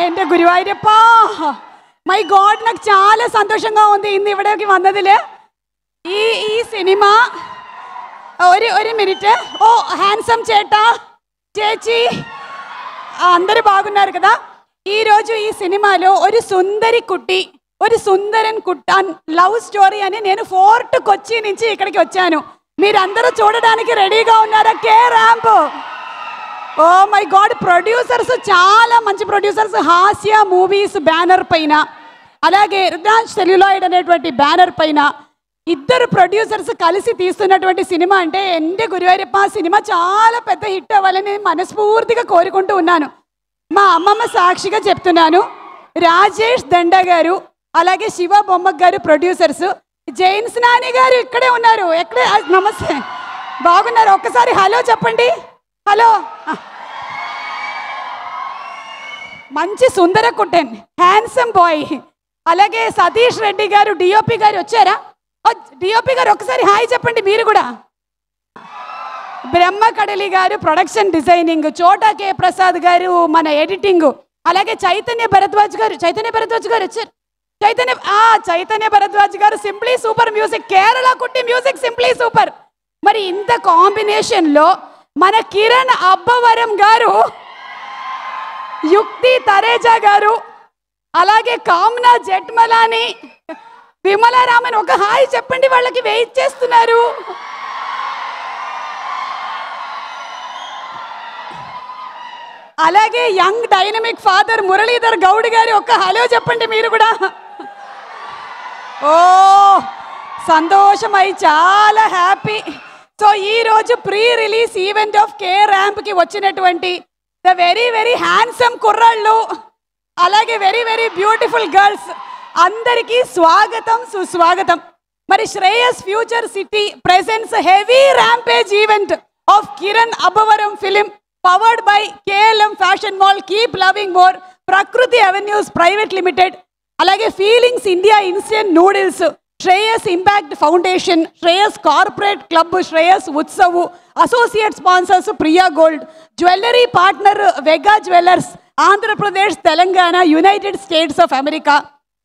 എൻ്റെ ഗുരുവായൂരപ്പ, my God, నాకు చాలా సంతోషంగా ఉంది ఇന്ന് ఇవిടేకి వన్నదిల్. ఈ సినిమా ഒരു మినిట్. ఓ హ్యాండ్సమ్ చేటా చేచి అందరూ బాగున్నారు కదా. ఈరోజు ఈ సినిమాలో ఒక సుందరి కుట్టి, ఒక సుందరన్ కుట్టాన్ లవ్ స్టోరీ అని నేను ఫోర్ట్ కొచ్చి నుంచి ఇక్కడికి వచ్చాను. మీరందరూ చూడడానికి రెడీగా ఉన్నారా? K Ramp. Oh my God, producers చాలా మంచి ప్రొడ్యూసర్స్. హాస్య మూవీస్ బ్యానర్ పైన, అలాగే రుద్రాంశ్ సెల్యులాయిడ్ అనేటువంటి బ్యానర్ పైన ఇద్దరు ప్రొడ్యూసర్స్ కలిసి తీస్తున్నటువంటి సినిమా అంటే എൻ്റെ గురువాయూరప్ప సినిమా చాలా పెద్ద హిట్ అవ్వాలని మనస్ఫూర్తిగా కోరుకుంటూ ఉన్నాను. మా అమ్మమ్మ సాక్షిగా చెప్తున్నాను, రాజేష్ దండ గారు అలాగే శివ బొమ్మక్ గారు ప్రొడ్యూసర్స్, జైన్స్ నాని గారు ఇక్కడే ఉన్నారు. ఎక్కడే? నమస్తే, బాగున్నారు? ఒక్కసారి హలో చెప్పండి. హలో. మంచి సుందర కుట్టెన్, హ్యాండ్సమ్ బాయ్. అలాగే సతీష్ రెడ్డి గారు డిఓపి గారు వచ్చారా? డిఓపి గారు ఒక్కసారి హాయ్ చెప్పండి మీరు కూడా. బ్రహ్మ కడలి గారు ప్రొడక్షన్ డిజైనింగ్, చోటా కే ప్రసాద్ గారు మన ఎడిటింగ్, అలాగే చైతన్య భరద్వాజ్ గారు వచ్చారు. చైతన్య భరద్వాజ్ గారు సింప్లీ సూపర్ మ్యూజిక్, కేరళ కుట్టి మ్యూజిక్ సింప్లీ సూపర్. మరి ఇంత కాంబినేషన్లో మన కిరణ్ అబ్బవరం గారు, యుక్తి తరేజా గారు, అలాగే కామ్నా జెట్మలాని, విమలారామన్, ఒక హాయ్ చెప్పండి, వాళ్ళకి వెయిట్ చేస్తున్నారు. అలాగే young dynamic father Muralidhar Goud గారు, ఒక హలో చెప్పండి మీరు కూడా. ఓ సంతోషమై చాలా హ్యాపీ. సో ఈరోజు ప్రీ రిలీజ్ ఈవెంట్ ఆఫ్ కే ర్యాంప్కి వచ్చినటువంటి ద వెరీ వెరీ హ్యాండ్సమ్ కుర్రాళ్ళు, అలాగే వెరీ వెరీ బ్యూటిఫుల్ గర్ల్స్ అందరికీ స్వాగతం సుస్వాగతం. మరి Shreyas future city presents heavy rampage event of Kiran Abbavaram film powered by KLM fashion mall, keep loving more, Prakruthi avenues private limited, అలాగే feelings India instant noodles, Shreyas impact foundation, Shreyas corporate club, Shreyas Utsav, associate sponsors Priya gold, jewellery partner Vega jewellers, Andhra Pradesh, Telangana, United States of America,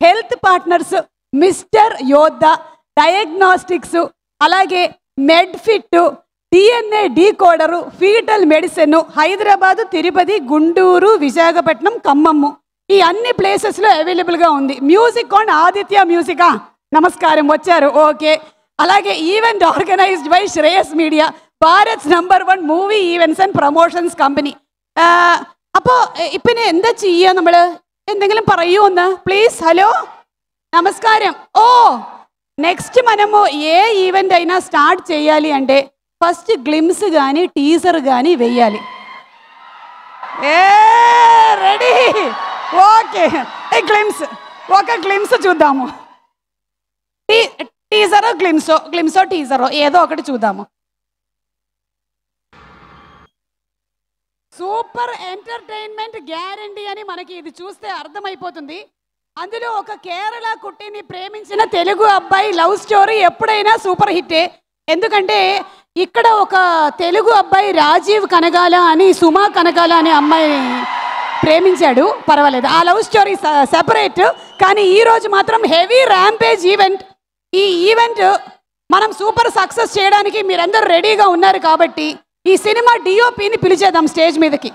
health partners mister Yoddha diagnostics, అలాగే Medfit, DNA decoder, fetal medicine, Hyderabad, Tirupati, Guntur, Visakhapatnam, Khammam, ఈ అన్ని ప్లేసెస్లో అవైలబుల్గా ఉంది. Music on Aditya మ్యూజికా, నమస్కారం వచ్చారు, okay. అలాగే event organised by Shreyas media, Bharat number 1 movie events and promotions company. അപ്പോൾ ഇപ്പം എന്താ ചെയ്യുക നമ്മൾ? എന്തെങ്കിലും പറയൂ ഒന്ന് ప్లీజ్. హలో నమస్కారం. ఓ నెక్స్ట్ మనము ఏ ఈవెంట్ అయినా స్టార్ట్ చేయాలి అంటే ఫస్ట్ గ్లిమ్స్ కానీ టీజర్ కానీ వెయ్యాలి. రెడీ? ఓకే, ఒక గ్లిమ్స్ చూద్దాము. టీజరో గ్లిమ్సో టీజరో ఏదో ఒకటి చూద్దాము. సూపర్ ఎంటర్టైన్మెంట్ గ్యారంటీ అని మనకి ఇది చూస్తే అర్థమైపోతుంది. అందులో ఒక కేరళ కుట్టిని ప్రేమించిన తెలుగు అబ్బాయి లవ్ స్టోరీ ఎప్పుడైనా సూపర్ హిట్టే. ఎందుకంటే ఇక్కడ ఒక తెలుగు అబ్బాయి రాజీవ్ కనగాల అని, సుమా కనగాల అనే అమ్మాయిని ప్రేమించాడు, పర్వాలేదు, ఆ లవ్ స్టోరీ సెపరేట్. కానీ ఈరోజు మాత్రం హెవీ ర్యాంపేజ్ ఈవెంట్. ఈ ఈవెంట్ మనం సూపర్ సక్సెస్ చేయడానికి మీరందరూ రెడీగా ఉన్నారు కాబట్టి ఈ సినిమా డిఓపిని పిలిచేద్దాం స్టేజ్ మీదకి.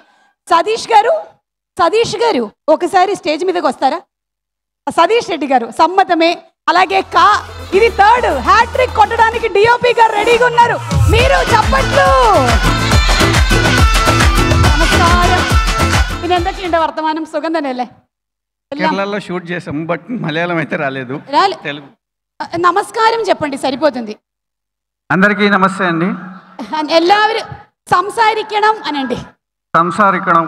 సతీష్ గారు ఒకసారి స్టేజ్ మీదకి వస్తారా? సతీష్ రెడ్డి గారు సమ్మతమే. అలాగే ఇది థర్డ్ హ్యాట్రిక్ కొట్టడానికి డిఓపి గారు రెడీగా ఉన్నారు. మీరు చప్పట్లు. నమస్కారం. ఇది ఎంతకంటే వర్తమానం సుగంధనేలే కేరళలో షూట్ చేసాం, బట్ మలయాళం అయితే రాలేదు. తెలుగు నమస్కారం చెప్పండి సరిపోతుంది. అందరికీ నమస్తే అండి. എല്ലാവരും సంసారిക്കണം అనండి. సంసారిക്കണം.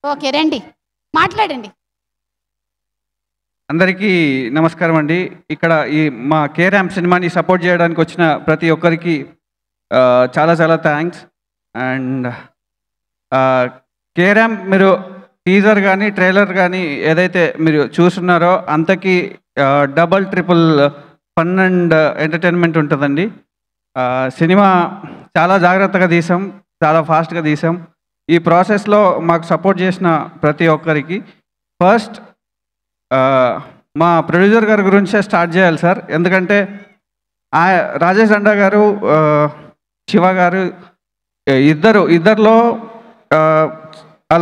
ఓకే, రండి మాట్లాడండి. అందరికీ నమస్కారం అండి. ఇక్కడ ఈ మా కే ర్యాంప్ సినిమాని సపోర్ట్ చేయడానికి వచ్చిన ప్రతి ఒక్కరికి చాలా చాలా థ్యాంక్స్. అండ్ కే ర్యాంప్ మీరు టీజర్ కానీ ట్రైలర్ కానీ ఏదైతే మీరు చూస్తున్నారో అంతకీ double triple fun and entertainment ఉంటుందండి. సినిమా చాలా జాగ్రత్తగా తీసాం, చాలా ఫాస్ట్గా తీసాం. ఈ ప్రాసెస్లో మాకు సపోర్ట్ చేసిన ప్రతి ఒక్కరికి ఫస్ట్ మా ప్రొడ్యూసర్ గారి గురించే స్టార్ట్ చేయాలి సార్. ఎందుకంటే రాజేష్ దండా గారు, శివ గారు ఇద్దరిలో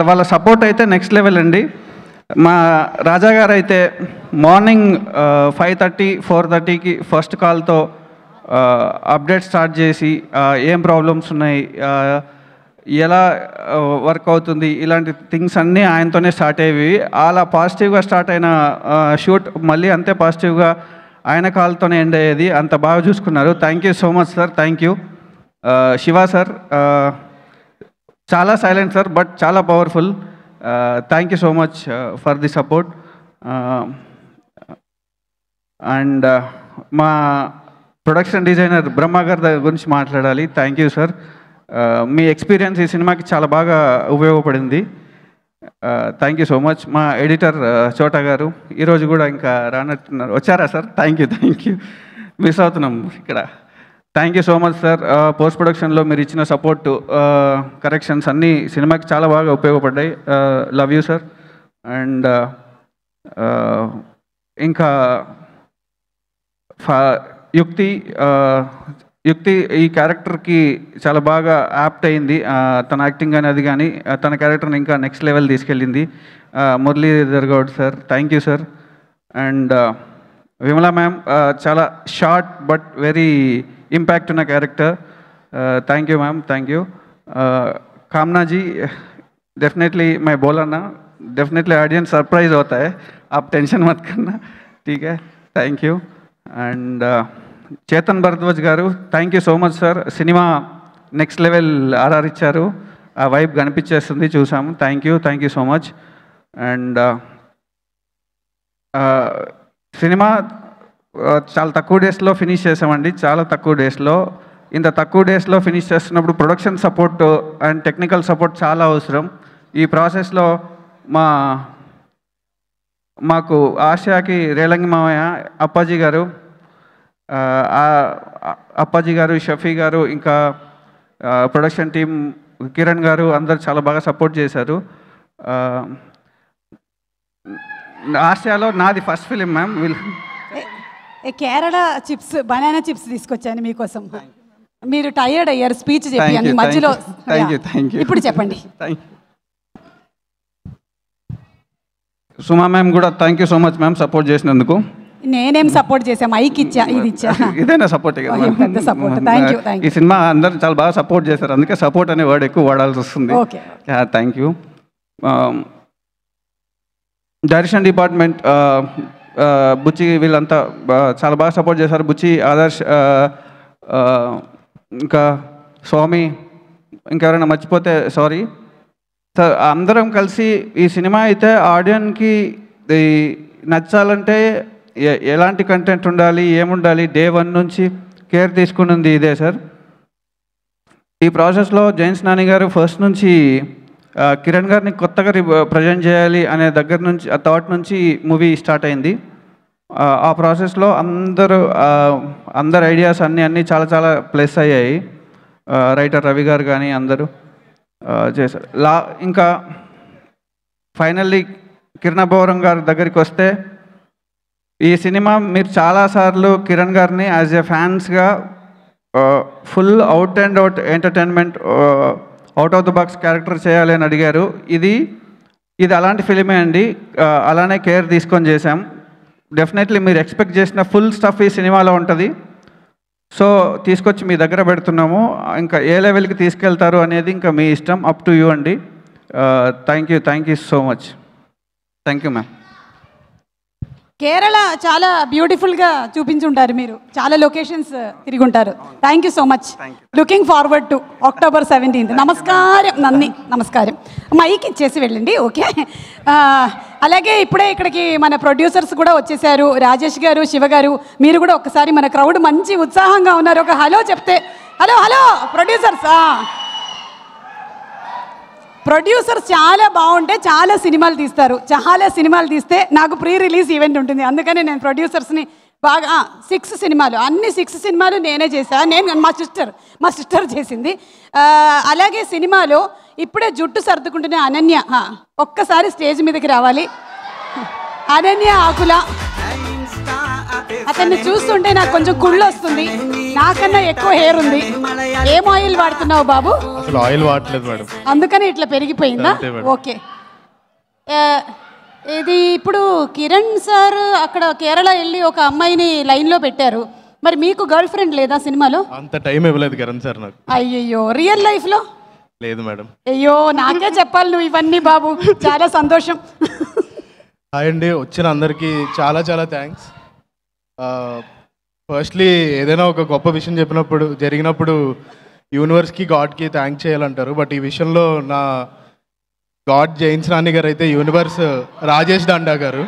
వాళ్ళ సపోర్ట్ అయితే నెక్స్ట్ లెవెల్ అండి. మా రాజా గారు అయితే మార్నింగ్ 5:30, 4:30కి ఫస్ట్ కాల్తో అప్డేట్ స్టార్ట్ చేసి ఏం ప్రాబ్లమ్స్ ఉన్నాయి, ఎలా వర్క్ అవుతుంది, ఇలాంటి థింగ్స్ అన్నీ ఆయనతోనే స్టార్ట్ అయ్యేవి. అలా పాజిటివ్గా స్టార్ట్ అయిన షూట్ మళ్ళీ అంతే పాజిటివ్గా ఆయన కాల్తోనే ఎండ్ అయ్యేది. అంత బాగా చూసుకున్నారు. Thank you so much sir. Thank you. Shiva sir చాలా సైలెంట్ సార్, బట్ చాలా powerful. Thank you so much for the support. And మా ప్రొడక్షన్ డిజైనర్ బ్రహ్మ గారి గురించి మాట్లాడాలి. Thank you sir. Me experience ఈ సినిమాకి చాలా బాగా ఉపయోగపడింది. Thank you so much. మా ఎడిటర్ చోటా గారు ఈరోజు కూడా ఇంకా రానట్టున్నారు. వచ్చారా సార్? Thank you. మిస్ అవుతున్నాం ఇక్కడ. Thank you so much sir. Post ప్రొడక్షన్లో మీరు ఇచ్చిన సపోర్టు, కరెక్షన్స్ అన్నీ సినిమాకి చాలా బాగా ఉపయోగపడ్డాయి. Love you sir. అండ్ ఇంకా యుక్తి ఈ క్యారెక్టర్కి చాలా బాగా యాప్ట్ అయింది. తన యాక్టింగ్ కానీ అది కానీ తన క్యారెక్టర్ని ఇంకా నెక్స్ట్ లెవెల్ తీసుకెళ్ళింది. Muralidhar Goud sir, thank you sir. And Vimala ma'am చాలా షార్ట్ బట్ వెరీ इम्पैक्ट ఉన్న character. Thank you ma'am, thank you. Kamna ji, definitely मैं बोला ना, डेफिनेटली ऑडियंस सरप्राइज होता है, आप टेंशन मत करना, ठीक है. Thank you. And Chetan Bharadwaj గారు, thank you so much sir. సినిమా నెక్స్ట్ లెవెల్ ఆర్ఆర్ ఇచ్చారు. ఆ వైబ్ కనిపించేస్తుంది, చూసాము. Thank you so much. And సినిమా చాలా తక్కువ డేస్లో ఫినిష్ చేసామండి. చాలా తక్కువ డేస్లో. ఇంత తక్కువ డేస్లో ఫినిష్ చేస్తున్నప్పుడు production support and technical support చాలా అవసరం. ఈ ప్రాసెస్లో మాకు ఆశయాకి రేలంగి మామయ్య, అప్పాజీ గారు, షఫీ గారు, ఇంకా ప్రొడక్షన్ టీం కిరణ్ గారు అందరు చాలా బాగా సపోర్ట్ చేశారు. ఆశయాలో నాది first film ma'am. Kerala chips, banana chips తీసుకొచ్చాను మీకోసం. మీరు టైర్డ్ అయ్యారు స్పీచ్ చెప్పి మధ్యలో. ఇప్పుడు చెప్పండి. సుమా మ్యామ్ కూడా thank you so much ma'am support చేసినందుకు. నేనేం సపోర్ట్ చేశా, మైక్ ఇచ్చా, ఇది ఇచ్చా. ఇదేనా సపోర్ట్? పెద్ద సపోర్ట్. Thank you. ఈ సినిమా అందరూ చాలా బాగా సపోర్ట్ చేశారు, అందుకే సపోర్ట్ అనే వర్డ్ ఎక్కువ వాడాల్సి వస్తుంది. Thank you. డైరెక్షన్ డిపార్ట్మెంట్ బుచ్చి వీళ్ళంతా చాలా బాగా సపోర్ట్ చేశారు. బుచ్చి, ఆదర్శ్, ఇంకా స్వామి, ఇంకెవరైనా మర్చిపోతే సారీ. అందరం కలిసి ఈ సినిమా అయితే ఆడియన్స్కి నచ్చాలంటే ఎలాంటి కంటెంట్ ఉండాలి, ఏముండాలి, డే 1 నుంచి కేర్ తీసుకున్నది ఇదే సార్. ఈ ప్రాసెస్లో జైన్స్ నాని గారు ఫస్ట్ నుంచి కిరణ్ గారిని కొత్తగా ప్రజెంట్ చేయాలి అనే దగ్గర నుంచి, ఆ థాట్ నుంచి మూవీ స్టార్ట్ అయింది. ఆ ప్రాసెస్లో అందరు ఐడియాస్ అన్నీ చాలా ప్లస్ అయ్యాయి. రైటర్ రవి గారు కానీ అందరూ చేశారు. ఇంకా ఫైనల్లీ కిరణబోరం గారి దగ్గరికి వస్తే, ఈ సినిమా మీరు చాలాసార్లు కిరణ్ గారిని యాజ్ ఎ ఫ్యాన్స్గా full out and out entertainment, out of the box character చేయాలి అని అడిగారు. ఇది అలాంటి ఫిలిమే అండి. అలానే కేర్ తీసుకొని చేశాం. డెఫినెట్లీ మీరు ఎక్స్పెక్ట్ చేసిన ఫుల్ స్టఫ్ ఈ సినిమాలో ఉంటుంది. సో తీసుకొచ్చి మీ దగ్గర పెడుతున్నాము. ఇంకా ఏ లెవెల్కి తీసుకెళ్తారు అనేది ఇంకా మీ ఇష్టం, అప్ టు యూ అండి. Thank you so much. Thank you ma'am. Kerala చాలా బ్యూటిఫుల్గా చూపించుంటారు, మీరు చాలా లొకేషన్స్ తిరిగి ఉంటారు. Thank you so much. Looking forward to October 17th. నమస్కారం. నమస్కారం. మైక్ ఇచ్చేసి వెళ్ళండి. ఓకే. అలాగే ఇప్పుడే ఇక్కడికి మన ప్రొడ్యూసర్స్ కూడా వచ్చేసారు, రాజేష్ గారు, శివ గారు. మీరు కూడా ఒకసారి, మన క్రౌడ్ మంచి ఉత్సాహంగా ఉన్నారు, ఒక హలో చెప్తే. హలో ప్రొడ్యూసర్స్ చాలా బాగుంటే చాలా సినిమాలు తీస్తారు. చాలా సినిమాలు తీస్తే నాకు ప్రీ రిలీజ్ ఈవెంట్ ఉంటుంది. అందుకని నేను ప్రొడ్యూసర్స్ని బాగా 6 సినిమాలు, అన్ని 6 సినిమాలు నేనే చేశాను. నేను మా సిస్టర్ చేసింది. అలాగే సినిమాలో ఇప్పుడే జుట్టు సర్దుకుంటున్న అనన్య, ఒక్కసారి స్టేజ్ మీదకి రావాలి. అనన్య ఆకుల, అతన్ని చూస్తుంటే నాకు కొంచెం కుళ్ళు వస్తుంది. నాకన్నా ఎక్కువ హెయిర్ ఉంది. ఏం ఆయిల్ వాడుతున్నావు బాబు? అసలు ఆయిల్ వాడలేదు మేడం, అందుకని ఇట్లా పెరిగిపోయిందా? ఓకే. ఇది ఇప్పుడు కిరణ్ సార్ అక్కడ కేరళ వెళ్ళి ఒక అమ్మాయిని లైన్లో పెట్టారు. మరి మీకు గర్ల్ ఫ్రెండ్ లేదా సినిమాలో? అంత టైం ఇవ్వలేదు కిరణ్ సార్ నాకు. అయ్యయ్యో, రియల్ లైఫ్లో? లేదు మేడం. అయ్యో, నాకే చెప్పాలి నువ్వు ఇవన్నీ బాబు. చాలా సంతోషం. హాయ్ అండి, వచ్చిన అందరికీ చాలా చాలా థ్యాంక్స్. ఫస్ట్లీ ఏదైనా ఒక గొప్ప విషయం జరిగినప్పుడు యూనివర్స్కి గాడ్కి థ్యాంక్ చేయాలంటారు. బట్ ఈ విషయంలో నా గాడ్ జైన్స్ రాణి గారు అయితే universe Rajesh danda garu.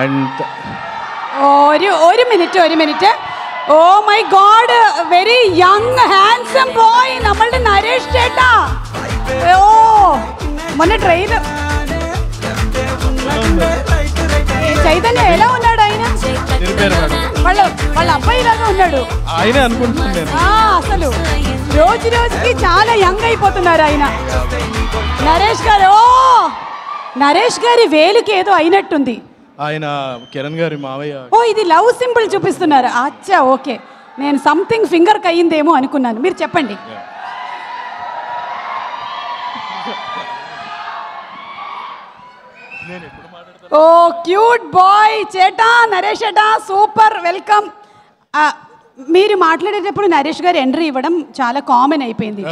And ഒരു minute. Oh my God, very young handsome boy, നമ്മളുടെ നരേഷ് ചേട്ടാ. ഓ, మొన్న ట్రైలర్ చైతన్య ఎలా ఉన్నాడు? ఆయన వాళ్ళ అబ్బాయి లాగా ఉన్నాడు. ఆయనే అనుకుంటున్నాను. అసలు రోజు రోజుకి చాలా యంగ్ అయిపోతున్నారు ఆయన. నరేష్ గారు, నరేష్ గారి వేలుకి ఏదో అయినట్టుంది. ఆయన కిరణ్ గారి మావయ్య. ఓ, ఇది లవ్ సింబల్ చూపిస్తున్నారు. అచ్చా, ఓకే. నేను సంథింగ్ ఫింగర్కి అయ్యిందేమో అనుకున్నాను. మీరు చెప్పండి. ఓ, క్యూట్ బాయ్ చేటా, నరేష్ చేటా, సూపర్, వెల్కమ్. మీరు మాట్లాడేటప్పుడు నరేష్ గారు ఎంట్రీ ఇవ్వడం చాలా కామన్ అయిపోయింది.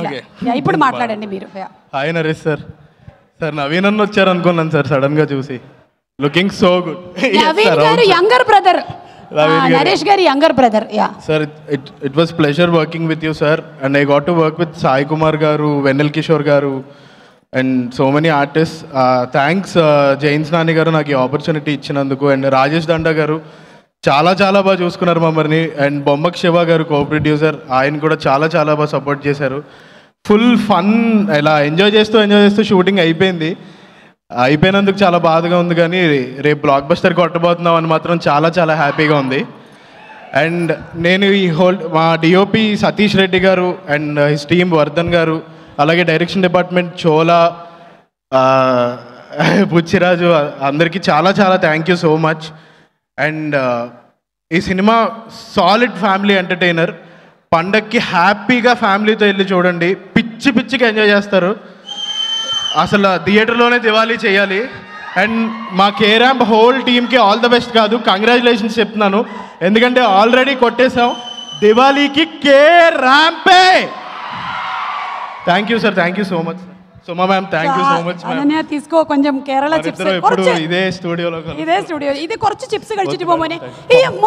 ఇప్పుడు మాట్లాడండి మీరు. Hi Naresh sir. Sir Naveen అన్న వచ్చారు అనుకున్నాను సార్, సడన్ గా చూసి. Looking so good. నవీన్ గారు younger brother, Naresh garu younger brother. Sir, it was pleasure working with you sir. And I got to work with Sai Kumar garu, Vennela Kishore garu, and so many artist. Thanks జైన్స్ నాని గారు నాకు ఈ opportunity ఇచ్చినందుకు. అండ్ రాజేష్ దండా గారు చాలా చాలా బాగా చూసుకున్నారు మమ్మల్ని. అండ్ బొమ్మక్ శివ గారు కో ప్రొడ్యూసర్, ఆయన కూడా చాలా చాలా బాగా సపోర్ట్ చేశారు. ఫుల్ ఫన్, ఇలా ఎంజాయ్ చేస్తూ షూటింగ్ అయిపోయినందుకు చాలా బాధగా ఉంది. కానీ రేపు బ్లాక్ బస్టర్ కొట్టబోతున్నాం అని మాత్రం చాలా చాలా హ్యాపీగా ఉంది. అండ్ నేను మా డిఓపి సతీష్ రెడ్డి గారు అండ్ హిస్ టీమ్ వర్ధన్ గారు, అలాగే డైరెక్షన్ డిపార్ట్మెంట్ చోలా, బుచ్చిరాజు, అందరికీ చాలా చాలా thank you so much. And ఈ సినిమా సాలిడ్ ఫ్యామిలీ ఎంటర్టైనర్. పండక్కి హ్యాపీగా ఫ్యామిలీతో వెళ్ళి చూడండి, పిచ్చిగా ఎంజాయ్ చేస్తారు. అసలు థియేటర్లోనే దివాళీ చేయాలి. అండ్ మా కేరాంప్ హోల్ టీమ్కి ఆల్ ద బెస్ట్ కాదు, కంగ్రాచులేషన్స్ చెప్తున్నాను. ఎందుకంటే ఆల్రెడీ కొట్టేశాం. దివాళీకి కేరాంపే. Thank you sir, thank you so much. Suma ma'am, thank you so much. Ananya తీసుకో కొంచెం కేరళ చిప్స్. ఇప్పుడు ఇదే స్టూడియో ఇది കുറച്ച് చిప్స్ കഴിച്ചിട്ട് పోమని.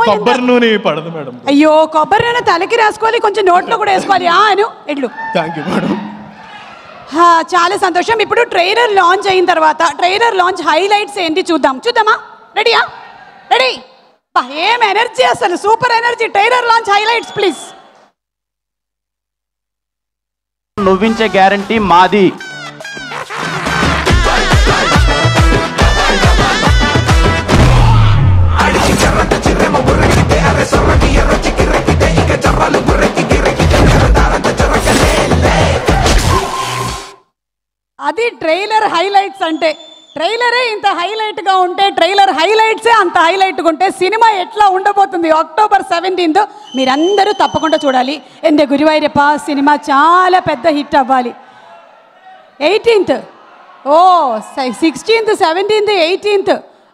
కొబ్బరి నూనె పడదు మేడం. అయ్యో, కొబ్బరి నూనె తలకి రాసుకోవాలి, కొంచెం నోట్లో కూడా వేసుకోవాలి. అను ఎడ్లు. Thank you madam. చాలా సంతోషం. ఇప్పుడు ట్రైలర్ లాంచ్ అయిన తర్వాత ట్రైలర్ లాంచ్ హైలైట్స్ ఏంటి చూద్దామా? రెడీయా? రెడీ? ఏం ఎనర్జీ, అసలు super energy. Trailer launch highlights please. నవ్వించే గ్యారంటీ మాది. అది ట్రైలర్ హైలైట్స్ అంటే. ట్రైలరే ఇంత హైలైట్గా ఉంటే, ట్రైలర్ హైలైట్సే అంత హైలైట్గా ఉంటే సినిమా ఎట్లా ఉండబోతుంది? October 17th మీరందరూ తప్పకుండా చూడాలి. ఎందే గురువాయూరప్ప సినిమా చాలా పెద్ద హిట్ అవ్వాలి. 18th, 16th, 17th, 18th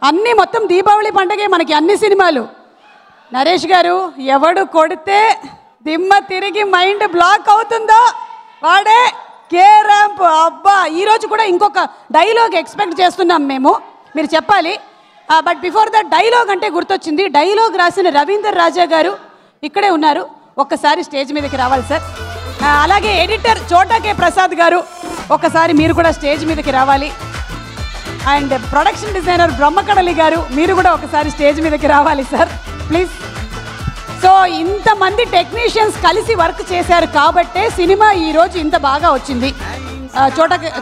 అన్నీ మొత్తం దీపావళి పండగే మనకి అన్ని సినిమాలు. నరేష్ గారు, ఎవడు కొడితే దిమ్మ తిరిగి మైండ్ బ్లాక్ అవుతుందో వాడే కే ర్యాంప్. అబ్బా, ఈరోజు కూడా ఇంకొక డైలాగ్ ఎక్స్పెక్ట్ చేస్తున్నాం మేము, మీరు చెప్పాలి. బట్ బిఫోర్ దట్ డైలాగ్ అంటే గుర్తొచ్చింది. డైలాగ్ రాసిన రవీందర్ రాజా గారు ఇక్కడే ఉన్నారు, ఒక్కసారి స్టేజ్ మీదకి రావాలి సార్. అలాగే ఎడిటర్ చోటా కే ప్రసాద్ గారు, ఒక్కసారి మీరు కూడా స్టేజ్ మీదకి రావాలి. అండ్ ప్రొడక్షన్ డిజైనర్ బ్రహ్మకడలి గారు, మీరు కూడా ఒకసారి స్టేజ్ మీదకి రావాలి సార్ ప్లీజ్. సో ఇంతమంది టెక్నీషియన్స్ కలిసి వర్క్ చేశారు కాబట్టే సినిమా ఈరోజు ఇంత బాగా వచ్చింది.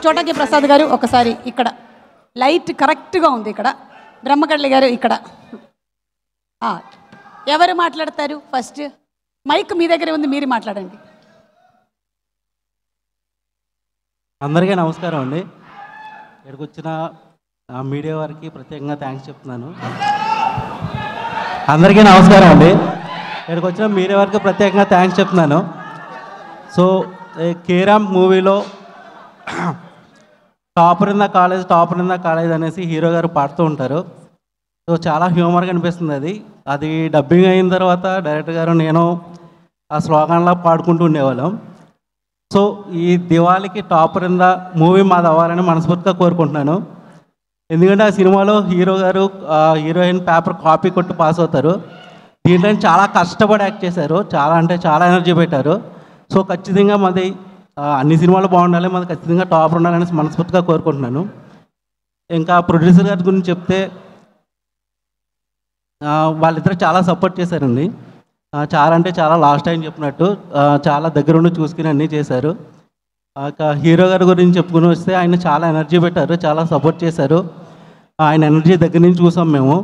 చోటాకి ప్రసాద్ గారు ఒకసారి ఇక్కడ, లైట్ కరెక్ట్గా ఉంది ఇక్కడ. బ్రహ్మకడలి గారు ఇక్కడ. ఎవరు మాట్లాడతారు ఫస్ట్? మైక్ మీ దగ్గరే ఉంది, మీరు మాట్లాడండి. అందరికీ నమస్కారం అండి. ఇక్కడికి వచ్చిన మీడియా వారికి ప్రత్యేకంగా థ్యాంక్స్ చెప్తున్నాను. అందరికీ నమస్కారం అండి. ఇక్కడికి వచ్చిన మీడియా వారికి ప్రత్యేకంగా థ్యాంక్స్ చెప్తున్నాను. సో కేరామ్ మూవీలో టాపర్ ఇన్ ద కాలేజ్ అనేసి హీరో గారు పాడుతూ ఉంటారు. సో చాలా హ్యూమర్గా అనిపిస్తుంది. అది డబ్బింగ్ అయిన తర్వాత డైరెక్టర్ గారు నేను ఆ స్లోగాన్లా పాడుకుంటూ ఉండేవాళ్ళం. సో ఈ దివాళీకి టాపర్ ఇన్ ద మూవీ మాది అవ్వాలని మనస్ఫూర్తిగా కోరుకుంటున్నాను. ఎందుకంటే ఆ సినిమాలో హీరో గారు హీరోయిన్ పేపర్ కాపీ కొట్టి పాస్ అవుతారు. దీంట్లో చాలా కష్టపడి యాక్ట్ చేశారు, చాలా అంటే చాలా ఎనర్జీ పెట్టారు. సో ఖచ్చితంగా మాది అన్ని సినిమాలు బాగుండాలి, మాది ఖచ్చితంగా టాపర్ ఉండాలని మనస్ఫూర్తిగా కోరుకుంటున్నాను. ఇంకా ప్రొడ్యూసర్ గారి గురించి చెప్తే వాళ్ళిద్దరు చాలా సపోర్ట్ చేశారండి. చాలా అంటే చాలా లాస్ట్ టైం చెప్పినట్టు చాలా దగ్గరుండి చూసుకుని అన్నీ చేశారు. హీరో గారి గురించి చెప్పుకుని వస్తే ఆయన చాలా ఎనర్జీ పెట్టారు, చాలా సపోర్ట్ చేశారు. ఆయన ఎనర్జీ దగ్గర నుంచి చూసాం మేము.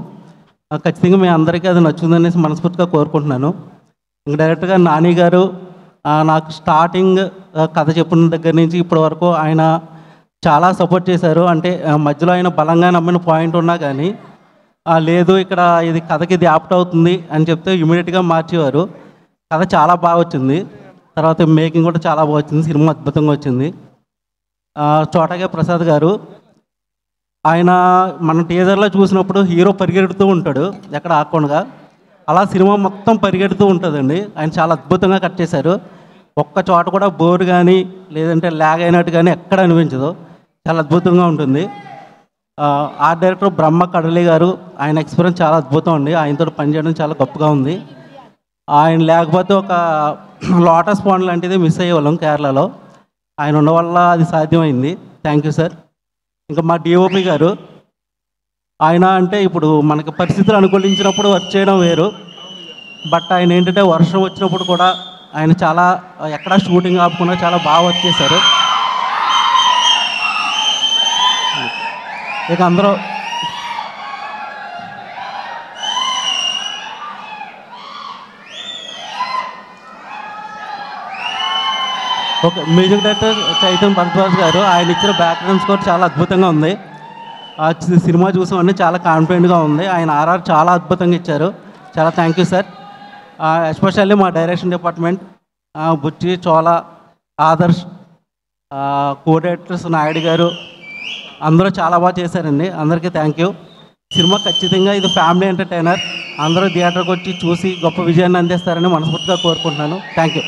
ఖచ్చితంగా మీ అందరికీ అది నచ్చుందనేసి మనస్ఫూర్తిగా కోరుకుంటున్నాను. ఇంకా డైరెక్ట్గా నాని గారు నాకు స్టార్టింగ్ కథ చెప్పిన దగ్గర నుంచి ఇప్పటి వరకు ఆయన చాలా సపోర్ట్ చేశారు. అంటే మధ్యలో ఆయన బలంగా నమ్మిన పాయింట్ ఉన్నా కానీ లేదు ఇక్కడ ఇది కథకి ఇది యాప్ట్ అవుతుంది అని చెప్తే ఇమీడియట్గా మార్చేవారు. కథ చాలా బాగా వచ్చింది. తర్వాత మేకింగ్ కూడా చాలా బాగా వచ్చింది. సినిమా అద్భుతంగా వచ్చింది. చోటగా ప్రసాద్ గారు ఆయన మన టీజర్లో చూసినప్పుడు హీరో పరిగెడుతూ ఉంటాడు ఎక్కడ ఆకుండా, అలా సినిమా మొత్తం పరిగెడుతూ ఉంటుందండి. ఆయన చాలా అద్భుతంగా కట్ చేశారు. ఒక్క చోట కూడా బోర్ కానీ లేదంటే ల్యాగ్ అయినట్టు కానీ ఎక్కడ అనిపించదు. చాలా అద్భుతంగా ఉంటుంది. ఆర్ట్ డైరెక్టర్ బ్రహ్మ కడలి గారు, ఆయన ఎక్స్పీరియన్స్ చాలా అద్భుతం అండి. ఆయనతో పనిచేయడం చాలా గొప్పగా ఉంది. ఆయన లేకపోతే ఒక లోటస్ పాండ్ లాంటిది మిస్ అయ్యేవాళ్ళం కేరళలో. ఆయన ఉన్న వల్ల అది సాధ్యమైంది. Thank you sir. ఇంకా మా డిఓపి గారు, ఆయన అంటే ఇప్పుడు మనకి పరిస్థితులు అనుకూలించినప్పుడు వర్క్ చేయడం వేరు. బట్ ఆయన ఏంటంటే వర్షం వచ్చినప్పుడు కూడా ఆయన చాలా ఎక్కడా షూటింగ్ ఆపకుండా చాలా బాగా వర్క్ చేశారు. ఇక అందరూ okay. Music director Chaitanya Bharadwaj గారు, ఆయన ఇచ్చిన బ్యాక్గ్రౌండ్ స్కోర్ చాలా అద్భుతంగా ఉంది. ఆ సినిమా చూసామని చాలా కాన్ఫిడెంట్గా ఉంది. ఆయన ఆర్ఆర్ చాలా అద్భుతంగా ఇచ్చారు. చాలా థ్యాంక్ యూ సార్. ఎస్పెషల్లీ మా డైరెక్షన్ డిపార్ట్మెంట్ బుచ్చి, చోళ, ఆదర్శ్, కో డైరెక్టర్స్ నాయుడు గారు అందరూ చాలా బాగా చేశారండి. అందరికీ థ్యాంక్ యూ. సినిమా ఖచ్చితంగా ఇది ఫ్యామిలీ ఎంటర్టైనర్. అందరూ థియేటర్కి వచ్చి చూసి గొప్ప విజయాన్ని అందిస్తారని మనస్ఫూర్తిగా కోరుకుంటున్నాను. Thank you.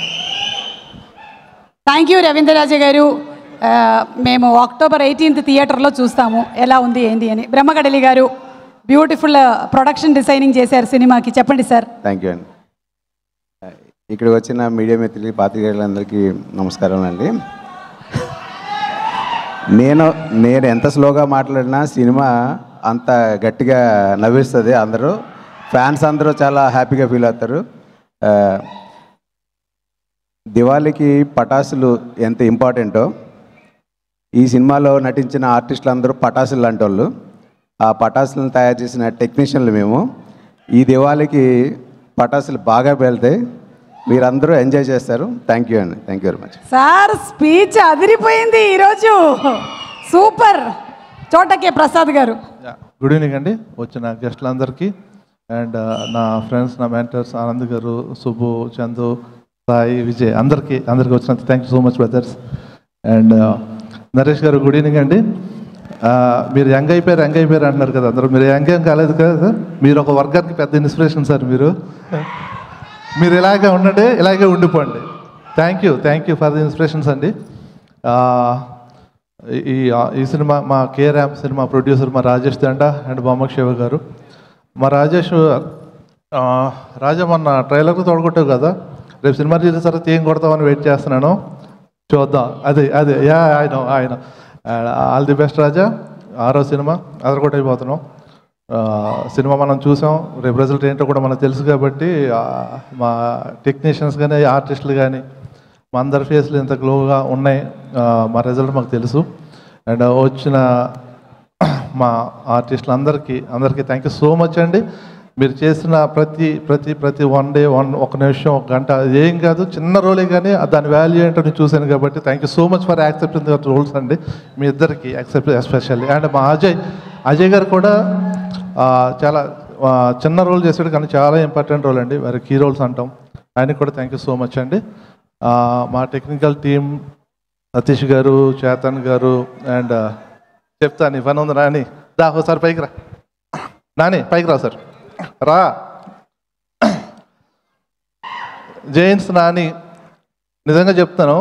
Thank you Ravindra Raju గారు. మేము October 18th థియేటర్లో చూస్తాము ఎలా ఉంది ఏంటి అని. బ్రహ్మకడలి గారు బ్యూటిఫుల్ ప్రొడక్షన్ డిజైనింగ్ చేశారు సినిమాకి, చెప్పండి సార్. థ్యాంక్ యూ అండి. ఇక్కడికి వచ్చిన మీడియా మిత్రులకి, పాత్రికేయులందరికీ నమస్కారం అండి. నేను ఎంత స్లోగా మాట్లాడినా సినిమా అంత గట్టిగా నవ్విస్తుంది. అందరూ ఫ్యాన్స్ అందరూ చాలా హ్యాపీగా ఫీల్ అవుతారు. దివాళీకి పటాసులు ఎంత ఇంపార్టెంటో ఈ సినిమాలో నటించిన ఆర్టిస్టులు అందరూ పటాసులు లాంటి వాళ్ళు. ఆ పటాసులను తయారు చేసిన టెక్నీషియన్లు మేము. ఈ దివాళీకి పటాసులు బాగా పేలుతాయి, మీరందరూ ఎంజాయ్ చేస్తారు. థ్యాంక్ యూ అండి. Thank you very much. Sir speech అదిరిపోయింది ఈరోజు, సూపర్. చోటకే ప్రసాద్ గారు. గుడ్ ఈవినింగ్ అండి. వచ్చిన గెస్టులందరికీ అండ్ నా ఫ్రెండ్స్, నా మెంటర్స్ ఆనంద్ గారు, సుబ్బు, చందు, సాయి, విజయ్ అందరికీ వచ్చినంత thank you so much brothers. And Naresh గారు గుడ్ ఈవినింగ్ అండి. మీరు యంగ్ అయిపోయారు అంటున్నారు కదా అందరూ. మీరు యంగ్ ఏం కాలేదు కదా సార్. మీరు ఒక వర్గానికి పెద్ద ఇన్స్పిరేషన్ సార్. మీరు ఇలాగే ఉండండి, ఇలాగే ఉండిపోండి. Thank you for the inspirations అండి. ఈ సినిమా మా కేరామ్ సినిమా ప్రొడ్యూసర్ మా రాజేష్ దండ అండ్ బొమ్మక్ శివ గారు. మా రాజా మొన్న ట్రైలర్కు తోడగొట్టావు కదా, రేపు సినిమా రిలీజ్ తర్వాత ఏం కొడతామని వెయిట్ చేస్తున్నాను, చూద్దాం. అదే ఆయన ఆల్ ది బెస్ట్ రాజా. 6వ సినిమా అదరగొట్టైపోతున్నాం. సినిమా మనం చూసాం, రేపు రిజల్ట్ ఏంటో కూడా మనకు తెలుసు. కాబట్టి మా టెక్నీషియన్స్ కానీ ఆర్టిస్టులు కానీ మా అందరి ఫేస్లు ఎంత గ్లోగా ఉన్నాయి, మా రిజల్ట్ మాకు తెలుసు. అండ్ వచ్చిన మా ఆర్టిస్టులు అందరికీ థ్యాంక్ యూ సో మచ్ అండి. మీరు చేసిన ప్రతి వన్ డే ఒక నిమిషం ఒక గంట అది ఏం కాదు, చిన్న రోలే కానీ దాని వాల్యూ ఏంటో నేను చూశాను కాబట్టి thank you so much for accepting the roles అండి. మీ ఇద్దరికి యాక్సెప్ట్ ఎస్పెషల్లీ. అండ్ మా అజయ్ గారు కూడా చాలా చిన్న రోల్ చేశాడు కానీ చాలా ఇంపార్టెంట్ రోల్ అండి, వారి కీ రోల్స్ అంటాం. ఆయనకి కూడా థ్యాంక్ యూ సో మచ్ అండి. మా టెక్నికల్ టీమ్ సతీష్ గారు, చేతన్ గారు అండ్ చెప్తా నీ పని ఉంది నాని దా ఒకసారి పైకి రా, నాని పైకి రా సార్ రా. జైన్స్ నాని నిజంగా చెప్తాను,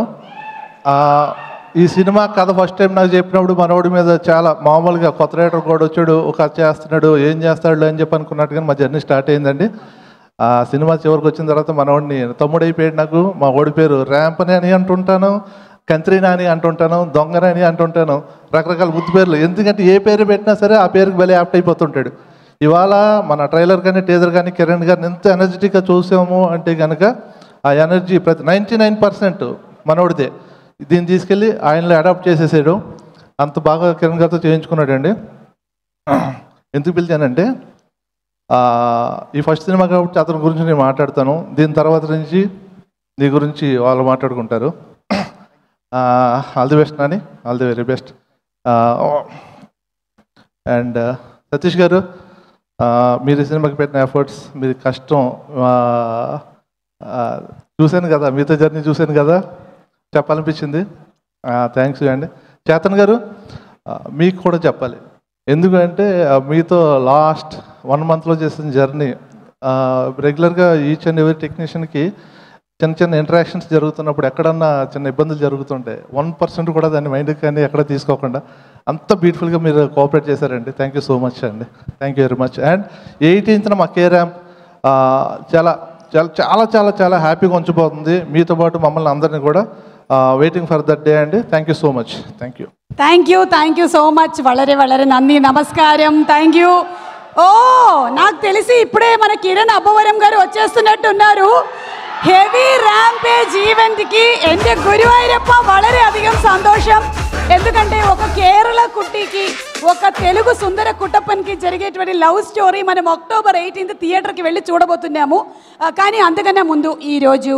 ఈ సినిమా కథ ఫస్ట్ టైం నాకు చెప్పినప్పుడు మనోడి మీద చాలా మామూలుగా కొత్త రైటర్ కూడా వచ్చాడు, ఒక కథ చేస్తున్నాడు, ఏం చేస్తాడు అని చెప్పి అనుకున్నట్టుగా మా జర్నీ స్టార్ట్ అయిందండి. ఆ సినిమా చివరికి వచ్చిన తర్వాత మనోడిని తమ్ముడు అయిపోయాడు నాకు. మా ఓడి పేరు ర్యాంపని అని అంటుంటాను, కంత్రినా అని అంటుంటాను, దొంగనని అంటుంటాను, రకరకాల ముద్దు పేర్లు. ఎందుకంటే ఏ పేరు పెట్టినా సరే ఆ పేరుకి భలే యాప్ట్ అయిపోతుంటాడు. ఇవాళ మన ట్రైలర్ కానీ టీజర్ కానీ కిరణ్ గారిని ఎంత ఎనర్జెటిక్గా చూసాము అంటే కనుక ఆ ఎనర్జీ 99% మనోడిదే. దీన్ని తీసుకెళ్ళి ఆయనలో అడాప్ట్ చేసేసాడు. అంత బాగా కిరణ్ గారితో చేయించుకున్నాడండి. ఎందుకు పిలిచానంటే ఈ ఫస్ట్ సినిమా కాబట్టి అతని గురించి నేను మాట్లాడతాను, దీని తర్వాత నుంచి నీ గురించి వాళ్ళు మాట్లాడుకుంటారు. All the best Nani, all the very best. And Satish గారు, మీరు ఈ సినిమాకి పెట్టిన ఎఫర్ట్స్, మీరు కష్టం చూశాను కదా, మీతో జర్నీ చూశాను కదా, చెప్పాలనిపించింది. థ్యాంక్స్ అండి. చేతన్ గారు మీకు కూడా చెప్పాలి, ఎందుకంటే మీతో లాస్ట్ 1 monthలో చేసిన జర్నీ రెగ్యులర్గా ఈచ్ అండ్ ఎవరీ టెక్నీషియన్కి చిన్న ఇంటరాక్షన్స్ జరుగుతున్నప్పుడు ఎక్కడన్నా చిన్న ఇబ్బందులు జరుగుతుంటాయి, 1% కూడా దాన్ని మైండ్కి కానీ ఎక్కడ తీసుకోకుండా అంత బ్యూటిఫుల్గా మీరు కోఆపరేట్ చేశారండి. థ్యాంక్ యూ సో మచ్ అండి, thank you very much. And 18th మా కే ర్యాంప్ చాలా చాలా చాలా చాలా చాలా హ్యాపీగా ఉంచిపోతుంది. మీతో పాటు మమ్మల్ని అందరినీ కూడా వెయిటింగ్ ఫర్ దట్ డే అండి. Thank you so much. Thank you so much. వళరే నన్ని నమస్కారం. Thank you. ఓ నాకు తెలిసి ఇప్పుడే మన కిరణ్ అబ్బవరం గారు వచ్చేస్తున్నట్టున్నారు. ഹെവി റാംപേജ് ఈవెంట్కి എൻ്റെ ഗുരുവായൂരപ്പ വളരെയധികം സന്തോഷം. ఎందుకంటే ఒక కేరళ కుట్టికి, ఒక తెలుగు సుందర కుట్టప్పన్కి జరిగేటువంటి లవ్ స్టోరీ మనం October 18th థియేటర్కి వెళ్ళి చూడబోతున్నాము. కానీ అంతకన్నా ముందు ఈరోజు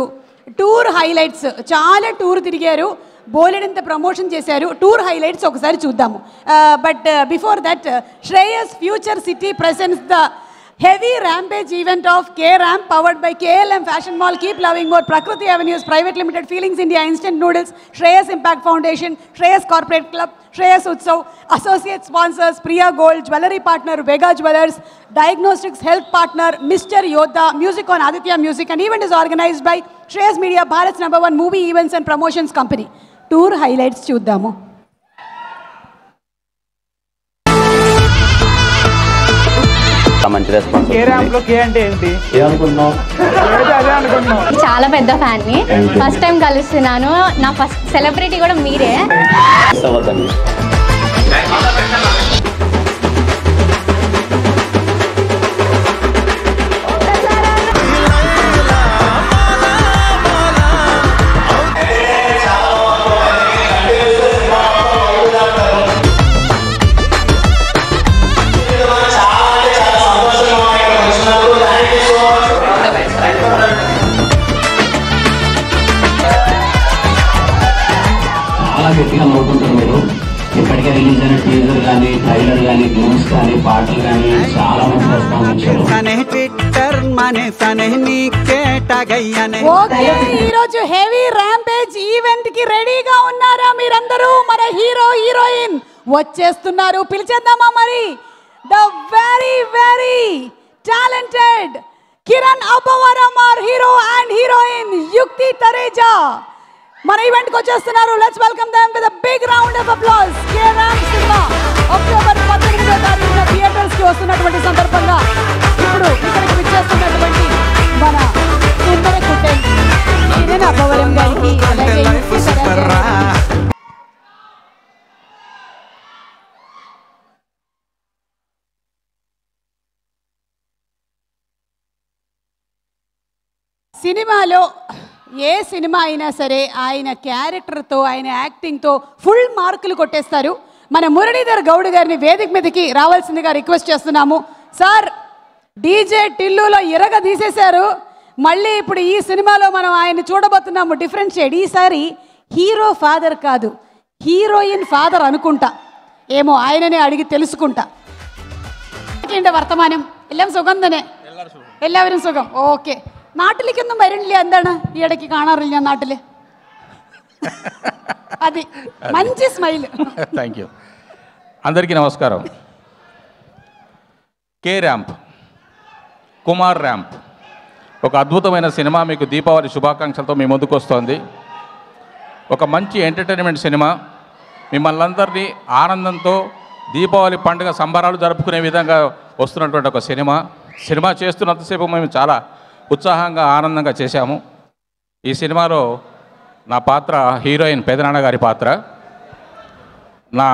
టూర్ హైలైట్స్, చాలా టూర్ తిరిగారు, బోలెడంత ప్రమోషన్ చేశారు. టూర్ హైలైట్స్ ఒకసారి చూద్దాము. But before that Shreyas future city presents the heavy rampage event of K-Ramp powered by KLM Fashion Mall, Keep Loving More, Prakriti Avenues Private Limited, Feelings India, Instant Noodles, Shreyas Impact Foundation, Shreyas Corporate Club, Shreyas Utsav, Associate Sponsors, Priya Gold, Jewelry Partner, Vega Jewelers, Diagnostics Health Partner, Mr. Yodha, Music on Aditya Music, and event is organized by Shreyas Media, Bharat's #1 movie events and promotions company. Tour highlights చూద్దాము. మంచి response. చాలా పెద్ద fan ని, first time కలుస్తున్నాను. నా first celebrity కూడా మీరే. గట్టిగా నవ్వుకుంటారు మీరు. ఇప్పటికే రిలీజ్ అయిన టీజర్ కానీ, ట్రైలర్ కానీ, గ్లిమ్స్ కానీ, పాటలు కానీ చాలా మంచి రెస్పాన్స్ ఇచ్చారు. ఈరోజు హెవీ ర్యాంపేజ్ ఈవెంట్ కి రెడీగా ఉన్నారా మీరందరూ? మన హీరో హీరోయిన్ వచ్చేస్తున్నారు, పిలిచేద్దామా మరి? The very very talented Kiran Abbavaram our hero and heroine Yukti Thareja మన ఈవెంట్కి వచ్చేస్తున్నారు. Let's welcome them with a big round of applause. K-Ramp సినిమా October 18వ తారీఖున థియేటర్స్కి వస్తున్నటువంటి సందర్భంగా ఇప్పుడు ఇక్కడికి విచ్చేస్తున్నటువంటి మన సుందర కుట్టే కిరణ్ అబ్బవరం గారికి, అలాగే యుక్తి తరేజా. సినిమాలో ఏ సినిమా అయినా సరే ఆయన క్యారెక్టర్తో, ఆయన యాక్టింగ్తో ఫుల్ మార్కులు కొట్టేస్తారు. మన మురళీధర్ గౌడ్ గారిని వేదిక మీదకి రావాల్సిందిగా రిక్వెస్ట్ చేస్తున్నాము. సార్, డీజే టిల్లులో ఇరగ తీసేశారు. మళ్ళీ ఇప్పుడు ఈ సినిమాలో మనం ఆయన చూడబోతున్నాము డిఫరెంట్ షేడ్. ఈసారి హీరో ఫాదర్ కాదు, హీరోయిన్ ఫాదర్ అనుకుంటా. ఏమో ఆయననే അടിగి తెలుసుకుంటా. വർത്തമാനം എല്ലാം സുഖം തന്നെ? എല്ലാവരും സുഖം. ഓക്കെ. നാട്ടിലേക്കൊന്നും വരണില്ല, എന്താണ് ഈ ഇടയ്ക്ക് കാണാറില്ല നാട്ടിൽ? అది మంచి స్మైల్. Thank you. అందరికీ నమస్కారం. కే ర్యాంప్, కుమార్ ర్యాంప్ ఒక అద్భుతమైన సినిమా మీకు దీపావళి శుభాకాంక్షలతో మీ ముందుకు వస్తోంది. ఒక మంచి ఎంటర్టైన్మెంట్ సినిమా, మిమ్మల్ని అందరినీ ఆనందంతో దీపావళి పండుగ సంబరాలు జరుపుకునే విధంగా వస్తున్నటువంటి ఒక సినిమా చేస్తున్నంతసేపు మేము చాలా ఉత్సాహంగా ఆనందంగా చేశాము. ఈ సినిమాలో నా పాత్ర హీరోయిన్ పెదనాన్న గారి పాత్ర. నా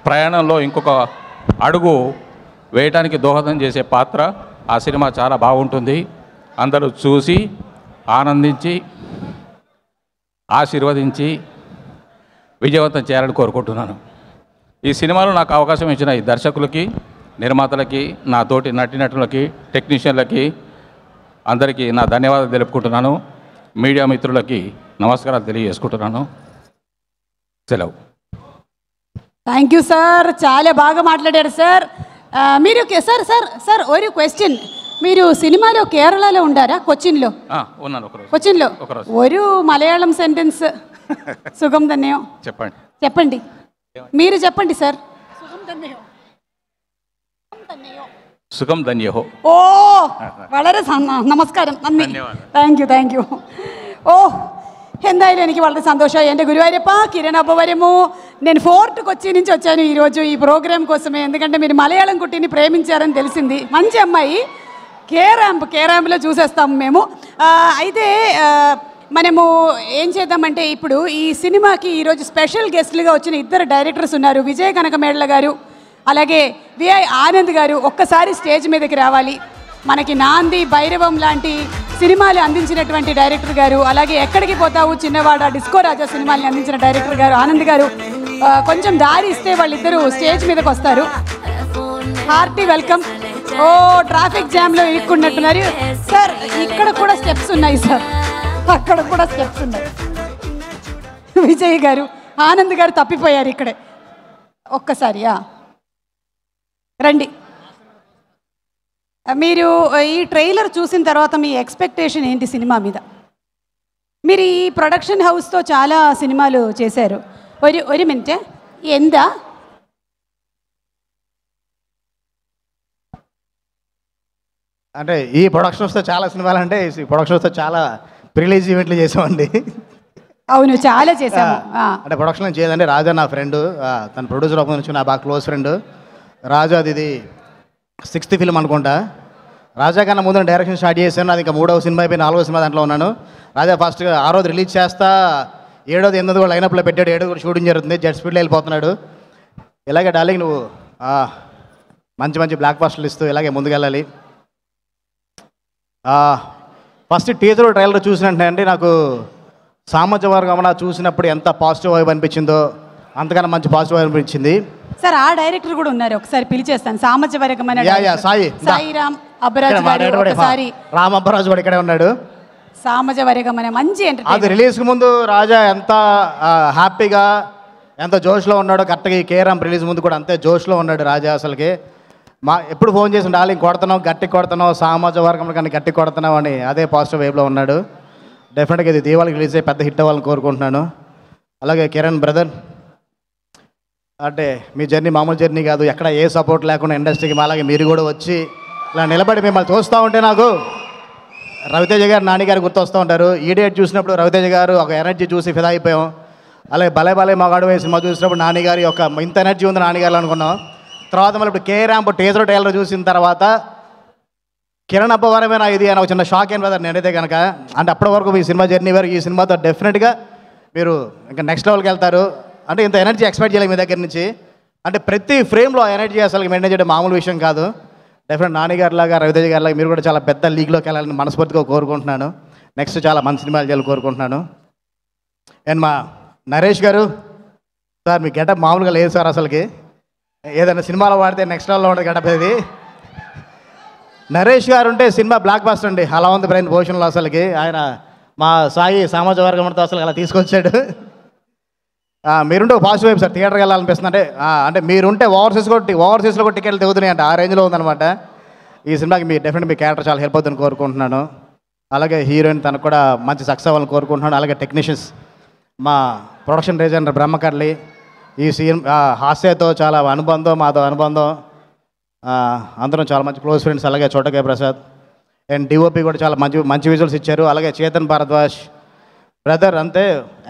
ప్రయాణంలో ఇంకొక అడుగు వేయటానికి దోహదం చేసే పాత్ర. ఆ సినిమా చాలా బాగుంటుంది. అందరూ చూసి ఆనందించి ఆశీర్వదించి విజయవంతం చేయాలని కోరుకుంటున్నాను. ఈ సినిమాలో నాకు అవకాశం ఇచ్చిన ఈ దర్శకులకి, నిర్మాతలకి, నా తోటి నటీనటులకి, టెక్నీషియన్లకి అందరికీ నా ధన్యవాదాలు తెలుపుకుంటున్నాను. మీడియా మిత్రులకి నమస్కారాలు తెలియజేసుకుంటున్నాను. సెలవు. థ్యాంక్ యూ సార్, చాలా బాగా మాట్లాడారు సార్. మీరు సార్ ഒരു క్వశ్చన్. మీరు సినిమాలో కేరళలో ఉండారా? కొచ్చిన్లో ఉన్నాను. కొచ్చిన్లో ഒരു మలయాళం సెంటెన్స్ సుఖం తన్నയോ చెప్పండి. మీరు చెప్పండి సార్. സുഖം ധന്യഹോ. ഓ വളരെ നമസ്കാരം, നന്ദി. Thank you. ഓ എന്തായാലും എനിക്ക് വളരെ സന്തോഷമായി. എൻ്റെ గురువారప్ప కిరణ్ అబ్బవరము. నేను ఫోర్ట్ కొచ్చి నుంచి వచ్చాను ఈరోజు ఈ ప్రోగ్రామ్ కోసమే. ఎందుకంటే మీరు మలయాళం కుట్టిని ప్రేమించారని తెలిసింది. మంచి అమ్మాయి. కే ర్యాంప్లో చూసేస్తాము మేము. అయితే మనము ఏం చేద్దామంటే, ఇప్పుడు ఈ సినిమాకి ఈరోజు స్పెషల్ గెస్ట్లుగా వచ్చిన ఇద్దరు డైరెక్టర్స్ ఉన్నారు. విజయ కనకమేడల గారు, అలాగే విఐ ఆనంద్ గారు. ఒక్కసారి స్టేజ్ మీదకి రావాలి. మనకి నాంది, భైరవం లాంటి సినిమాలు అందించినటువంటి డైరెక్టర్ గారు, అలాగే ఎక్కడికి పోతావు చిన్నవాడ, డిస్కో రాజా సినిమాల్ని అందించిన డైరెక్టర్ గారు ఆనంద్ గారు. కొంచెం దారి ఇస్తే వాళ్ళిద్దరూ స్టేజ్ మీదకి వస్తారు. Hearty welcome. ఓ ట్రాఫిక్ జామ్లో ఇరుక్కున్నట్టున్నారు సార్. ఇక్కడ కూడా స్టెప్స్ ఉన్నాయి సార్, అక్కడ కూడా స్టెప్స్ ఉన్నాయి. విజయ్ గారు, ఆనంద్ గారు తప్పిపోయారు ఇక్కడే. ఒక్కసారి రండి. మీరు ఈ ట్రైలర్ చూసిన తర్వాత మీ ఎక్స్పెక్టేషన్ ఏంటి సినిమా మీద? మీరు ఈ ప్రొడక్షన్ హౌస్తో చాలా సినిమాలు చేశారు. ഒരു മിനിറ്റ്. എന്താ అంటే ఈ ప్రొడక్షన్ వస్తే చాలా సినిమాలు, అంటే ఈ ప్రొడక్షన్ వస్తే చాలా ప్రిలీజ్ ఈవెంట్లు చేసామండి. అవును, చాలా చేసాము. అంటే ప్రొడక్షన్ చేయదండి. రాజా నా ఫ్రెండ్, తన ప్రొడ్యూసర్ ఆఫ్ నుంచి నా బాగా క్లోజ్ ఫ్రెండ్ రాజా. ఇది 6th ఫిల్మ్ అనుకుంటా. రాజా కన్నా ముందు డైరెక్షన్ స్టార్ట్ చేశాను. అది ఇంకా 3వ సినిమా అయిపోయి 4వ సినిమా దాంట్లో ఉన్నాను. రాజా ఫస్ట్ ఆ రోజు రిలీజ్ చేస్తా, 7వ 8వ కూడా లైనప్లో పెట్టాడు. 7వ కూడా షూటింగ్ జరుగుతుంది. జెట్ స్పీడ్లో వెళ్ళిపోతున్నాడు. ఇలాగే డార్లింగ్ నువ్వు మంచి మంచి బ్లాక్ బస్టర్లు ఇస్తూ ఇలాగే ముందుకెళ్ళాలి. ఫస్ట్ టీజర్ ట్రైలర్ చూసినట్టే అండి నాకు సామాజిక వర్గం చూసినప్పుడు ఎంత పాజిటివ్ వైబ్ అనిపించిందో అంతకన్నా మంచి పాజిటివ్ వైబ్ అనిపించింది సార్. ఆ డైరెక్టర్ కూడా ఉన్నారు, ఒకసారి పిలిచేస్తాను. సామాజిక వర్గమైన సాయి రామ్ అబ్బరాజు గారు. ఒకసారి రామ్ అబ్బరాజు కూడా ఇక్కడే ఉన్నాడు. సామాజిక వర్గమైన మంచి ఎంటర్టైన్మెంట్. అది రిలీజ్కి ముందు రాజా ఎంత హ్యాపీగా, ఎంత జోష్లో ఉన్నాడో, కరెక్ట్గా ఈ కే ర్యాంప్ రిలీజ్ ముందు కూడా అంతే జోష్లో ఉన్నాడు రాజా. అసలుకి ఎప్పుడు ఫోన్ చేసి డార్లింగ్ కొడుతున్నావు, గట్టి కొడుతున్నావు, సామాజిక వర్గంలో కానీ గట్టి కొడుతున్నావు అని అదే పాజిటివ్ వైబ్లో ఉన్నాడు. డెఫినెట్గా ఇది దీపావళికి రిలీజ్ అయ్యి పెద్ద హిట్ అవ్వాలని కోరుకుంటున్నాను. అలాగే కిరణ్ బ్రదర్, అంటే మీ జర్నీ మామూలు జర్నీ కాదు. ఎక్కడ ఏ సపోర్ట్ లేకుండా ఇండస్ట్రీకి అలాగే మీరు కూడా వచ్చి ఇలా నిలబడి మిమ్మల్ని చూస్తూ ఉంటే నాకు రవితేజ గారు, నాని గారు గుర్తొస్తూ ఉంటారు. ఈడియట్ చూసినప్పుడు రవితేజ గారు ఒక ఎనర్జీ చూసి ఫిదా అయిపోయాం. అలాగే భలే భలే మగాడు వేసి సినిమా చూసినప్పుడు నాని గారి యొక్క ఇంత ఎనర్జీ ఉంది నాన్నగారు అనుకున్నాం. తర్వాత మళ్ళీ ఇప్పుడు కే ర్యాంప్ టీజర్ ట్రైలర్ చూసిన తర్వాత కిరణ్ అబ్బవరమేనా ఇది అని ఒక చిన్న షాక్ అయిన బ్రదర్ నేనైతే కనుక. అంటే అప్పటి వరకు మీ సినిమా జర్నీ వరకు ఈ సినిమాతో డెఫినెట్గా మీరు ఇంకా నెక్స్ట్ లెవెల్కి వెళ్తారు. అంటే ఇంత ఎనర్జీ ఎక్స్పెక్ట్ చేయలేదు మీ దగ్గర నుంచి. అంటే ప్రతి ఫ్రేమ్లో ఎనర్జీ అసలు మెయింటైన్ చేయడం మామూలు విషయం కాదు. డెఫినెట్ నాని గారిలాగా, రవితేజ గారిలాగా మీరు కూడా చాలా పెద్ద లీగ్లోకి వెళ్ళాలని మనస్ఫూర్తిగా కోరుకుంటున్నాను. నెక్స్ట్ చాలా మంచి సినిమాలు చేయాలని కోరుకుంటున్నాను. అండ్ మా నరేష్ గారు సార్, మీ గెటప్ మామూలుగా లేదు సార్. అసలుకి ఏదైనా సినిమాలో వాడితే నెక్స్ట్ లెవెల్లో ఉంటుంది గెటప్. ఇది నరేష్ గారు ఉంటే సినిమా బ్లాక్ బాస్టర్ అండి. అలా ఉంది బ్రెయిన్ భూషణ్లో అసలుకి. ఆయన మా సాయి సామాజిక వర్గంతో అసలు అలా తీసుకొచ్చాడు. మీరుంటే ఒక పాజిటివ్ వైపు సార్. థియేటర్కి వెళ్ళాలనిపిస్తుంది. అంటే మీరుంటే ఓవర్సీస్లో కూడా టికెట్లు తెగుతున్నాయి అంటే ఆ రేంజ్లో ఉందన్నమాట. ఈ సినిమాకి మీ డెఫినెట్ మీ క్యారెక్టర్ చాలా హెల్ప్ అవుతుందని కోరుకుంటున్నాను. అలాగే హీరోయిన్ తనకు కూడా మంచి సక్సెస్ అవ్వాలని కోరుకుంటున్నాను. అలాగే టెక్నీషియన్స్ మా ప్రొడక్షన్ డిజైనర్ బ్రహ్మకర్లి, ఈ సీన్ హాస్యతో చాలా అనుబంధం, మాతో అనుబంధం, అందరం చాలా మంచి క్లోజ్ ఫ్రెండ్స్. అలాగే చోటకే ప్రసాద్ అండ్ డిఓపి కూడా చాలా మంచి విజువల్స్ ఇచ్చారు. అలాగే చేతన్ భారద్వాజ్ బ్రదర్ అంతే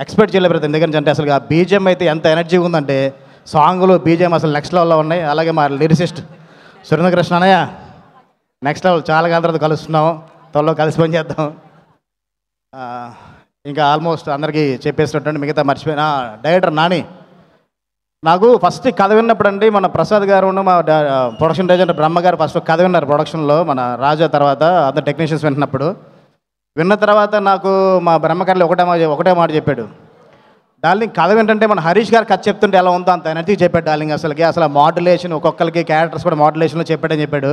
ఎక్స్పెక్ట్ చేయలేదు బ్రదర్. ఎందుకంటే అంటే అసలు ఆ బీజిఎం అయితే ఎంత ఎనర్జీ ఉందంటే సాంగులు బీజిఎం అసలు నెక్స్ట్ లెవెల్లో ఉన్నాయి. అలాగే మా లిరిసిస్ట్ సురేంద్ర కృష్ణ అన్నయ్య నెక్స్ట్ లెవెల్. చాలా కాలం తర్వాత కలుస్తున్నాం, త్వరలో కలిసి పని చేద్దాం. ఇంకా ఆల్మోస్ట్ అందరికీ చెప్పేసినట్టు మిగతా మర్చిపోయిన డైరెక్టర్ నాని. నాకు ఫస్ట్ కథ విన్నప్పుడు అండి మన ప్రసాద్ గారు మా ప్రొడక్షన్ డిజైనర్ బ్రహ్మ గారు ఫస్ట్ కథ విన్నారు ప్రొడక్షన్లో మన రాజా. తర్వాత అందరు టెక్నీషియన్స్ విన్న తర్వాత నాకు మా బ్రహ్మకర్లు ఒకటే మాట చెప్పాడు, డార్లింగ్ కథ ఏంటంటే మన హరీష్ గారు కథ చెప్తుంటే ఎలా ఉందో అంత ఎనర్జీ చెప్పాడు డార్లింగ్. అసలు మాడ్యులేషన్ ఒక్కొక్కరికి క్యారెక్టర్స్ కూడా మాడ్యులేషన్లో చెప్పాడని చెప్పాడు.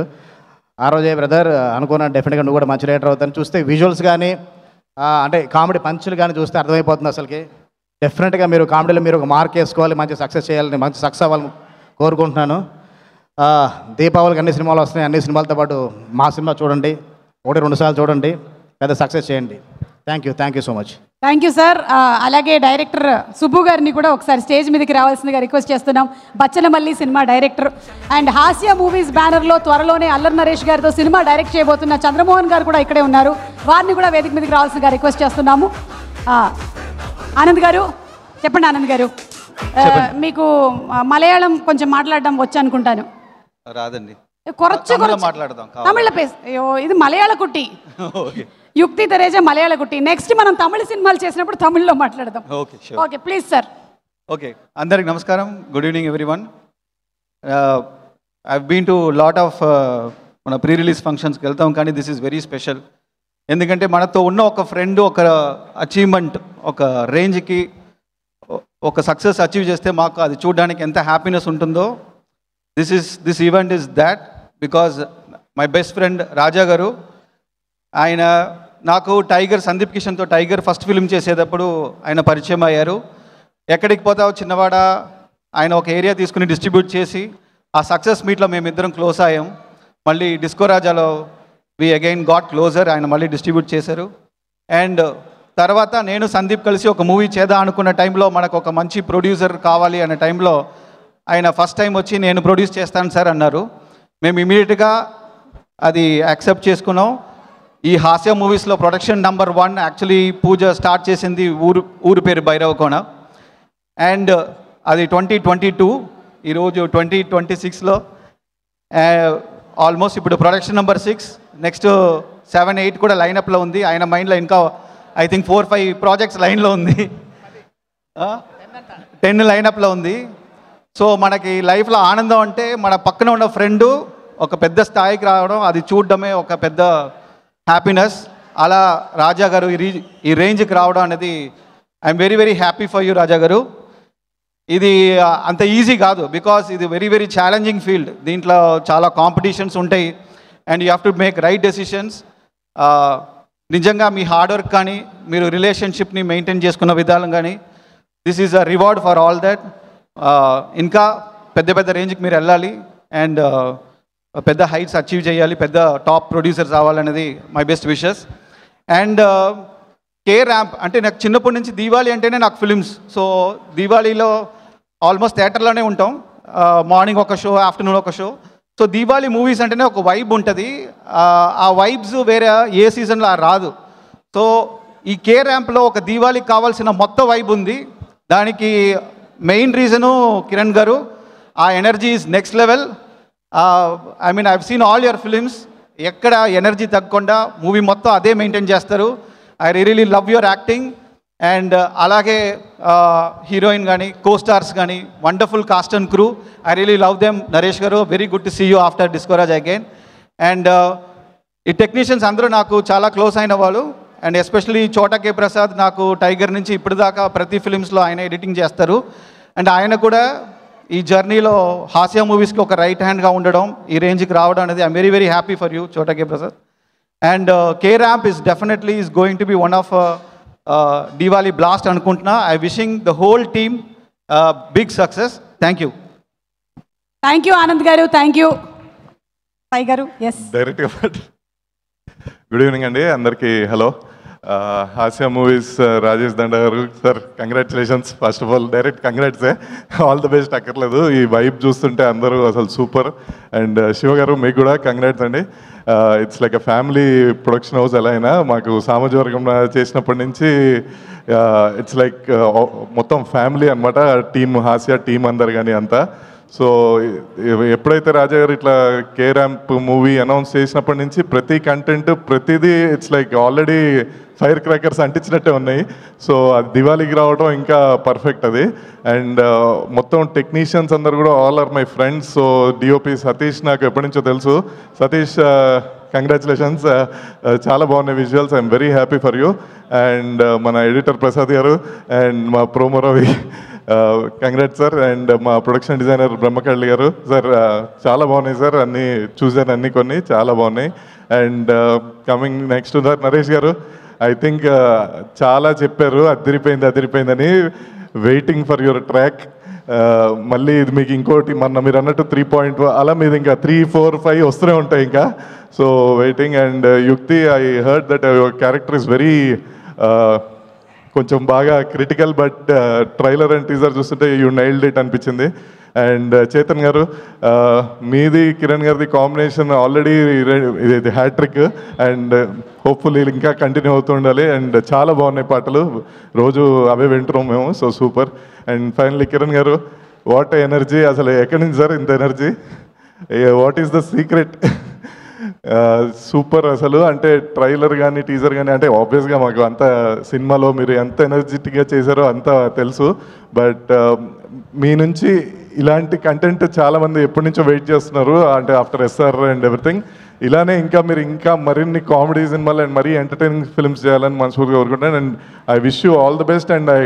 ఆ రోజే బ్రదర్ అనుకున్నాను డెఫినెట్గా నువ్వు కూడా మంచి రైటర్ అవుతాను. చూస్తే విజువల్స్ కానీ అంటే కామెడీ పంచులు కానీ చూస్తే అర్థమైపోతుంది అసలుకి. డెఫినెట్గా మీరు కామెడీలో మీరు ఒక మార్క్ వేసుకోవాలి, మంచి సక్సెస్ చేయాలని, మంచి సక్సెస్ అవ్వాలని కోరుకుంటున్నాను. దీపావళికి అన్ని సినిమాలు వస్తున్నాయి. అన్ని సినిమాలతో పాటు మా సినిమా చూడండి, 1-2 సార్లు చూడండి, పెద్ద సక్సెస్ చేయండి. Thank you so much. Thank you sir. అలాగే డైరెక్టర్ సుబ్బు గారిని కూడా ఒకసారి స్టేజ్ మీదకి రావాల్సిందిగా రిక్వెస్ట్ చేస్తున్నాం. బచ్చలమల్లి సినిమా డైరెక్టర్ అండ్ హాస్య మూవీస్ బ్యానర్లో త్వరలోనే అల్లరి నరేష్ గారితో సినిమా డైరెక్ట్ చేయబోతున్న చంద్రమోహన్ గారు కూడా ఇక్కడే ఉన్నారు. వారిని కూడా వేదిక మీదకి రావాల్సిందిగా రిక్వెస్ట్ చేస్తున్నాము. ఆనంద్ గారు చెప్పండి. ఆనంద్ గారు మీకు మలయాళం కొంచెం మాట్లాడడం వచ్చు అనుకుంటాను. రాదండి, మాట్లాడదాం తమిళ పేస్. ఇది మలయాళ కుట్టి యుక్తి తెరేజ మలయాళ కుట్టి. నెక్స్ట్ మనం తమిళ సినిమాలు చేసినప్పుడు తమిళ్లో మాట్లాడదాం. Okay please sir. ఓకే, అందరికి నమస్కారం. Good evening everyone. I been to lot of మన ప్రీ రిలీజ్ ఫంక్షన్స్కి వెళ్తాం, కానీ దిస్ ఈజ్ వెరీ స్పెషల్. ఎందుకంటే మనతో ఉన్న ఒక ఫ్రెండ్ ఒక అచీవ్మెంట్ ఒక రేంజ్కి ఒక సక్సెస్ అచీవ్ చేస్తే మాకు అది చూడడానికి ఎంత హ్యాపీనెస్ ఉంటుందో, this event is that. Because my best friend Raja గారు, ఆయన నాకు సందీప్ కిషన్తో టైగర్ ఫస్ట్ ఫిల్మ్ చేసేటప్పుడు ఆయన పరిచయం అయ్యారు. ఎక్కడికి పోతావు చిన్నవాడ, ఆయన ఒక ఏరియా తీసుకుని డిస్ట్రిబ్యూట్ చేసి ఆ సక్సెస్ మీట్లో మేమిద్దరం క్లోజ్ అయ్యాం. మళ్ళీ డిస్కో రాజాలో వి అగైన్ గాట్ క్లోజర్, ఆయన మళ్ళీ డిస్ట్రిబ్యూట్ చేశారు. అండ్ తర్వాత నేను సందీప్ కలిసి ఒక మూవీ చేద్దాం అనుకున్న టైంలో మనకు ఒక మంచి ప్రొడ్యూసర్ కావాలి అనే టైంలో ఆయన ఫస్ట్ టైం వచ్చి నేను ప్రొడ్యూస్ చేస్తాను సార్ అన్నారు. మేము ఇమీడియట్గా అది యాక్సెప్ట్ చేసుకున్నాం. ఈ హాస్య మూవీస్లో ప్రొడక్షన్ నెంబర్ 1 యాక్చువల్లీ పూజ స్టార్ట్ చేసింది ఊరు పేరు భైరవకోన. అండ్ అది 2022, ఈరోజు 2026లో ఆల్మోస్ట్ ఇప్పుడు ప్రొడక్షన్ నెంబర్ 6, నెక్స్ట్ 7, 8 కూడా లైనప్లో ఉంది. ఆయన మైండ్లో ఇంకా ఐ థింక్ 4-5 ప్రాజెక్ట్స్ లైన్లో ఉంది, 10 లైనప్లో ఉంది. సో మనకి లైఫ్లో ఆనందం అంటే మన పక్కన ఉన్న ఫ్రెండు ఒక పెద్ద స్థాయికి రావడం, అది చూడడమే ఒక పెద్ద హ్యాపీనెస్. అలా రాజా గారు ఈ రేంజ్కి రావడం అనేది I'm very very happy for you Raja గారు. ఇది అంత ఈజీ కాదు, బికాస్ ఇది వెరీ వెరీ ఛాలెంజింగ్ ఫీల్డ్. దీంట్లో చాలా కాంపిటీషన్స్ ఉంటాయి and you have to make right decisions. నిజంగా మీ హార్డ్ వర్క్ కానీ మీరు రిలేషన్షిప్ని మెయింటైన్ చేసుకున్న విధానం కానీ this is a reward for all that. ఇంకా పెద్ద పెద్ద రేంజ్కి మీరు వెళ్ళాలి అండ్ పెద్ద హైట్స్ అచీవ్ చేయాలి, పెద్ద టాప్ ప్రొడ్యూసర్స్ అవ్వాలనేది my best wishes. And K ramp అంటే నాకు చిన్నప్పటి నుంచి దీవాలి అంటేనే నాకు ఫిలిమ్స్. సో దీవాళీలో ఆల్మోస్ట్ థియేటర్లోనే ఉంటాం, మార్నింగ్ ఒక షో, ఆఫ్టర్నూన్ ఒక షో. సో దీవాళీ మూవీస్ అంటేనే ఒక వైబ్ ఉంటుంది, ఆ వైబ్స్ వేరే ఏ సీజన్లో రాదు. సో ఈ కే ర్యాంప్లో ఒక దీవాళీకి కావాల్సిన మొత్తం వైబ్ ఉంది. దానికి మెయిన్ రీజను కిరణ్ గారు. ఆ energy is next level. I mean I've seen all your films, ఎక్కడ ఎనర్జీ తగ్గకుండా మూవీ మొత్తం అదే మెయింటైన్ చేస్తారు. I really love your acting. And అలాగే హీరోయిన్ కానీ కో స్టార్స్ కానీ wonderful cost and crew. I really love them. Naresh గారు, very good to see you after డిస్కోరాజ్ again. And ఈ టెక్నీషియన్స్ అందరూ నాకు చాలా క్లోజ్ అయిన వాళ్ళు. అండ్ ఎస్పెషలీ చోటకే ప్రసాద్ నాకు టైగర్ నుంచి ఇప్పుడు దాకా ప్రతి ఫిలిమ్స్లో ఆయన ఎడిటింగ్ చేస్తారు. అండ్ ఆయన కూడా ఈ జర్నీలో హాస్య మూవీస్కి ఒక రైట్ హ్యాండ్గా ఉండడం, ఈ రేంజ్కి రావడం అనేది I'm very very happy for you Chota K Prasad. And K ramp is definitely is going to be one of Diwali blast అనుకుంటున్నా. I wishing the whole team big success. Thank you. Thank you Anand గారు. Thank you Sai గారు. Yes డైరెక్ట్గా good evening అండి అందరికీ. Hello, హాస్య movies Rajesh Danda గారు sir, congratulations. First of all direct కంగ్రాట్సే, all the best. అక్కర్లేదు, ఈ వైబ్ చూస్తుంటే అందరూ అసలు సూపర్. అండ్ శివ గారు మీకు కూడా కంగ్రాట్స్ అండి. It's like a family production house. ఎలా అయినా మాకు సామాజికవర్గం చేసినప్పటి నుంచి ఇట్స్ లైక్ మొత్తం ఫ్యామిలీ అనమాట. టీమ్ హాస్య టీం అందరు కానీ అంతా. సో ఎప్పుడైతే రాజా గారు ఇట్లా కే ర్యాంప్ మూవీ అనౌన్స్ చేసినప్పటి నుంచి ప్రతి కంటెంట్ ప్రతిదీ it's like already fire crackers అంటించినట్టే ఉన్నాయి. సో అది దివాళీకి రావడం ఇంకా పర్ఫెక్ట్ అది. అండ్ మొత్తం టెక్నీషియన్స్ అందరు కూడా all are my friends. So DOP Satish నాకు ఎప్పటి నుంచో తెలుసు. సతీష్ కంగ్రాచులేషన్స్, చాలా బాగున్నాయి visuals. I'm very happy for you. And మన ఎడిటర్ ప్రసాద్ గారు అండ్ మా promo Ravi, congrats sir. And మా production designer Brahmakalli garu sir, చాలా బాగున్నాయి సార్, అన్నీ చూసాను, అన్నీ కొన్ని చాలా బాగున్నాయి. అండ్ కమింగ్ నెక్స్ట్ నరేష్ గారు, ఐ థింక్ చాలా చెప్పారు అదిరిపోయిందని. Waiting for your track. మళ్ళీ ఇది మీకు ఇంకోటి మొన్న మీరు అన్నట్టు 3.1 అలా మీది ఇంకా 3, 4, 5 వస్తూనే ఉంటాయి ఇంకా. So waiting. అండ్ యుక్తి, I heard that your character is very కొంచెం బాగా critical, but trailer and teaser చూస్తుంటే యూ నైల్డ్ ఇట్ అనిపించింది. అండ్ చేతన్ గారు, మీది కిరణ్ గారిది కాంబినేషన్ ఆల్రెడీ ఇది హ్యాట్రిక్. అండ్ హోప్ఫుల్లీ ఇంకా కంటిన్యూ అవుతూ ఉండాలి. అండ్ చాలా బాగున్నాయి పాటలు, రోజు అవే వింటున్నాం మేము. So super. And finally Kiran గారు, వాట్ ఎనర్జీ, అసలు ఎక్కడి నుంచి సార్ ఇంత energy? What is the secret? Super అసలు. అంటే ట్రైలర్ కానీ టీజర్ కానీ, అంటే ఆబ్వియస్గా మాకు అంత సినిమాలో మీరు ఎంత ఎనర్జెటిక్గా చేశారో అంత తెలుసు. బట్ మీ నుంచి ఇలాంటి కంటెంట్ చాలామంది ఎప్పటి నుంచో వెయిట్ చేస్తున్నారు, అంటే ఆఫ్టర్ ఎస్ఆర్ అండ్ ఎవ్రీథింగ్. ఇలానే ఇంకా మీరు ఇంకా మరిన్ని కామెడీ సినిమాలు అండ్ మరీ ఎంటర్టైనింగ్ ఫిల్మ్స్ చేయాలని మనస్ఫూర్తిగా కోరుకుంటాను. And I wish you all the best and I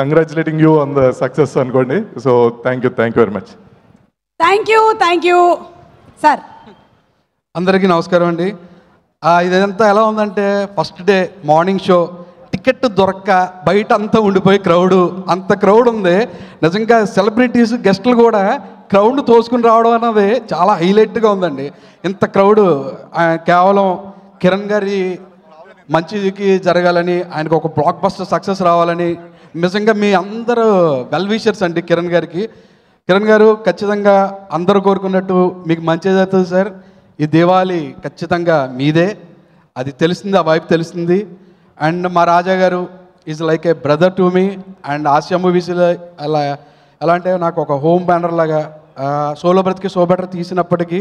congratulating you on the success అనుకోండి. So thank you very much. Thank you sir. అందరికీ నమస్కారం అండి. ఇదంతా ఎలా ఉందంటే, first day morning show ticket దొరక్క బయట అంతా ఉండిపోయి అంత క్రౌడ్ ఉంది. నిజంగా సెలబ్రిటీస్ గెస్టులు కూడా క్రౌడ్ను తోసుకుని రావడం అన్నది చాలా హైలైట్గా ఉందండి. ఇంత క్రౌడ్ కేవలం కిరణ్ గారి మంచికి జరగాలని, ఆయనకు ఒక బ్లాక్ బస్టర్ సక్సెస్ రావాలని నిజంగా మీ అందరూ వెల్ విషర్స్ అండి కిరణ్ గారికి. కిరణ్ గారు, ఖచ్చితంగా అందరూ కోరుకున్నట్టు మీకు మంచిది అవుతుంది సార్. ఈ దివాళీ ఖచ్చితంగా మీదే, అది తెలిసింది, ఆ వైపు తెలిసింది. అండ్ మా రాజా గారు is like A brother to me. And Asia మూవీస్లో ఎలా అంటే నాకు ఒక హోమ్ బ్యానర్ లాగా సోలో బ్రతికి సో బెటర్ తీసినప్పటికీ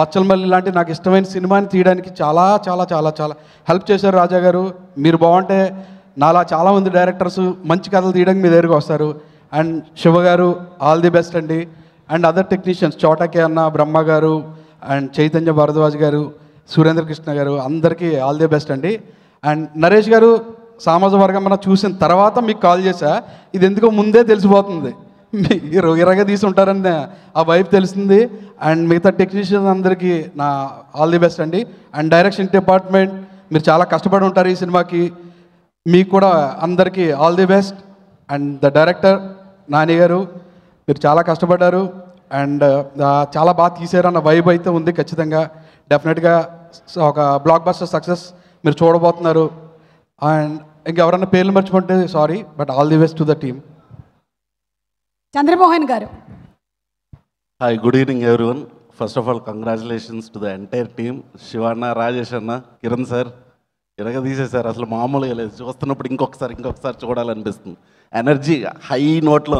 బచ్చలమల్లి లాంటి నాకు ఇష్టమైన సినిమాని తీయడానికి చాలా చాలా చాలా చాలా హెల్ప్ చేశారు రాజా గారు. మీరు బాగుంటే నాలా చాలామంది డైరెక్టర్స్ మంచి కథలు తీయడానికి మీ దగ్గరికి వస్తారు. అండ్ శివ గారు, ఆల్ ది బెస్ట్ అండి. అండ్ అదర్ టెక్నీషియన్స్ చోటకే అన్న, బ్రహ్మ గారు అండ్ చైతన్య భారద్వాజ్ గారు, సురేంద్ర కృష్ణ గారు, అందరికీ ఆల్ ది బెస్ట్ అండి. అండ్ నరేష్ గారు, సామాజిక వర్గం మనం చూసిన తర్వాత మీకు కాల్ చేశా, ఇది ఎందుకో ముందే తెలిసిపోతుంది, మీరు ఇరగా తీసి ఉంటారని ఆ వైపు తెలిసింది. అండ్ మిగతా టెక్నీషియన్స్ అందరికీ నా ఆల్ ది బెస్ట్ అండి. అండ్ డైరెక్షన్ డిపార్ట్మెంట్, మీరు చాలా కష్టపడి ఉంటారు ఈ సినిమాకి, మీకు కూడా అందరికీ all the best. And the director Nani గారు, మీరు చాలా కష్టపడ్డారు అండ్ చాలా బాగా తీసారన్న వైబ్ అయితే ఉంది. ఖచ్చితంగా డెఫినెట్గా ఒక బ్లాక్ బస్టర్ సక్సెస్ మీరు చూడబోతున్నారు. అండ్ ఇంకెవరన్నా పేర్లు మర్చిపోతే sorry, but all the best to the team. Chandramohan గారు. Hi, good evening everyone. First of all congratulations to the entire team. Shivanna, Rajesh అన్న, కిరణ్ సార్ ఇరగ తీసేశారు, అసలు మామూలుగా లేదు. చూస్తున్నప్పుడు ఇంకొకసారి చూడాలనిపిస్తుంది. ఎనర్జీ హై నోట్లో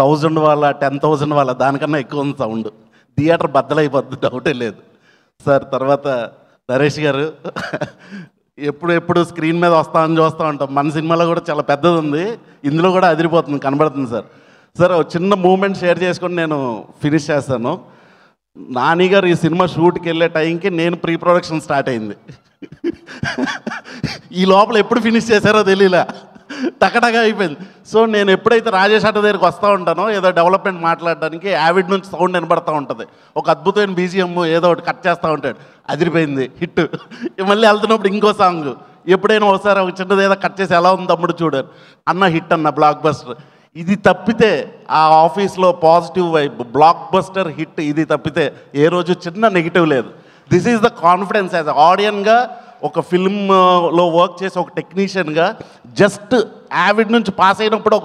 1000 వాళ్ళ 10,000 వాళ్ళ దానికన్నా ఎక్కువ ఉంది సౌండ్. థియేటర్ బద్దలైపోద్ది, డౌటే లేదు సార్. తర్వాత నరేష్ గారు, ఎప్పుడు స్క్రీన్ మీద చూస్తూ ఉంటాం. మన సినిమాలో కూడా చాలా పెద్దది ఉంది, ఇందులో కూడా అదిరిపోతుంది, కనబడుతుంది సార్. సార్ చిన్న మూమెంట్ షేర్ చేసుకొని నేను ఫినిష్ చేస్తాను. నాని గారు ఈ సినిమా షూట్కి వెళ్ళే టైంకి నేను ప్రీ ప్రొడక్షన్ స్టార్ట్ అయింది. ఈ లోపల ఎప్పుడు ఫినిష్ చేశారో తెలియలే. టకటగా అయిపోయింది. సో నేను ఎప్పుడైతే రాజేష్ అట్ట దగ్గరికి వస్తూ ఉంటానో ఏదో డెవలప్మెంట్ మాట్లాడడానికి యావిడ్ నుంచి సౌండ్ వినబడతా ఉంటుంది. ఒక అద్భుతమైన బీజిఎం ఏదో ఒకటి కట్ చేస్తూ ఉంటాడు, అదిరిపోయింది హిట్. మళ్ళీ వెళ్తున్నప్పుడు ఇంకో సాంగ్, ఎప్పుడైనా ఒకసారి ఒక చిన్నది ఏదో కట్ చేసి ఎలా ఉంది తమ్ముడు చూడారు అన్న, హిట్ అన్న, బ్లాక్ బస్టర్. ఇది తప్పితే ఆ ఆఫీస్లో positive vibe, blockbuster hit, ఇది తప్పితే ఏ రోజు చిన్న నెగిటివ్ లేదు. This is the confidence as ఆడియన్గా, ఒక ఫిల్మ్లో వర్క్ చేసి ఒక టెక్నీషియన్గా. జస్ట్ యావిడ్ నుంచి పాస్ అయినప్పుడు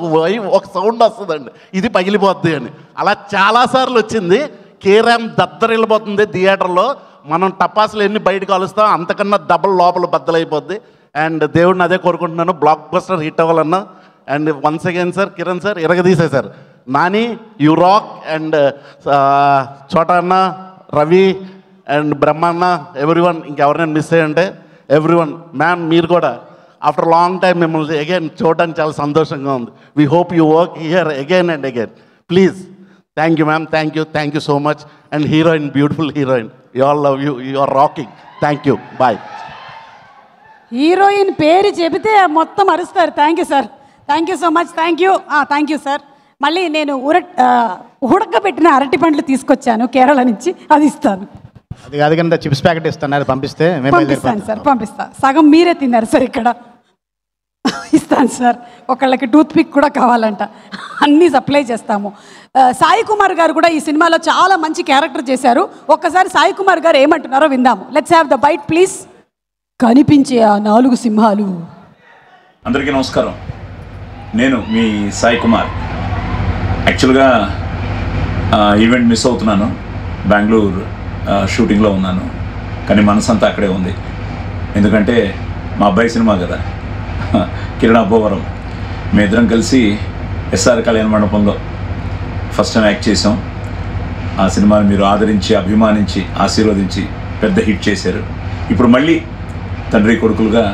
ఒక సౌండ్ వస్తుందండి, ఇది పగిలిపోద్ది అని. అలా చాలాసార్లు వచ్చింది. కేరామ్ దద్దరిల్లిపోతుంది థియేటర్లో. మనం టపాసులు ఎన్ని బయటకు కలుస్తాం అంతకన్నా డబల్ లోపల బద్దలైపోద్ది. అండ్ దేవుడిని అదే కోరుకుంటున్నాను, బ్లాక్ బస్టర్ హిట్ అవ్వాలన్నా. And once again sir, Kiran sir ఇరగదీసేశారు. Nani you rock. And Chota అన్న, రవి అండ్ బ్రహ్మన్న, ఎవ్రీవన్, ఇంకెవరినైనా మిస్ అయ్యంటే ఎవ్రీవన్. మ్యామ్ మీరు కూడా ఆఫ్టర్ లాంగ్ టైం మిమ్మల్ని అగైన్ చూడడానికి చాలా సంతోషంగా ఉంది. We hope you work here again and again. Please. Thank you ma'am, thank you so much. And heroine, beautiful heroine, you all love you, you are rocking. Thank you, bye. Heroine పేరు చెబితే మొత్తం అరుస్తారు. Thank you sir, thank you so much. Thank you sir. మళ్ళీ నేను ఉడకబెట్టిన అరటి పండ్లు తీసుకొచ్చాను కేరళ నుంచి, అది ఇస్తాను. అది కాదు కానీ చిప్స్ ప్యాకెట్ ఇస్తాను, అది పంపిస్తే పంపిస్తాను సార్, పంపిస్తా. సగం మీరే తిన్నారు సార్ ఇక్కడ. ఇస్తాను సార్. ఒకళ్ళకి టూత్ పిక్ కూడా కావాలంట, అన్నీ సప్లై చేస్తాము. సాయి కుమార్ గారు కూడా ఈ సినిమాలో చాలా మంచి క్యారెక్టర్ చేశారు. ఒక్కసారి సాయి కుమార్ గారు ఏమంటున్నారో విందాము. Let's have the bite please. కనిపించే ఆ 4 సింహాలు. అందరికీ నమస్కారం. నేను మీ సాయి కుమార్. యాక్చువల్గా ఈవెంట్ మిస్ అవుతున్నాను, బెంగళూరు షూటింగ్లో ఉన్నాను. కానీ మనసంతా అక్కడే ఉంది, ఎందుకంటే మా అబ్బాయి సినిమా కదా, కిరణ్ అబ్బోవరం. మేమిద్దరం కలిసి ఎస్ఆర్ కళ్యాణ మండపంలో ఫస్ట్ టైం యాక్ట్ చేసాం. ఆ సినిమాని మీరు ఆదరించి, అభిమానించి, ఆశీర్వదించి పెద్ద హిట్ చేశారు. ఇప్పుడు మళ్ళీ తండ్రి కొడుకులుగా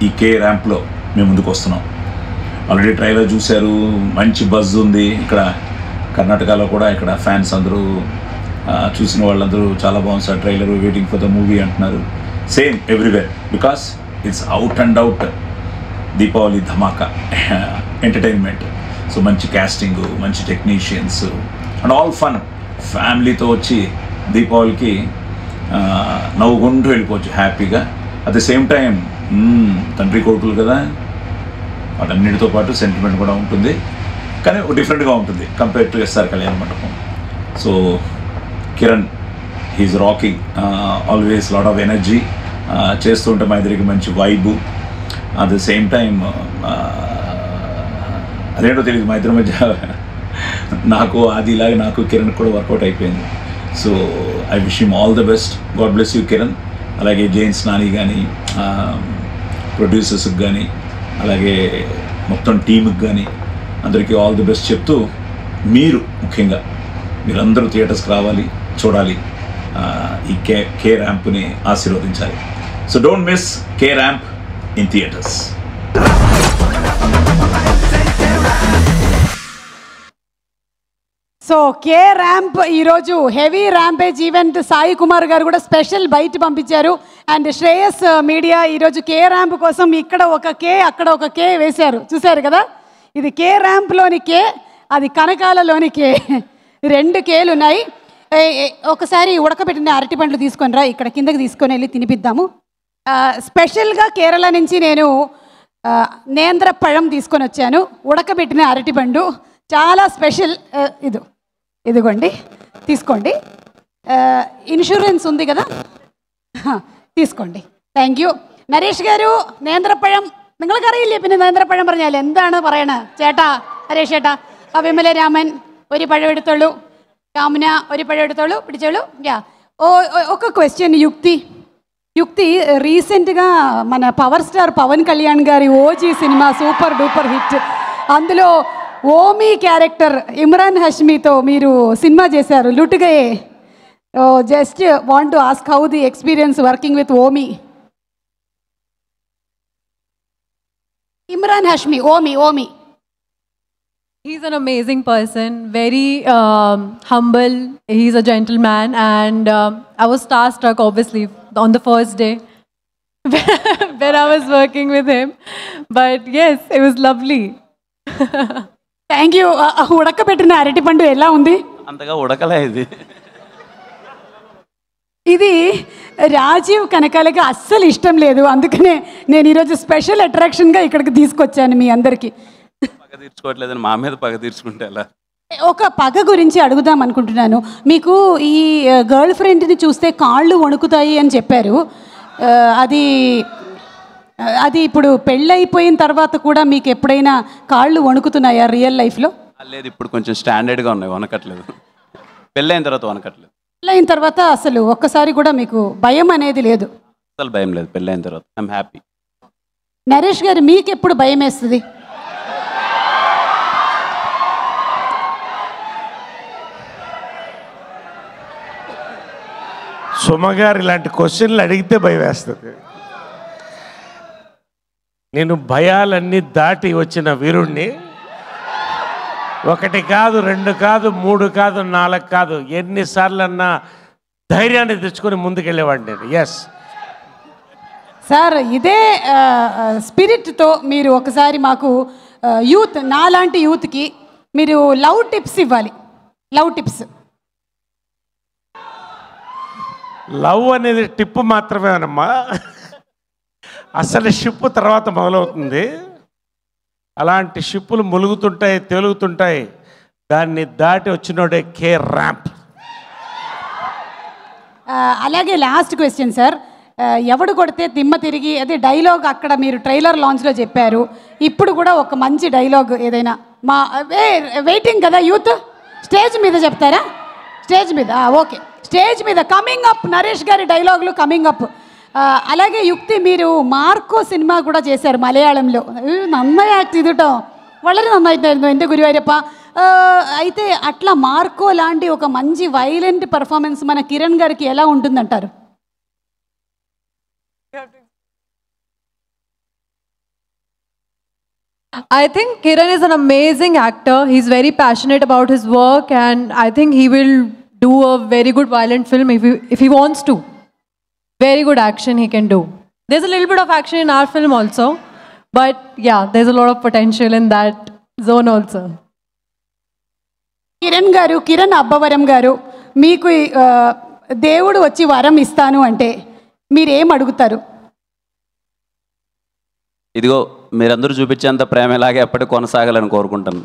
ఈ కే ర్యాంప్లో మేము ముందుకు వస్తున్నాం. ఆల్రెడీ ట్రైలర్ చూశారు, మంచి బజ్ ఉంది. ఇక్కడ కర్ణాటకలో కూడా ఇక్కడ ఫ్యాన్స్ అందరూ చూసిన వాళ్ళందరూ చాలా బాగుంది sir trailer, waiting for the movie అంటున్నారు. Same everywhere, because it's out and out Deepavali ధమాకా ఎంటర్టైన్మెంట్. సో మంచి క్యాస్టింగ్, మంచి టెక్నీషియన్స్ అండ్ ఆల్ ఫన్. ఫ్యామిలీతో వచ్చి దీపావళికి నవ్వుకుంటూ వెళ్ళిపోవచ్చు హ్యాపీగా. అట్ ద సేమ్ టైం తండ్రి కొడుకులు కదా, వాటన్నిటితో పాటు సెంటిమెంట్ కూడా ఉంటుంది, కానీ డిఫరెంట్గా ఉంటుంది compare to SR Kalyana Mandapam. So Kiran, he's rocking, always lot of energy. చేస్తుంటే మా ఇద్దరికి మంచి vibe. At the same time అదేంటో తెలియదు, మా ఇద్దరి మధ్య నాకు ఆదిలాగా నాకు కిరణ్ కూడా వర్కౌట్ అయిపోయింది. So I wish him all the best. God bless you Kiran. అలాగే జైన్స్ నాని కానీ, ప్రొడ్యూసర్స్కి కానీ, అలాగే మొత్తం టీంకి కానీ అందరికీ ఆల్ ది బెస్ట్ చెప్తూ, మీరు ముఖ్యంగా మీరందరూ థియేటర్స్కి రావాలి, చూడాలి, ఈ కే ర్యాంప్ని ఆశీర్వదించాలి. So don't miss K ramp in theatres. So K ramp ఈరోజు heavy rampage event Sai Kumar గారు కూడా స్పెషల్ బయట పంపించారు. అండ్ శ్రేయస్ మీడియా ఈరోజు కే ర్యాంప్ కోసం ఇక్కడ ఒక కే, అక్కడ ఒక కే వేశారు, చూశారు కదా. ఇది కే ర్యాంప్లోని కే, అది కనకాలలోని కే, 2 కేలు ఉన్నాయి. ఒకసారి ఉడకబెట్టిన అరటి పండ్లు తీసుకొని రా, ఇక్కడ కిందకి తీసుకొని వెళ్ళి తినిపిద్దాము. స్పెషల్గా కేరళ నుంచి నేను నేంద్రపഴం తీసుకొని వచ్చాను, ఉడకబెట్టిన అరటిపండు, చాలా స్పెషల్. ఇదిగోండి, తీసుకోండి. ഇൻഷുറൻസ് ഉണ്ട് కదా, తీసుకోండి. Thank you. നരേഷ് గారు നേന്ത്രപ്പഴം നിങ്ങൾക്കറിയില്ലേ? പിന്നെ നേന്ത്രപ്പഴം പറഞ്ഞാൽ എന്താണ് പറയണത്? ചേട്ടാ, നരേഷ് ചേട്ടാ, വിമല രാമൻ ഒരു പഴം എടുത്തോളൂ, കാമുന ഒരു പഴം എടുത്തോളൂ, പിടിച്ചോളൂ. ఒక క్వశ్చన్. యుక్తి రీసెంట్గా మన పవర్ స్టార్ పవన్ కళ్యాణ్ గారి ఓజీ సినిమా సూపర్ డూపర్ హిట్, అందులో ఓమీ క్యారెక్టర్ ఇమ్రాన్ హష్మీతో మీరు సినిమా చేశారు, లుటుగయే. Just want to ask how the experience working with Omi. Imran Hashmi, Omi. He's an amazing person, very humble. He's a gentleman, and I was starstruck, obviously, on the first day. when I was working with him. But yes, it was lovely. Thank you. ఉడకబెట్టిన అరటిపండు ఎలా ఉంది? అంతగా ఉడకలే ఇది. ఇది రాజీవ్ కనకాలకి అస్సలు ఇష్టం లేదు, అందుకనే నేను ఈరోజు స్పెషల్ అట్రాక్షన్గా ఇక్కడికి తీసుకొచ్చాను మీ అందరికీ. పగ తీర్చుకోవట్లేదని మా మీద పగ తీర్చుకుంటే ఎలా? ఒక పగ గురించి అడుగుదాం అనుకుంటున్నాను. మీకు ఈ గర్ల్ ఫ్రెండ్ని చూస్తే కాళ్ళు వణుకుతాయి అని చెప్పారు. అది ఇప్పుడు పెళ్ళైపోయిన తర్వాత కూడా మీకు ఎప్పుడైనా కాళ్ళు వణుకుతున్నాయా రియల్ లైఫ్లో? లేదు, ఇప్పుడు కొంచెం స్టాండర్డ్గా ఉన్నాయి, వనకట్లేదు. పెళ్ళైన తర్వాత వనకట్లేదు. పెళ్ళైన తర్వాత అసలు ఒక్కసారి కూడా మీకు భయం అనేది లేదు? అసలు భయం లేదు పెళ్ళైన తర్వాత. I'm happy. నరేష్ గారు, మీకు ఎప్పుడు భయం వేస్తుంది? సుమగారు ఇలాంటి క్వశ్చన్లు అడిగితే భయం వేస్తుంది. నేను భయాలన్నీ దాటి వచ్చిన వీరుణ్ణి. 1 కాదు, 2 కాదు, 3 కాదు, 4 కాదు, ఎన్నిసార్లన్నా ధైర్యాన్ని తెచ్చుకొని ముందుకెళ్ళేవాడిని నేను. ఎస్ సార్, ఇదే స్పిరిట్తో మీరు ఒకసారి మాకు యూత్, నాలాంటి యూత్కి మీరు లవ్ టిప్స్ ఇవ్వాలి. Love tips. లవ్ అనేది టిప్ మాత్రమేనమ్మా, అసలు షిప్ తర్వాత మొదలవుతుంది. అలాంటి షిప్పులు ములుగుతుంటాయి, తేలుగుతుంటాయి, దాన్ని దాటి వచ్చినోడే కే ర్యాంప్. అలాగే లాస్ట్ క్వశ్చన్ సార్, ఎవడు కొడితే దిమ్మ తిరిగి, అదే డైలాగ్ అక్కడ మీరు ట్రైలర్ లాంచ్లో చెప్పారు. ఇప్పుడు కూడా ఒక మంచి డైలాగ్ ఏదైనా మా వెయిటింగ్ కదా యూత్, స్టేజ్ మీద చెప్తారా? స్టేజ్ మీద ఓకే, స్టేజ్ మీద కమింగ్ అప్ నరేష్ గారి డైలాగులు కమింగ్ అప్. అలాగే యుక్తి, మీరు మార్కో సినిమా కూడా చేశారు మలయాళంలో. నന്നാయి యాక్ట్ ఇదిటో വളരെ നന്നായിട്ടായിരുന്നു എൻ്റെ ഗുരുവായൂരപ്പ. అయితే అట్లా మార్కో లాంటి ఒక మంచి వైలెంట్ పర్ఫార్మెన్స్ మన కిరణ్ గారికి ఎలా ఉంటుందంటారు? I think Kiran is an amazing actor. He's very passionate about his work, and I think he will do a very good violent film if he wants to. Very good action he can do. There's a little bit of action in our film also, but yeah, there's a lot of potential in that zone also. Kiran Abbavaram గారు, మీకు దేవుడు వచ్చి వరం ఇస్తాను అంటే మీరేం అడుగుతారు? ఇదిగో మీరందరూ చూపించేంత ప్రేమ ఇలాగే ఎప్పటికీ కొనసాగాలని కోరుకుంటాను.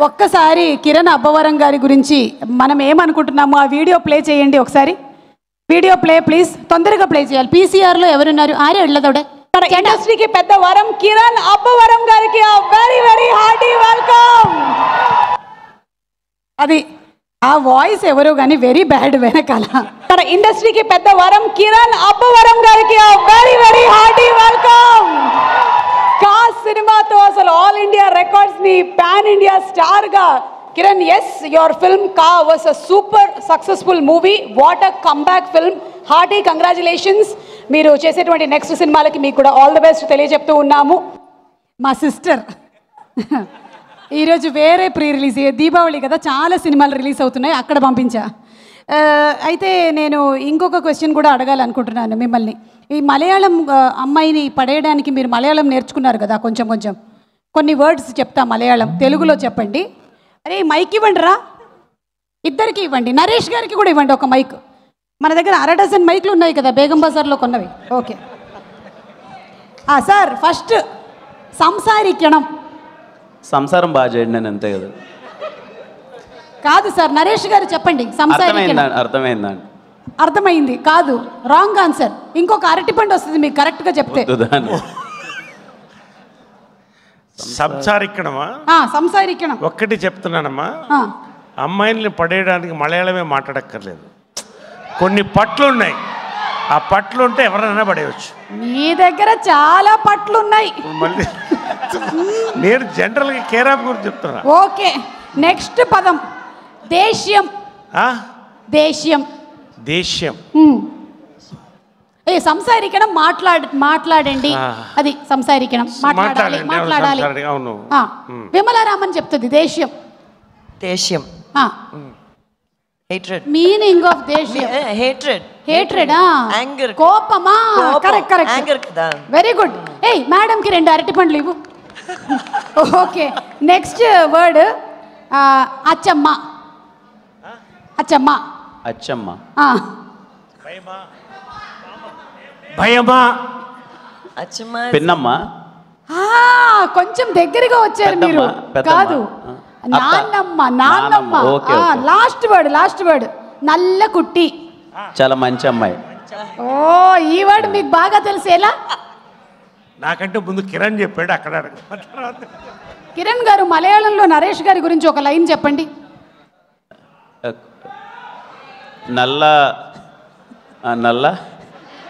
ఒక్కసారి కిరణ్ అబ్బవరం గారి గురించి మనం ఏమనుకుంటున్నాము ఆ వీడియో ప్లే చేయండి ఒకసారి. వీడియో ప్లే ప్లీజ్, తొందరగా ప్లే చేయాలి. పీసీఆర్లో ఎవరున్నారు? ఆరే వెళ్ళదోడే. మన ఇండస్ట్రీకి పెద్ద వరం కిరణ్ అబ్బవరం గారికి వెరీ వెరీ హార్టీ వెల్కమ్. అది ఆ వాయిస్ ఎవరో కానీ వెరీ బ్యాడ్ వెనకాల. మన ఇండస్ట్రీకి పెద్ద వరం కిరణ్ అబ్బవరం గారికి వెరీ వెరీ హార్టీ వెల్కమ్. కాస్ సినిమాతో అసలు ఆల్ ఇండియా రికార్డ్స్ని పాన్ ఇండియా స్టార్గా Kiran, as your film Ka was a super successful movie. What a comeback film. Hearty congratulations. మీరు చేసేటువంటి నెక్స్ట్ సినిమాలకి మీకు కూడా ఆల్ ది బెస్ట్ తెలియజెప్తూ ఉన్నాము. మా సిస్టర్ ఈరోజు వేరే ప్రీ రిలీజ్, దీపావళి కదా, చాలా సినిమాలు రిలీజ్ అవుతున్నాయి, అక్కడ పంపించా. అయితే నేను ఇంకొక క్వశ్చన్ కూడా అడగాలనుకుంటున్నాను మిమ్మల్ని. ఈ మలయాళం అమ్మాయిని పడేయడానికి మీరు మలయాళం నేర్చుకున్నారు కదా, కొంచెం కొంచెం కొన్ని వర్డ్స్ చెప్తా మలయాళం, తెలుగులో చెప్పండి. అరే మైక్ ఇవ్వండి రా, ఇద్దరికి ఇవ్వండి, నరేష్ గారికి కూడా ఇవ్వండి ఒక మైక్. మన దగ్గర 1/2 డజన్ మైక్లు ఉన్నాయి కదా, బేగం బజార్లో కొన్నవి. ఓకే సార్, ఫస్ట్ సంసారికణం. సంసారం బాగా చేయండి, నేను అంతే కదా. కాదు సార్, నరేష్ గారు చెప్పండి. అర్థమైందండి. అర్థమైంది కాదు, రాంగ్ ఆన్సర్. ఇంకొక అరటిపండు వస్తుంది మీకు కరెక్ట్గా చెప్తే. సంసారికణమా? సంసారికణం ఒక్కటి చెప్తున్నానమ్మా, అమ్మాయిల్ని పడేయడానికి మలయాళమే మాట్లాడక్కర్లేదు. కొన్ని పట్లు ఉన్నాయి, ఆ పట్లు ఉంటే ఎవరైనా పడేయచ్చు. మీ దగ్గర చాలా పట్లు ఉన్నాయి. మళ్ళీ నేను జనరల్గా కేరాప్ గురించి చెప్తున్నా. ఓకే, నెక్స్ట్ పదం దేశ్యం. దేశ్యం దేశ్యం సంసారికణం. మాట్లాడండి, అది సంసారికణం. మాట్లాడాలి. అవును, విమలారామన్ చెప్తుంది దేశ్యం. దేశ్యం hatred. మీనింగ్ ఆఫ్ దేశీయం. Hatred. హేట్రెడ్. Anger. కోపమా? Correct correct. Anger కదా. Very good. ఏయ్ మేడంకి 2 అరటి పండ్లు ఇవ్వు. ఓకే, నెక్స్ట్ వర్డ్ అచ్చమ్మ. అచ్చమ్మ. అచ్చమ్మ. భయమా? అచ్చమ్మ. పిన్నమ్మ. కొంచెం దగ్గరగా వచ్చారు మీరు. కాదు, నాన్నమ్మ. నాన్నమ్మ. లాస్ట్ వర్డ్ నల్ల కుట్టి. చాలా మంచి అమ్మాయి. ఓ, ఈ వర్డ్ మీకు బాగా తెలిసేలా? నాకంటే ముందు కిరణ్ చెప్పాడు, అక్కడ కిరణ్ గారు మలయాళంలో నరేష్ గారి గురించి ఒక లైన్ చెప్పండి. నల్ల నల్ల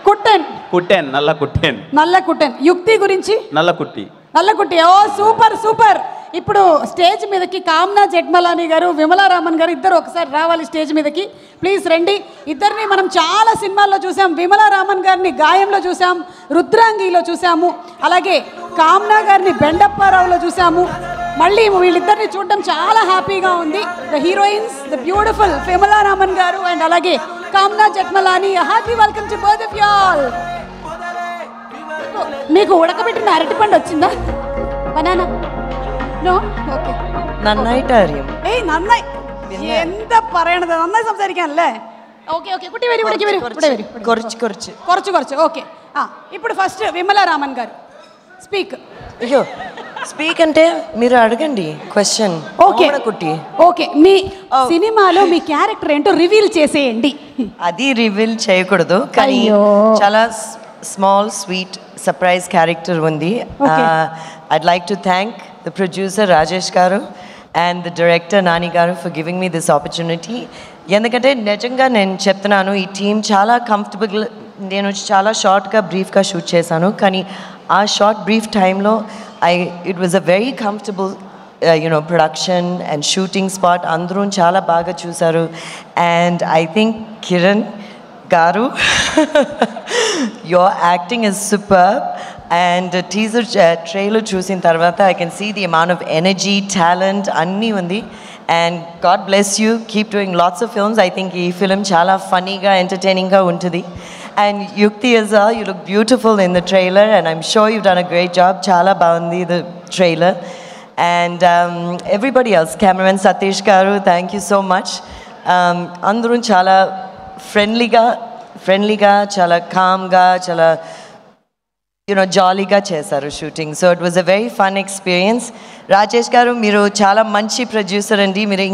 కుట్టెన్. కుట్టెన్. నల్ల కుట్టెన్. నల్ల కుట్టెన్. యుక్తి గురించి? నల్ల కుట్టి. నల్ల కుట్టి. ఓ సూపర్ సూపర్. ఇప్పుడు స్టేజ్ మీదకి కామ్నా జెట్మలాని గారు, విమలా రామన్ గారు ఇద్దరు ఒకసారి రావాలి స్టేజ్ మీదకి. ప్లీజ్ రండి. ఇద్దరిని మనం చాలా సినిమాల్లో చూసాం. విమలా రామన్ గారిని గాయంలో చూసాం, రుద్రాంగిలో చూసాము, అలాగే కామ్నా గారిని బెండప్పారావులో చూసాము. మళ్ళీ వీళ్ళిద్దరిని చూడడం చాలా హ్యాపీగా ఉంది. The heroines, the beautiful Vimala Raman గారు అండ్ అలాగే Kamna Jethmalani. Happy welcome to both of you all. మీకు ఉడకబెట్టిన అరటిపండు వచ్చిందా? బనానా? നോ ഓക്കേ നന്നായിട്ട് അറിയും. ഏയ് നന്നായി. എന്താ പറയണത്? നന്നായി സംസാരിക്കാനല്ലേ? ഓക്കെ ഓക്കെ കുട്ടി വരി ഇവിടേക്ക് വരി. കുറച്ച് ഓക്കെ. ఇప్పుడు ఫస్ట్ విమలా రామన్ గారు స్పీక్. అయ్యో స్పీక్ అంటే మీరు అడగండి క్వశ్చన్. ఓకే కుట్టి. ఓకే, మీ సినిమాలో మీ క్యారెక్టర్ ఏంటో రివీల్ చేసేయండి. అది రివీల్ చేయకూడదు, కానీ చాలా స్మాల్ స్వీట్ సర్ప్రైజ్ క్యారెక్టర్ ఉంది. I'd like to thank the producer Rajesh Garu and the director Nani Garu for giving me this opportunity. ఎందుకంటే నిజంగా నేను చెప్తున్నాను, ఈ టీం చాలా కంఫర్టబుల్. నేను చాలా షార్ట్గా బ్రీఫ్గా షూట్ చేశాను, కానీ ఆ షార్ట్ బ్రీఫ్ టైంలో it was a very comfortable production and shooting spot. అందరూ చాలా బాగా చూశారు. అండ్ ఐ థింక్ కిరణ్ గారు, your acting is superb. And teaser trailer చూసిన తర్వాత I can see the amount of energy, talent అన్నీ ఉంది. And God bless you, keep doing lots of films. I think ఈ ఫిల్మ్ చాలా ఫన్నీగా ఎంటర్టైనింగ్గా ఉంటుంది. And Yukti as well, you look beautiful in the trailer and I'm sure you've done a great job. చాలా బాగుంది the trailer. And everybody else, cameraman Satish Garu, thank you so much. అందరూ చాలా ఫ్రెండ్లీగా చాలా కామ్గా చాలా జాలీగా చేశారు shooting. So it was a very fun experience. Rajesh గారు, మీరు చాలా మంచి ప్రొడ్యూసర్ అండి. మీరు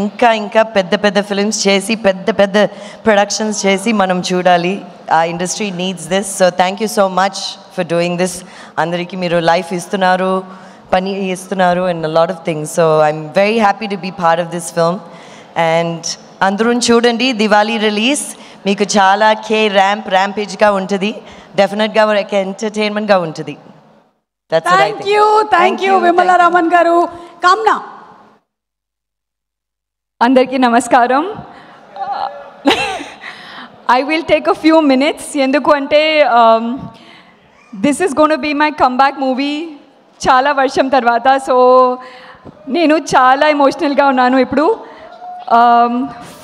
ఇంకా పెద్ద ఫిల్మ్స్ చేసి పెద్ద ప్రొడక్షన్స్ చేసి మనం చూడాలి. ఆ industry needs this. So thank you so much for doing this. అందరికీ మీరు లైఫ్ ఇస్తున్నారు, పని ఇస్తున్నారు and lot of things. So I'm very happy to be part of this film. And అందరూ చూడండి, దివాళీ రిలీజ్. మీకు చాలా ర్యాంపేజ్గా ఉంటుంది. డెఫినెట్గా ఒక ఎంటర్టైన్మెంట్గా ఉంటుంది. థ్యాంక్ యూ విమలా రామన్ గారు. కామ్నా. అందరికీ నమస్కారం. I will take a few minutes. ఎందుకు అంటే this is gonna be my comeback movie చాలా వర్షం తర్వాత. సో నేను చాలా ఎమోషనల్గా ఉన్నాను ఇప్పుడు.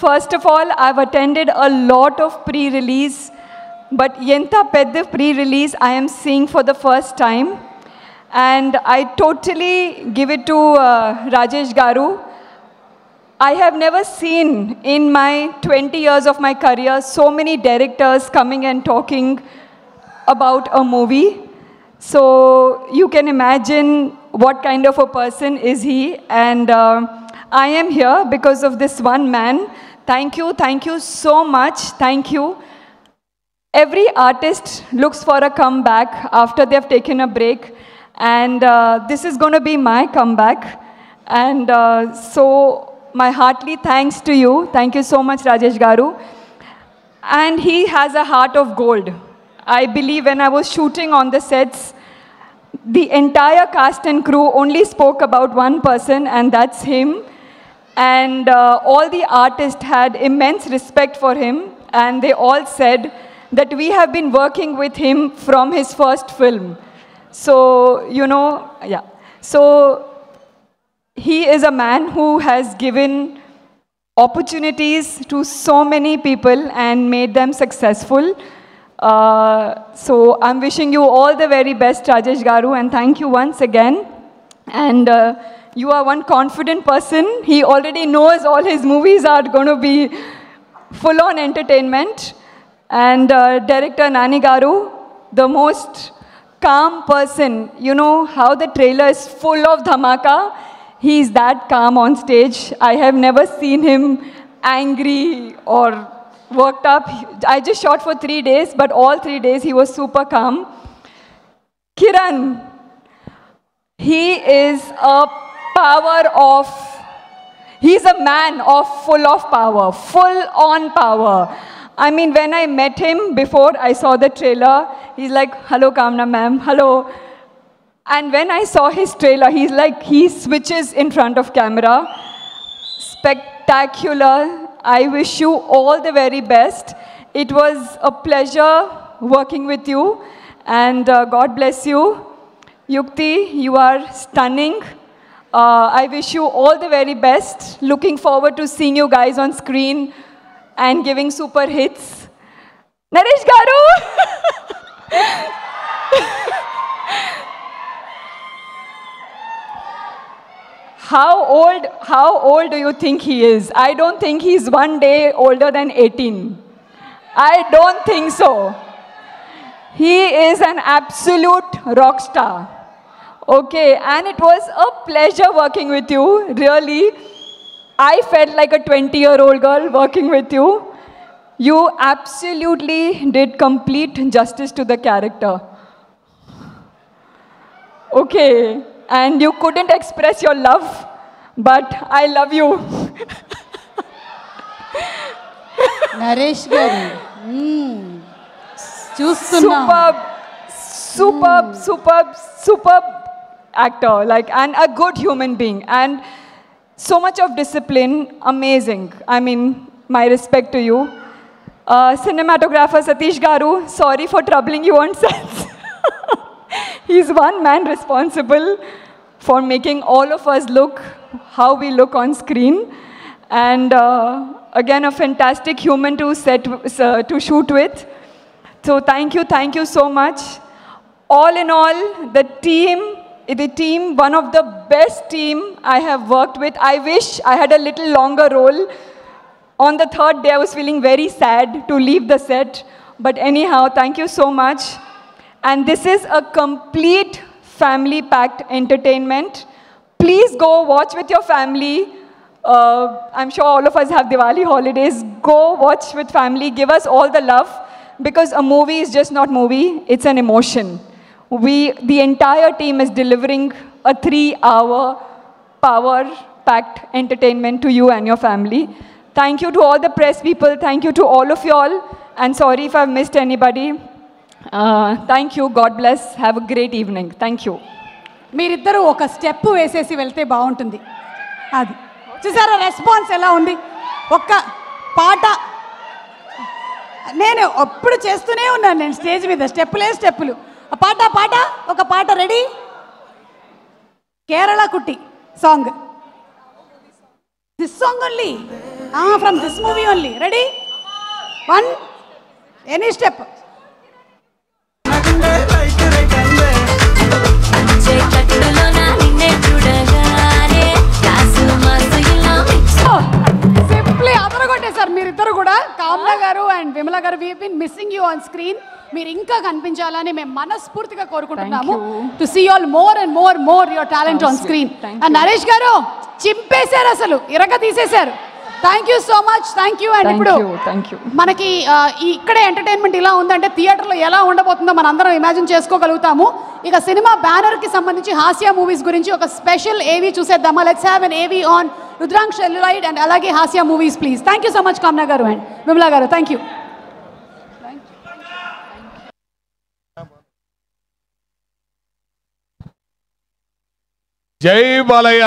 First of all I have attended a lot of pre-release, but yenta pedda pre-release I am seeing for the first time, and I totally give it to Rajesh Garu. I have never seen in my 20 years of my career so many directors coming and talking about a movie. So you can imagine what kind of a person is he, and I am here because of this one man. Thank you so much. Thank you. Every artist looks for a comeback after they have taken a break, and this is going to be my comeback. And so my heartily thanks to you. Thank you so much, Rajesh Garu. And he has a heart of gold. I believe when I was shooting on the sets, the entire cast and crew only spoke about one person, and that's him. And all the artists had immense respect for him, and they all said that we have been working with him from his first film. So, So he is a man who has given opportunities to so many people and made them successful. So I'm wishing you all the very best, Rajesh Garu, and thank you once again. And you are one confident person. He already knows all his movies are going to be full-on entertainment. And director Nani Garu, the most calm person. You know how the trailer is full of dhamaka? He's that calm on stage. I have never seen him angry or worked up. I just shot for 3 days, but all 3 days he was super calm. Kiran, he is a he's a man full of power, full on power. I mean, when I met him before I saw the trailer, he's like, hello Kamna ma'am, hello. And when I saw his trailer, he switches in front of camera. Spectacular. I wish you all the very best. It was a pleasure working with you, and God bless you. Yukti, you are stunning. I wish you all the very best. Looking forward to seeing you guys on screen and giving super hits. Naresh Garu! How old do you think he is? I don't think he's 1 day older than 18. I don't think so. He is an absolute rock star. Okay, and it was a pleasure working with you, really. I felt like a 20-year-old girl working with you. You absolutely did complete justice to the character. Okay, and you couldn't express your love, but I love you. Naresh గారు superb actor, and a good human being, and so much of discipline, amazing. I mean, my respect to you. Cinematographer Satish Garu, sorry for troubling you on set. He's one man responsible for making all of us look how we look on screen. And again, a fantastic human to shoot with. So thank you so much. All in all, the team, one of the best team I have worked with. I wish I had a little longer role. On the 3rd day, I was feeling very sad to leave the set. But anyhow, thank you so much. And this is a complete family-packed entertainment. Please go watch with your family. I'm sure all of us have Diwali holidays. Go watch with family. Give us all the love. Because a movie is just not movie. It's an emotion. The entire team is delivering a 3-hour power-packed entertainment to you and your family. Thank you to all the press people. Thank you to all of you all. And sorry if I've missed anybody. Thank you. God bless. Have a great evening. Thank you. మీరిద్దరూ ఒక step వేసేసి వెళ్తే బాగుంటుంది. అది చూసారా response ఎలా ఉంది? ఒక్క పాట నేను ఎప్పుడు చేస్తూనే ఉన్నాను, నేను స్టేజ్ మీద స్టెప్పులు. ఒక పాట రెడీ? కేరళ కుట్టి song. This song only, from this movie only. Ready? 1, any step. Simply అదరగొట్టేశారు మీరిద్దరు కూడా. కామ్నా గారు అండ్ విమల గారు, we been missing you on screen. మీరు ఇంకా కనిపించాలని మేము మనస్ఫూర్తిగా కోరుకుంటున్నాము. To see all more and more your talent on screen. And Naresh గారు చింపేశారు, అసలు ఇరగ తీసేశారు. Thank you so much. Thank you. And ఇప్పుడు మనకి ఇక్కడే ఎంటర్టైన్మెంట్ ఇలా ఉందంటే థియేటర్లో ఎలా ఉండబోతుందో మనం అందరం ఇమాజిన్ చేసుకోగలుగుతాము. ఇక సినిమా బ్యానర్కి సంబంధించి హాస్య మూవీస్ గురించి ఒక స్పెషల్ ఏవీ చూసేద్దామా? లెట్స్ హ్యావ్ ఎన్ ఏవీ ఆన్ రుద్రాంక్ష సెల్యులాయిడ్ అండ్ అలాగే హాస్య movies please. Thank you so much Kamna గారు అండ్ విమలా గారు. Thank you. జై బాలయ్య.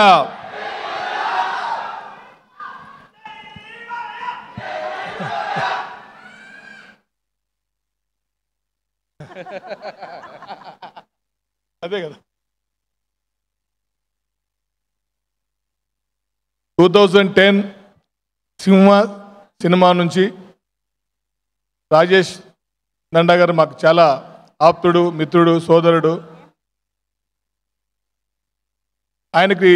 అదే కదా 2010 సింహ సినిమా నుంచి రాజేష్ దండా గారు మాకు చాలా ఆప్తుడు, మిత్రుడు, సోదరుడు. ఆయనకి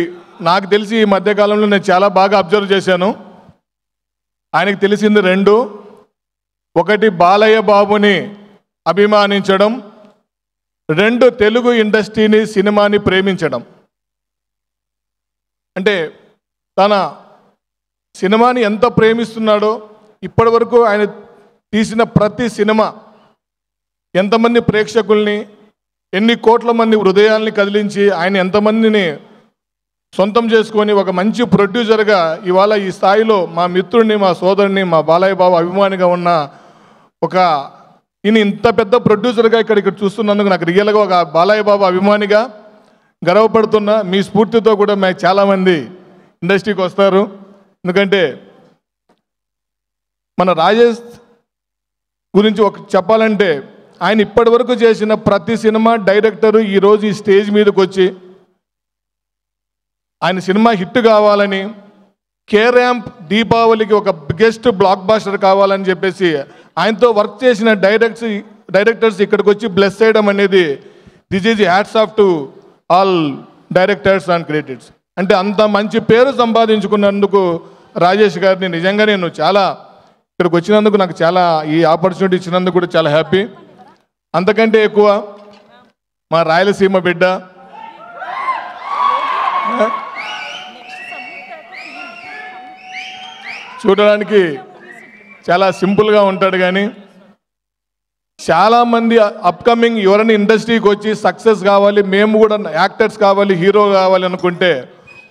నాకు తెలిసి ఈ మధ్యకాలంలో నేను చాలా బాగా అబ్జర్వ్ చేశాను. ఆయనకి తెలిసింది రెండు. ఒకటి బాలయ్య బాబుని అభిమానించడం, రెండు తెలుగు ఇండస్ట్రీని, సినిమాని ప్రేమించడం. అంటే తన సినిమాని ఎంత ప్రేమిస్తున్నాడో, ఇప్పటి వరకు ఆయన తీసిన ప్రతి సినిమా ఎంతమంది ప్రేక్షకుల్ని, ఎన్ని కోట్ల మంది హృదయాల్ని కదిలించి ఆయన ఎంతమందిని సొంతం చేసుకొని ఒక మంచి ప్రొడ్యూసర్గా ఇవాళ ఈ స్థాయిలో మా మిత్రుడిని, మా సోదరుని, మా బాలయ్య బాబు అభిమానిగా ఉన్న ఒక ఈయన ఇంత పెద్ద ప్రొడ్యూసర్గా ఇక్కడ చూస్తున్నందుకు నాకు రియల్గా ఒక బాలయ్య బాబు అభిమానిగా గర్వపడుతున్నా. మీ స్ఫూర్తితో కూడా మేము చాలామంది ఇండస్ట్రీకి వస్తారు. ఎందుకంటే మన రాజేష్ గురించి ఒక చెప్పాలంటే ఆయన ఇప్పటి వరకు చేసిన ప్రతి సినిమా డైరెక్టరు ఈరోజు ఈ స్టేజ్ మీదకి వచ్చి ఆయన సినిమా హిట్ కావాలని, కే ర్యాంప్ దీపావళికి ఒక బిగ్గెస్ట్ బ్లాక్ బాస్టర్ కావాలని చెప్పేసి ఆయనతో వర్క్ చేసిన డైరెక్టర్స్ ఇక్కడికి వచ్చి బ్లెస్ చేయడం అనేది this is hats off to all directors and creators. అంటే అంత మంచి పేరు సంపాదించుకున్నందుకు రాజేష్ గారిని నిజంగా నేను చాలా ఇక్కడికి వచ్చినందుకు నాకు చాలా ఈ ఆపర్చునిటీ ఇచ్చినందుకు కూడా చాలా హ్యాపీ. అంతకంటే ఎక్కువ మా రాయలసీమ బిడ్డ, చూడడానికి చాలా సింపుల్గా ఉంటాడు కానీ చాలామంది అప్కమింగ్ ఎవరైనా ఇండస్ట్రీకి వచ్చి సక్సెస్ కావాలి, మేము కూడా యాక్టర్స్ కావాలి, హీరో కావాలి అనుకుంటే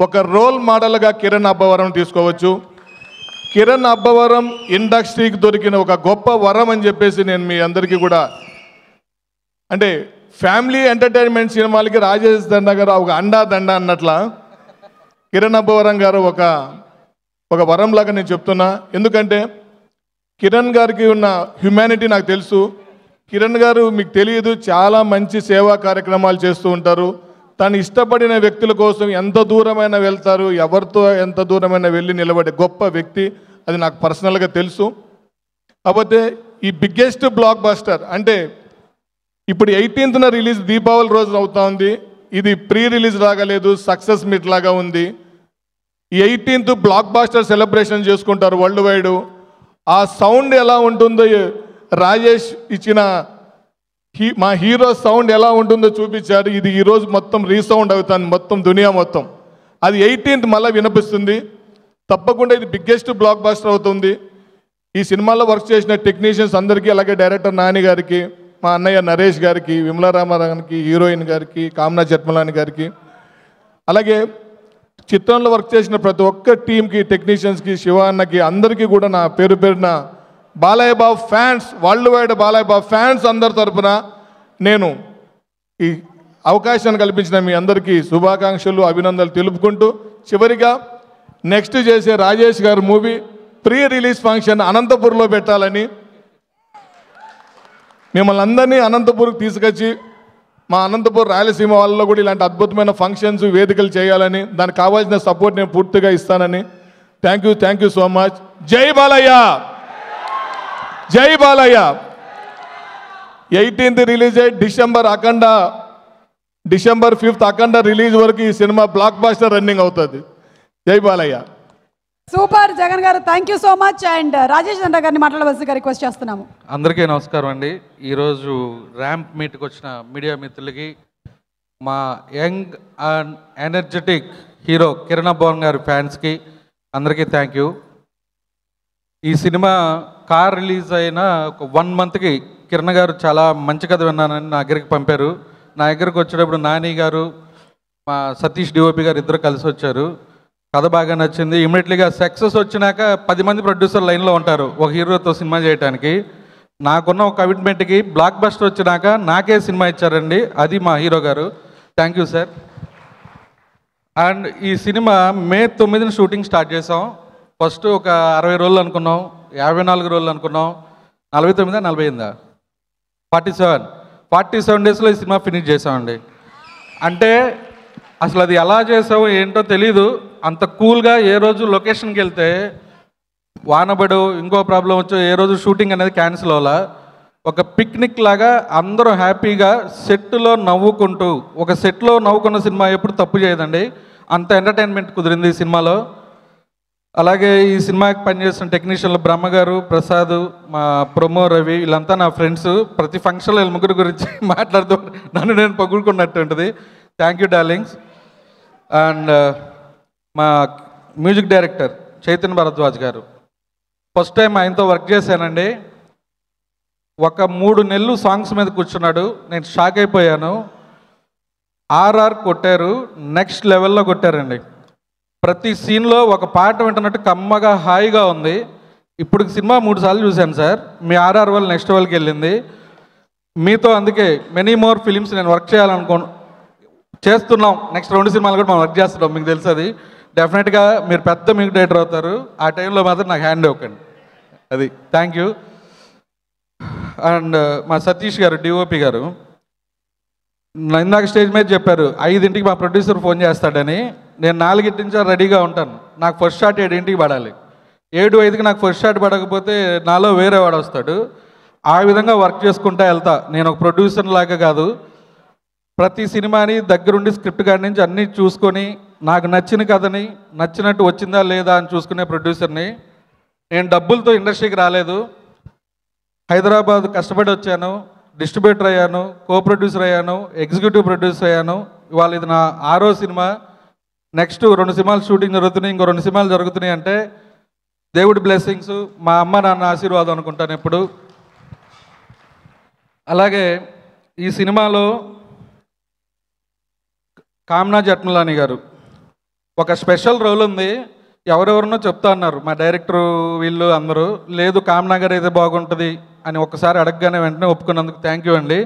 ఒక రోల్ మోడల్గా కిరణ్ అబ్బవరం తీసుకోవచ్చు. కిరణ్ అబ్బవరం ఇండస్ట్రీకి దొరికిన ఒక గొప్ప వరం అని చెప్పేసి నేను మీ అందరికీ కూడా, అంటే ఫ్యామిలీ ఎంటర్టైన్మెంట్ సినిమాలకి రాజేష్ దండ గారు ఒక అండా దండ అన్నట్ల కిరణ్ అబ్బవరం గారు ఒక వరంలాగా నేను చెప్తున్నా. ఎందుకంటే కిరణ్ గారికి ఉన్న హ్యుమానిటీ నాకు తెలుసు. కిరణ్ గారు మీకు తెలియదు, చాలా మంచి సేవా కార్యక్రమాలు చేస్తూ ఉంటారు. తను ఇష్టపడిన వ్యక్తుల కోసం ఎంత దూరమైనా వెళ్తారు, ఎవరితో ఎంత దూరమైనా వెళ్ళి నిలబడే గొప్ప వ్యక్తి. అది నాకు పర్సనల్గా తెలుసు. కాకపోతే ఈ బిగ్గెస్ట్ బ్లాక్ బస్టర్ అంటే ఇప్పుడు 18న రిలీజ్ దీపావళి రోజు అవుతా ఉంది. ఇది ప్రీ రిలీజ్ రాగలేదు, సక్సెస్ మీట్ లాగా ఉంది. ఈ 18th బ్లాక్ బాస్టర్ సెలబ్రేషన్ చేసుకుంటారు వరల్డ్ వైడ్. ఆ సౌండ్ ఎలా ఉంటుందో రాజేష్ ఇచ్చిన మా హీరో సౌండ్ ఎలా ఉంటుందో చూపించారు. ఇది ఈరోజు మొత్తం రీసౌండ్ అవుతుంది, మొత్తం దునియా మొత్తం. అది 18th మళ్ళీ వినిపిస్తుంది. తప్పకుండా ఇది బిగ్గెస్ట్ బ్లాక్ బాస్టర్ అవుతుంది. ఈ సినిమాలో వర్క్ చేసిన టెక్నీషియన్స్ అందరికీ, అలాగే డైరెక్టర్ నాని గారికి, మా అన్నయ్య నరేష్ గారికి, విమలా రామారావుకి, హీరోయిన్ గారికి, కామ్నా జట్మలాని గారికి, అలాగే చిత్రంలో వర్క్ చేసిన ప్రతి ఒక్క టీంకి, టెక్నీషియన్స్కి, శివ అన్నకి, అందరికీ కూడా నా పేరు పేరున Balayya Babu fans, world wide Balayya Babu fans అందరి తరఫున నేను ఈ అవకాశాన్ని కల్పించిన మీ అందరికీ శుభాకాంక్షలు, అభినందనలు తెలుపుకుంటూ, చివరిగా నెక్స్ట్ చేసే రాజేష్ గారు మూవీ ప్రీ రిలీజ్ ఫంక్షన్ అనంతపూర్లో పెట్టాలని, మిమ్మల్ని అందరినీ అనంతపూర్కి తీసుకొచ్చి మా అనంతపూర్ రాయలసీమ వాళ్ళలో కూడా ఇలాంటి అద్భుతమైన ఫంక్షన్స్, వేదికలు చేయాలని, దానికి కావాల్సిన సపోర్ట్ నేను పూర్తిగా ఇస్తానని. Thank you so much. జై బాలయ్య, జై బాలయ్య. 18th రిలీజ్ అయ్యి డిసెంబర్ 5th అఖండ రిలీజ్ వరకు ఈ సినిమా బ్లాక్ బాస్టర్ రన్నింగ్ అవుతుంది. జై బాలయ్య. సూపర్ జగన్ గారు, thank you so much. And Rajesh దండ గారిని మాట్లాడవలసిగా రిక్వెస్ట్ చేస్తున్నాము. అందరికీ నమస్కారం అండి. ఈరోజు ర్యాంప్ మీట్కి వచ్చిన మీడియా మిత్రులకి, మా young and energetic hero Kiran Abbavaram గారి ఫ్యాన్స్కి అందరికీ థ్యాంక్ యూ. ఈ సినిమా కార్ రిలీజ్ అయిన ఒక 1 monthకి కిరణ్ గారు చాలా మంచి కథ విన్నానని నా దగ్గరికి పంపారు. నా దగ్గరకు వచ్చేటప్పుడు నాని గారు, మా సతీష్ డిఓపి గారు ఇద్దరు కలిసి వచ్చారు. కథ బాగా నచ్చింది. ఇమీడియట్లీగా సక్సెస్ వచ్చినాక 10 మంది ప్రొడ్యూసర్ లైన్లో ఉంటారు ఒక హీరోతో సినిమా చేయడానికి. నాకున్న ఒక కమిట్మెంట్కి బ్లాక్ బస్టర్ వచ్చినాక నాకే సినిమా ఇచ్చారండి, అది మా హీరో గారు. Thank you sir. అండ్ ఈ సినిమా May 9న షూటింగ్ స్టార్ట్ చేసాం. ఫస్ట్ ఒక 60 రోజులు అనుకున్నాం, 54 రోజులు అనుకున్నాం, 49 48 47 డేస్లో ఈ సినిమా ఫినిష్ చేసామండి. అంటే అసలు అది ఎలా చేసావు ఏంటో తెలీదు. అంత కూల్గా ఏ రోజు లొకేషన్కి వెళ్తే వానబడు ఇంకో ప్రాబ్లం వచ్చో ఏ రోజు షూటింగ్ అనేది క్యాన్సిల్ అవ్వాలా. ఒక పిక్నిక్ లాగా అందరూ హ్యాపీగా సెట్లో నవ్వుకుంటూ, ఒక సెట్లో నవ్వుకున్న సినిమా ఎప్పుడు తప్పు చేయదండి. అంత ఎంటర్టైన్మెంట్ కుదిరింది ఈ సినిమాలో. అలాగే ఈ సినిమాకి పనిచేసిన టెక్నీషియన్లు బ్రహ్మగారు, ప్రసాద్, మా ప్రొమో రవి, వీళ్ళంతా నా ఫ్రెండ్స్. ప్రతి ఫంక్షన్లో వీళ్ళ ముగ్గురు గురించి మాట్లాడుతూ నన్ను నేను పొగుడుకున్నట్టు ఉంటుంది. Thank you darlings. అండ్ మా మ్యూజిక్ డైరెక్టర్ చైతన్య భరద్వాజ్ గారు, ఫస్ట్ టైం ఆయనతో వర్క్ చేశానండి. ఒక 3 నెలలు సాంగ్స్ మీద కూర్చున్నాడు. నేను షాక్ అయిపోయాను. ఆర్ఆర్ కొట్టారు, నెక్స్ట్ లెవెల్లో కొట్టారండి. ప్రతి సీన్లో ఒక పాట వింటున్నట్టు కమ్మగా హాయిగా ఉంది. ఇప్పుడు సినిమా 3 సార్లు చూశాను సార్. మీ ఆర్ఆర్ వల్ల నెక్స్ట్ లెవెల్కి వెళ్ళింది. మీతో అందుకే మెనీ మోర్ ఫిలిమ్స్ నేను వర్క్ చేస్తున్నాం. నెక్స్ట్ 2 సినిమాలు కూడా మనం వర్క్ చేస్తున్నాం, మీకు తెలుసు అది. డెఫినెట్గా మీరు పెద్ద మ్యూజిక్ డైరెక్టర్ అవుతారు. ఆ టైంలో మాత్రం నాకు హ్యాండ్ ఇవ్వకండి. అది థ్యాంక్ యూ. అండ్ మా సతీష్ గారు, డిఓపి గారు, ఇందాక స్టేజ్ మీద చెప్పారు 5ంటికి మా ప్రొడ్యూసర్ ఫోన్ చేస్తాడని. నేను 4 నుంచి రెడీగా ఉంటాను. నాకు ఫస్ట్ షాట్ 7ంటికి పడాలి. 7:05కి నాకు ఫస్ట్ షాట్ పడకపోతే నాలో వేరే వాడు వస్తాడు. ఆ విధంగా వర్క్ చేసుకుంటా వెళ్తా. నేను ఒక ప్రొడ్యూసర్ లాగా కాదు, ప్రతి సినిమాని దగ్గరుండి స్క్రిప్ట్ కాడి నుంచి అన్నీ చూసుకొని నాకు నచ్చిన కథని నచ్చినట్టు వచ్చిందా లేదా అని చూసుకునే ప్రొడ్యూసర్ని. నేను డబ్బులతో ఇండస్ట్రీకి రాలేదు. హైదరాబాద్ కష్టపడి వచ్చాను, డిస్ట్రిబ్యూటర్ అయ్యాను, కో ప్రొడ్యూసర్ అయ్యాను, ఎగ్జిక్యూటివ్ ప్రొడ్యూసర్ అయ్యాను. ఇవాళ ఇది నా 6వ సినిమా. నెక్స్ట్ 2 సినిమాలు షూటింగ్ జరుగుతున్నాయి, ఇంకో 2 సినిమాలు జరుగుతున్నాయి అంటే దేవుడి బ్లెస్సింగ్స్, మా అమ్మ నాన్న ఆశీర్వాదం అనుకుంటాను ఎప్పుడు. అలాగే ఈ సినిమాలో కామ్నా జట్మలాని గారు ఒక స్పెషల్ రోల్ ఉంది. ఎవరెవరినో చెప్తా అన్నారు మా డైరెక్టరు వీళ్ళు అందరూ. లేదు కామ్నా గారు అయితే బాగుంటుంది అని ఒక్కసారి అడగగానే వెంటనే ఒప్పుకున్నందుకు థ్యాంక్ యూ అండి.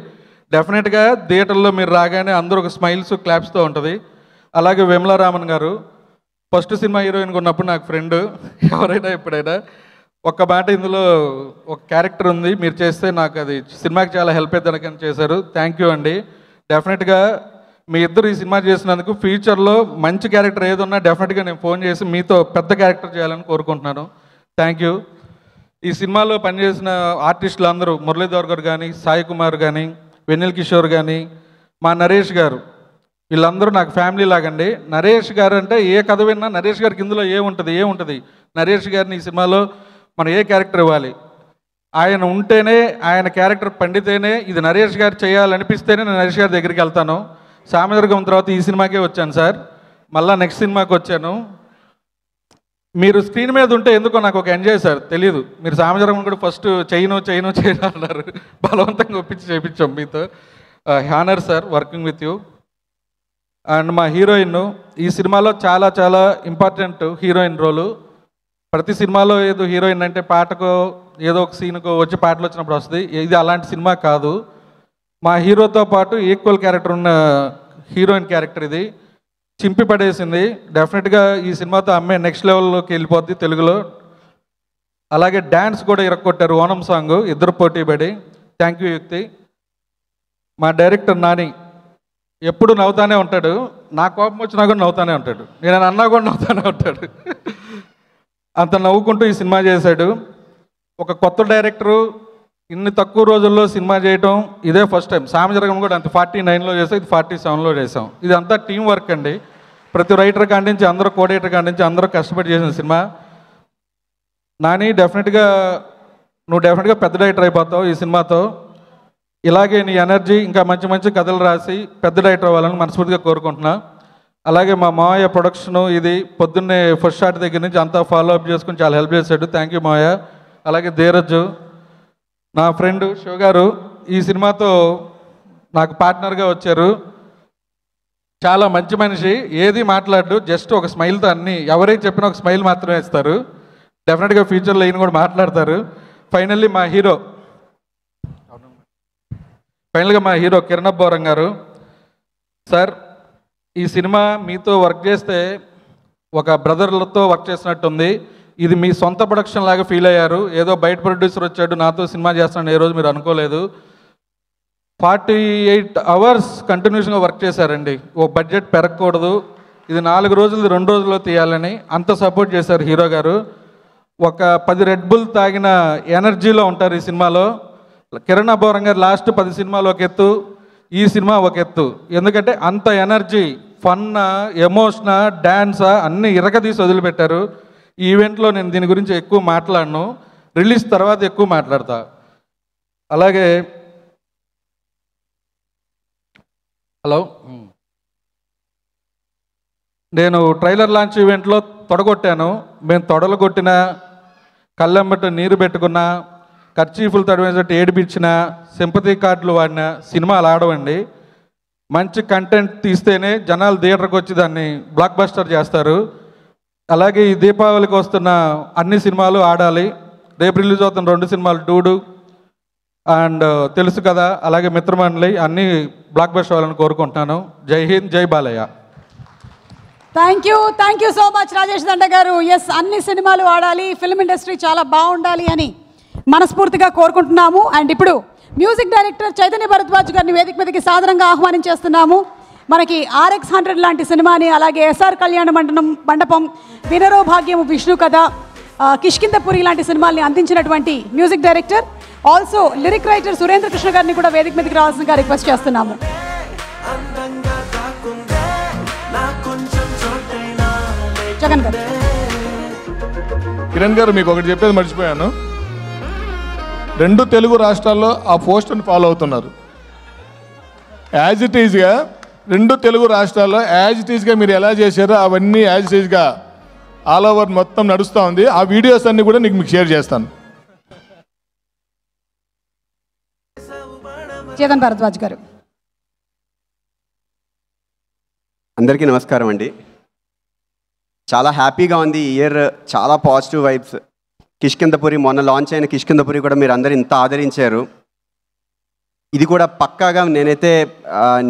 డెఫినెట్గా థియేటర్లో మీరు రాగానే అందరూ ఒక స్మైల్స్ క్లాప్స్తో ఉంటుంది. అలాగే విమలారామన్ గారు ఫస్ట్ సినిమా హీరోయిన్గా ఉన్నప్పుడు నాకు ఫ్రెండ్. ఎవరైనా ఎప్పుడైనా ఒక్క మాట, ఇందులో ఒక క్యారెక్టర్ ఉంది మీరు చేస్తే నాకు అది సినిమాకి చాలా హెల్ప్ అవుతుందని చేశారు. థ్యాంక్ యూ అండి. డెఫినెట్గా మీ ఇద్దరు ఈ సినిమా చేసినందుకు ఫ్యూచర్లో మంచి క్యారెక్టర్ ఏది ఉన్నా డెఫినెట్గా నేను ఫోన్ చేసి మీతో పెద్ద క్యారెక్టర్ చేయాలని కోరుకుంటున్నాను. Thank you. ఈ సినిమాలో పనిచేసిన ఆర్టిస్టులు అందరూ, మురళీధర్ గారు కానీ, సాయి కుమార్ కానీ, వెన్నెల్ కిషోర్ కానీ, మా నరేష్ గారు, వీళ్ళందరూ నాకు ఫ్యామిలీ లాగండి. నరేష్ గారు అంటే ఏ కథ విన్నా నరేష్ గారికి ఇందులో ఏముంటుంది నరేష్ గారిని ఈ సినిమాలో మనం ఏ క్యారెక్టర్ ఇవ్వాలి, ఆయన ఉంటేనే, ఆయన క్యారెక్టర్ పండితేనే, ఇది నరేష్ గారు చేయాలనిపిస్తేనే నేను నరేష్ గారి దగ్గరికి వెళ్తాను. సామదుర్గం తర్వాత ఈ సినిమాకే వచ్చాను సార్, మళ్ళీ నెక్స్ట్ సినిమాకి వచ్చాను. మీరు స్క్రీన్ మీద ఉంటే ఎందుకో నాకు ఒక ఎంజాయ్ సార్, తెలియదు. మీరు సామదుర్గం కూడా ఫస్ట్ చేయను అన్నారు, బలవంతంగా ఒప్పించి చేయించాం మీతో. Honour sir working with you. And మా హీరోయిన్ ఈ సినిమాలో చాలా చాలా ఇంపార్టెంట్ హీరోయిన్ రోలు. ప్రతి సినిమాలో ఏదో హీరోయిన్ అంటే పాటకో ఏదో ఒక సీన్కో వచ్చి పాటలు వచ్చినప్పుడు వస్తుంది. ఇది అలాంటి సినిమా కాదు. మా హీరోతో పాటు ఈక్వల్ క్యారెక్టర్ ఉన్న హీరోయిన్ క్యారెక్టర్ ఇది. చింపి పడేసింది. డెఫినెట్గా ఈ సినిమాతో అమ్మాయి నెక్స్ట్ లెవెల్లోకి వెళ్ళిపోద్ది తెలుగులో. అలాగే డ్యాన్స్ కూడా ఇరక్కొట్టారు, ఓనం సాంగ్, ఇద్దరు పోటీ పడి. థ్యాంక్ యూ యుక్తి. మా డైరెక్టర్ నాని ఎప్పుడు నవ్వుతానే ఉంటాడు. నా కోపం వచ్చినా కూడా నవ్వుతానే ఉంటాడు, నేను అన్నా కూడా నవ్వుతానే ఉంటాడు. అంత నవ్వుకుంటూ ఈ సినిమా చేశాడు. ఒక కొత్త డైరెక్టరు ఇన్ని తక్కువ రోజుల్లో సినిమా చేయటం ఇదే ఫస్ట్ టైం. సామజరగం కూడా అంత 49లో చేసాం, ఇది 47లో చేసాం. ఇది అంతా టీం వర్క్ అండి. ప్రతి రైటర్ కాడి నుంచి అందరూ, కోడేటర్ కాడి నుంచి అందరూ కష్టపడి చేసిన సినిమా. నాని నువ్వు డెఫినెట్గా పెద్ద డైరెక్టర్ అయిపోతావు ఈ సినిమాతో. ఇలాగే నీ ఎనర్జీ ఇంకా మంచి మంచి కథలు రాసి పెద్ద డైరెక్టర్ అవ్వాలని మనస్ఫూర్తిగా కోరుకుంటున్నా. అలాగే మా మావయ్య ప్రొడక్షను ఇది పొద్దున్నే ఫస్ట్ షాట్ దగ్గర నుంచి అంతా ఫాలో అప్ చేసుకుని చాలా హెల్ప్ చేశాడు. థ్యాంక్ యూ మావయ్య. అలాగే ధీరజ్ నా ఫ్రెండ్ శివ గారు ఈ సినిమాతో నాకు పార్ట్నర్గా వచ్చారు. చాలా మంచి మనిషి, ఏది మాట్లాడు, జస్ట్ ఒక స్మైల్తో అన్నీ, ఎవరైనా చెప్పినా ఒక స్మైల్ మాత్రమే ఇస్తారు. డెఫినెట్గా ఫ్యూచర్లో ఈయన కూడా మాట్లాడతారు. ఫైనల్గా మా హీరో కిరణ్ బోరం గారు. సార్ ఈ సినిమా మీతో వర్క్ చేస్తే ఒక బ్రదర్లతో వర్క్ చేసినట్టుంది. ఇది మీ సొంత ప్రొడక్షన్ లాగా ఫీల్ అయ్యారు. ఏదో బయట ప్రొడ్యూసర్ వచ్చాడు నాతో సినిమా చేస్తున్నాడు ఏ రోజు మీరు అనుకోలేదు. 48 hours కంటిన్యూషన్గా వర్క్ చేశారండి. ఓ బడ్జెట్ పెరగకూడదు, ఇది 4 రోజులు 2 రోజుల్లో తీయాలని అంత సపోర్ట్ చేశారు హీరో గారు. ఒక 10 రెడ్ బుల్ తాగిన ఎనర్జీలో ఉంటారు ఈ సినిమాలో. కిరణ్ అబ్బవరం గారు లాస్ట్ 10 సినిమాలు ఒక ఎత్తు, ఈ సినిమా ఒక ఎత్తు. ఎందుకంటే అంత ఎనర్జీ, ఫన్, ఎమోషన్, డ్యాన్స్ అన్నీ ఇరగదీసి వదిలిపెట్టారు. ఈ ఈవెంట్లో నేను దీని గురించి ఎక్కువ మాట్లాడను, రిలీజ్ తర్వాత ఎక్కువ మాట్లాడతా. అలాగే హలో, నేను ట్రైలర్ లాంచ్ ఈవెంట్లో తొడగొట్టాను. మేము తొడలు కొట్టిన, కళ్ళెంబట నీరు పెట్టుకున్న, ఖర్చీఫులు తడివేసినట్టు ఏడిపించిన, సింపతి కార్డులు వాడిన సినిమాలు ఆడవండి. మంచి కంటెంట్ తీస్తేనే జనాలు థియేటర్కి వచ్చి దాన్ని బ్లాక్ బస్టర్ చేస్తారు. అలాగే ఈ దీపావళికి వస్తున్న అన్ని సినిమాలు ఆడాలి. రేపు రిలీజ్ అవుతున్న 2 సినిమాలు డూడు అండ్ తెలుసు కదా, అలాగే మిత్రమండలి అన్నీ బ్లాక్ బస్టర్ అవ్వాలని కోరుకుంటున్నాను. జై హింద్, జై Balayya. Thank you so much Rajesh Danda గారు. ఎస్, అన్ని సినిమాలు ఆడాలి, ఫిల్మ్ ఇండస్ట్రీ చాలా బాగుండాలి అని మనస్ఫూర్తిగా కోరుకుంటున్నాము. అండ్ ఇప్పుడు మ్యూజిక్ డైరెక్టర్ చైతన్య భరద్వాజ్ గారిని వేదిక మీదకి సాదరంగా ఆహ్వానించేస్తున్నాము. మనకి RX100 లాంటి సినిమాని, అలాగే SR కళ్యాణ మండపం, వినరో భాగ్యము, విష్ణు కథ, కిష్కిందపురి లాంటి సినిమాల్ని అందించినటువంటి music director, also lyric writer Surendra Krishna గారిని కూడా వేదిక మీదకి రావాల్సిందిగా రిక్వెస్ట్ చేస్తున్నాము. జగన్ గారు. కిరణ్ గారు, మీకు ఒకటి చెప్పేది మర్చిపోయాను. 2 తెలుగు రాష్ట్రాల్లో ఆ పోస్ట్ని ఫాలో అవుతున్నారు. యాజ్ ఇట్ ఈజ్గా 2 తెలుగు రాష్ట్రాల్లో యాజ్ ఇట్ ఈజ్గా మీరు ఎలా చేశారో అవన్నీ యాజ్ ఇట్ ఈజ్గా ఆల్ ఓవర్ మొత్తం నడుస్తూ ఉంది. ఆ వీడియోస్ అన్నీ కూడా మీకు షేర్ చేస్తాను. చేతన్ భరద్వాజ్ గారు. అందరికీ నమస్కారం అండి. చాలా హ్యాపీగా ఉంది ఈ ఇయర్, చాలా పాజిటివ్ వైబ్స్. కిష్కిందపురి, మొన్న లాంచ్ అయిన కిష్కిందపురి కూడా మీరు అందరూ ఇంత ఆదరించారు. ఇది కూడా పక్కాగా